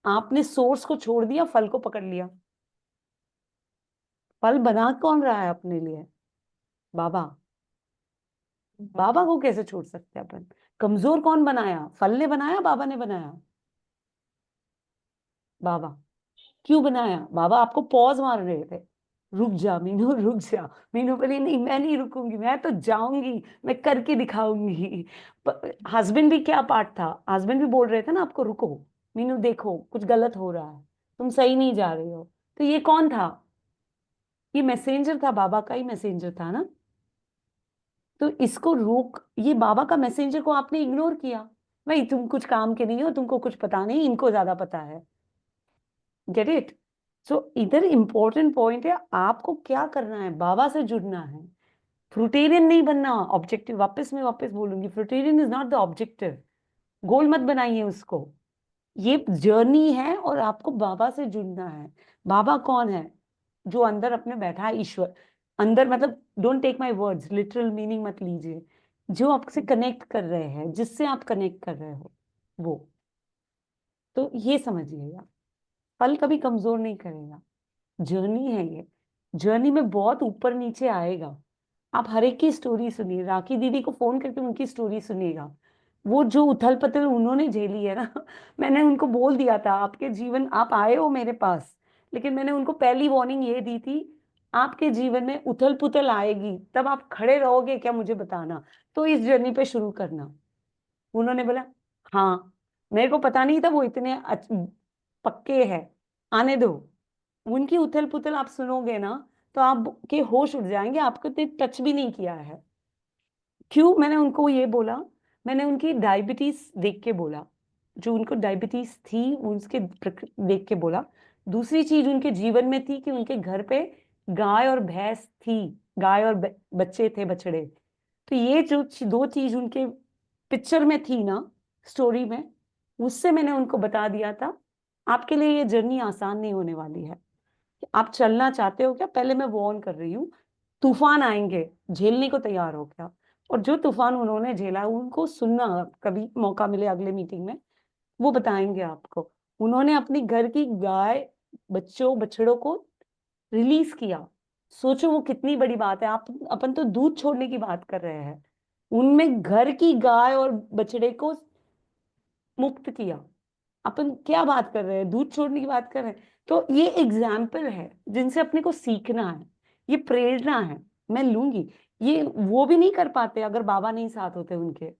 आपने सोर्स को छोड़ दिया, फल को पकड़ लिया। फल बना कौन रहा है अपने लिए? बाबा। बाबा को कैसे छोड़ सकते हैं अपन? कमजोर कौन बनाया, फल ने बनाया, बाबा ने बनाया? बाबा। क्यों बनाया? बाबा आपको पॉज मार रहे थे, रुक जा मीनू, रुक जा। मीनू बोली नहीं मैं नहीं रुकूंगी, मैं तो जाऊंगी, मैं करके दिखाऊंगी। हस्बैंड भी क्या पार्ट था, हस्बैंड भी बोल रहे थे ना आपको, रुको मीनू देखो कुछ गलत हो रहा है, तुम सही नहीं जा रही हो। तो ये कौन था? ये मैसेंजर था, बाबा का ही मैसेंजर था ना। तो इसको रोक, ये बाबा का मैसेंजर को आपने इग्नोर किया, भाई तुम कुछ काम के नहीं हो, तुमको कुछ पता नहीं, इनको ज्यादा पता है। Get it? सो इधर इंपॉर्टेंट पॉइंट है, आपको क्या करना है, बाबा से जुड़ना है। फ्रूटेरियन नहीं बनना, ऑब्जेक्टिव, वापस बोलूंगी, फ्रूटेरियन इज नॉट द ऑब्जेक्टिव, गोल मत बनाइए उसको। ये जर्नी है और आपको बाबा से जुड़ना है। बाबा कौन है? जो अंदर अपने बैठा है, ईश्वर। अंदर मतलब don't take my words literal meaning मत लीजिए, जो आपसे कनेक्ट कर रहे हैं, जिससे आप कनेक्ट कर रहे हो वो। तो ये समझिएगा, फल कभी कमजोर नहीं करेगा, जर्नी है ये। जर्नी में बहुत ऊपर नीचे आएगा। आप हर एक की स्टोरी सुनिए, राखी दीदी को फोन करके उनकी स्टोरी सुनिएगा, वो जो उथल पुथल उन्होंने झेली है ना। मैंने उनको बोल दिया था, आपके जीवन, आप आए हो मेरे पास, लेकिन मैंने उनको पहली वार्निंग ये दी थी, आपके जीवन में उथल पुथल आएगी, तब आप खड़े रहोगे क्या मुझे बताना, तो इस जर्नी पे शुरू करना। उन्होंने बोला हाँ, मेरे को पता नहीं था वो इतने पक्के हैं, आने दो। उनकी उथल पुथल आप सुनोगे ना, तो आपके होश उड़ जाएंगे, आपको तो टच भी नहीं किया है। क्यों मैंने उनको ये बोला? मैंने उनकी डायबिटीज देख के बोला, जो उनको डायबिटीज थी उसके देख के बोला। दूसरी चीज उनके जीवन में थी कि उनके घर पे गाय और भैंस थी, गाय और बच्चे थे, बछड़े। तो ये जो दो चीज उनके पिक्चर में थी ना, स्टोरी में, उससे मैंने उनको बता दिया था, आपके लिए ये जर्नी आसान नहीं होने वाली है। आप चलना चाहते हो क्या? पहले मैं वार्न कर रही हूँ, तूफान आएंगे, झेलने को तैयार हो क्या? और जो तूफान उन्होंने झेला, उनको सुनना, कभी मौका मिले अगले मीटिंग में, वो बताएंगे आपको। उन्होंने अपनी घर की गाय, बच्चों बछड़ों को रिलीज किया। सोचो वो कितनी बड़ी बात है। आप अपन तो दूध छोड़ने की बात कर रहे हैं, उनमें घर की गाय और बछड़े को मुक्त किया। अपन क्या बात कर रहे हैं, दूध छोड़ने की बात कर रहे हैं। तो ये एग्जाम्पल है जिनसे अपने को सीखना है, ये प्रेरणा है, मैं लूंगी। ये वो भी नहीं कर पाते अगर बाबा नहीं साथ होते उनके।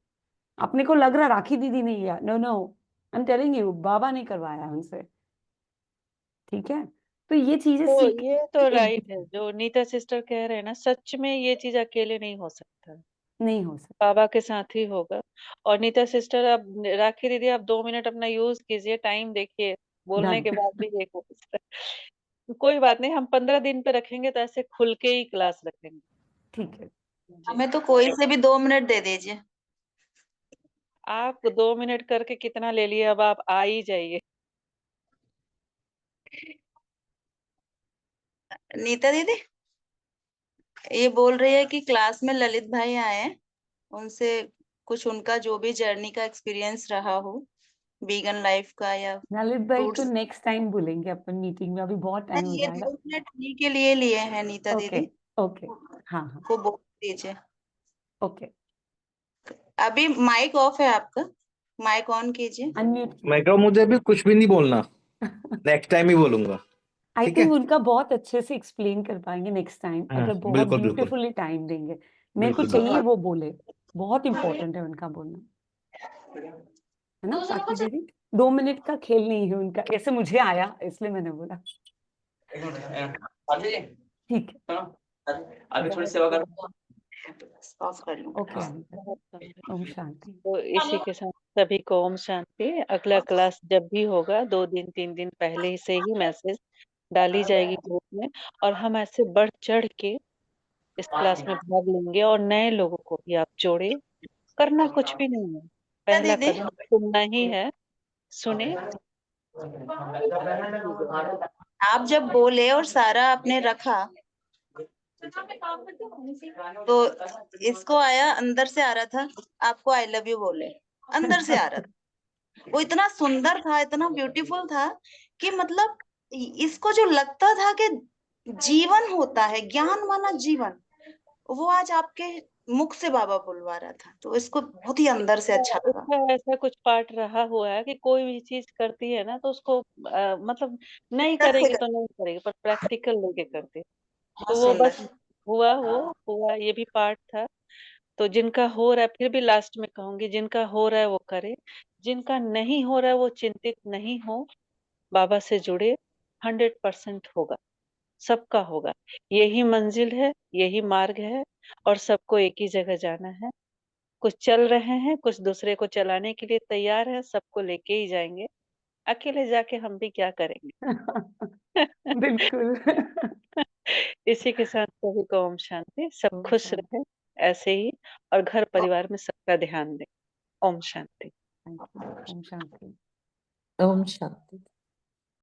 अपने को लग रहा राखी दीदी नहीं है, no no, I am telling you, Baba ने करवाया उनसे। ठीक है? तो ये चीजें तो सीख ये तो राइट है जो नीता सिस्टर कह रहे हैं ना, सच में ये चीज अकेले नहीं हो सकता, नहीं हो सकता। बाबा के साथ ही होगा। और नीता सिस्टर, अब राखी दीदी आप 2 मिनट अपना यूज कीजिए, टाइम देखिए, बोलने डन। के बाद भी एक हो कोई बात नहीं, हम 15 दिन पे रखेंगे तो ऐसे खुल के ही क्लास रखेंगे। ठीक है। जी, हमें तो कोई से भी 2 मिनट दे दीजिए। आप 2 मिनट करके कितना ले लिए, अब आप आ ही जाइए। नीता दीदी ये बोल रही है कि क्लास में ललित भाई आए हैं, उनसे कुछ उनका जो भी जर्नी का एक्सपीरियंस रहा हो, वीगन लाइफ का या ललित भाई को फ्रूट्स। नेक्स्ट टाइम बोलेंगे अपन मीटिंग में, अभी बहुत टाइम हो नहीं, ये जाएगा। 2 मिनट उन्हीं के लिए लिए हैं नीता ओके दीदी, ओके, हाँ हाँ, को बोल दीजिए। ओके। अभी माइक ऑफ है आपका, माइक ऑन कीजिए। अनम्यूट मैं कहूँ मुझे अभी कुछ भी नहीं बोलना, नेक्स्ट टाइम ही बोलूंगा। आई ठीक है, थिंक उनका बहुत अच्छे से एक्सप्लेन कर पाएंगे नेक्स्ट टाइम, हाँ अगर बहुत बिल्कुल बिल्कुल ब्यूटीफुली टाइम देंगे। मेरे को बिल्कुल चाहिए वो बोले, बहुत इंपॉर्टेंट है उनका बोलना, है ना साक्षी दीदी? 2 मिनट का खेल नहीं है उनका, ऐसे मुझे आया इसलिए मैंने बोला। ठीक है, अभी थोड़ी सेवा कर। ऑफ कर लूँ। ओके ओम शांति। तो इसी के साथ सभी को ओम शांति। अगला क्लास जब भी होगा 2 दिन 3 दिन पहले से ही मैसेज डाली जाएगी ग्रुप में, और हम ऐसे बढ़ चढ़ के इस क्लास में भाग लेंगे, और नए लोगों को भी आप जोड़े। करना कुछ भी नहीं है, क्या पहला दीदी? कदम सुनना ही है। सुने, आप जब बोले और सारा आपने रखा, तो इसको आया, अंदर से आ रहा था, आपको आई लव यू बोले, अंदर से आ रहा था। वो इतना सुंदर था, इतना ब्यूटीफुल था कि मतलब इसको जो लगता था कि जीवन होता है, ज्ञान माना जीवन, वो आज आपके मुख से बाबा बुलवा रहा था, तो इसको बहुत ही अंदर से अच्छा लगा। इसका ऐसा कुछ पार्ट रहा हुआ है कि कोई भी चीज करती है ना, तो उसको मतलब नहीं करेगी तो नहीं करेगी, पर प्रैक्टिकल लेके करती है। तो वो सुंदर। बस हुआ, ये भी पार्ट था। तो जिनका हो रहा है, फिर भी लास्ट में कहूंगी, जिनका हो रहा है वो करे, जिनका नहीं हो रहा है वो चिंतित नहीं हो, बाबा से जुड़े, 100% होगा, सबका होगा। यही मंजिल है, यही मार्ग है, और सबको एक ही जगह जाना है। कुछ चल रहे हैं, कुछ दूसरे को चलाने के लिए तैयार है, सबको लेके ही जाएंगे। अकेले जाके हम भी क्या करेंगे। बिल्कुल। इसी के साथ सभी को ओम शांति। सब ओम खुश शांति। रहे ऐसे ही, और घर परिवार में सबका ध्यान दें। ओम शांति। Thank you. ओम शांति। ओम शांति।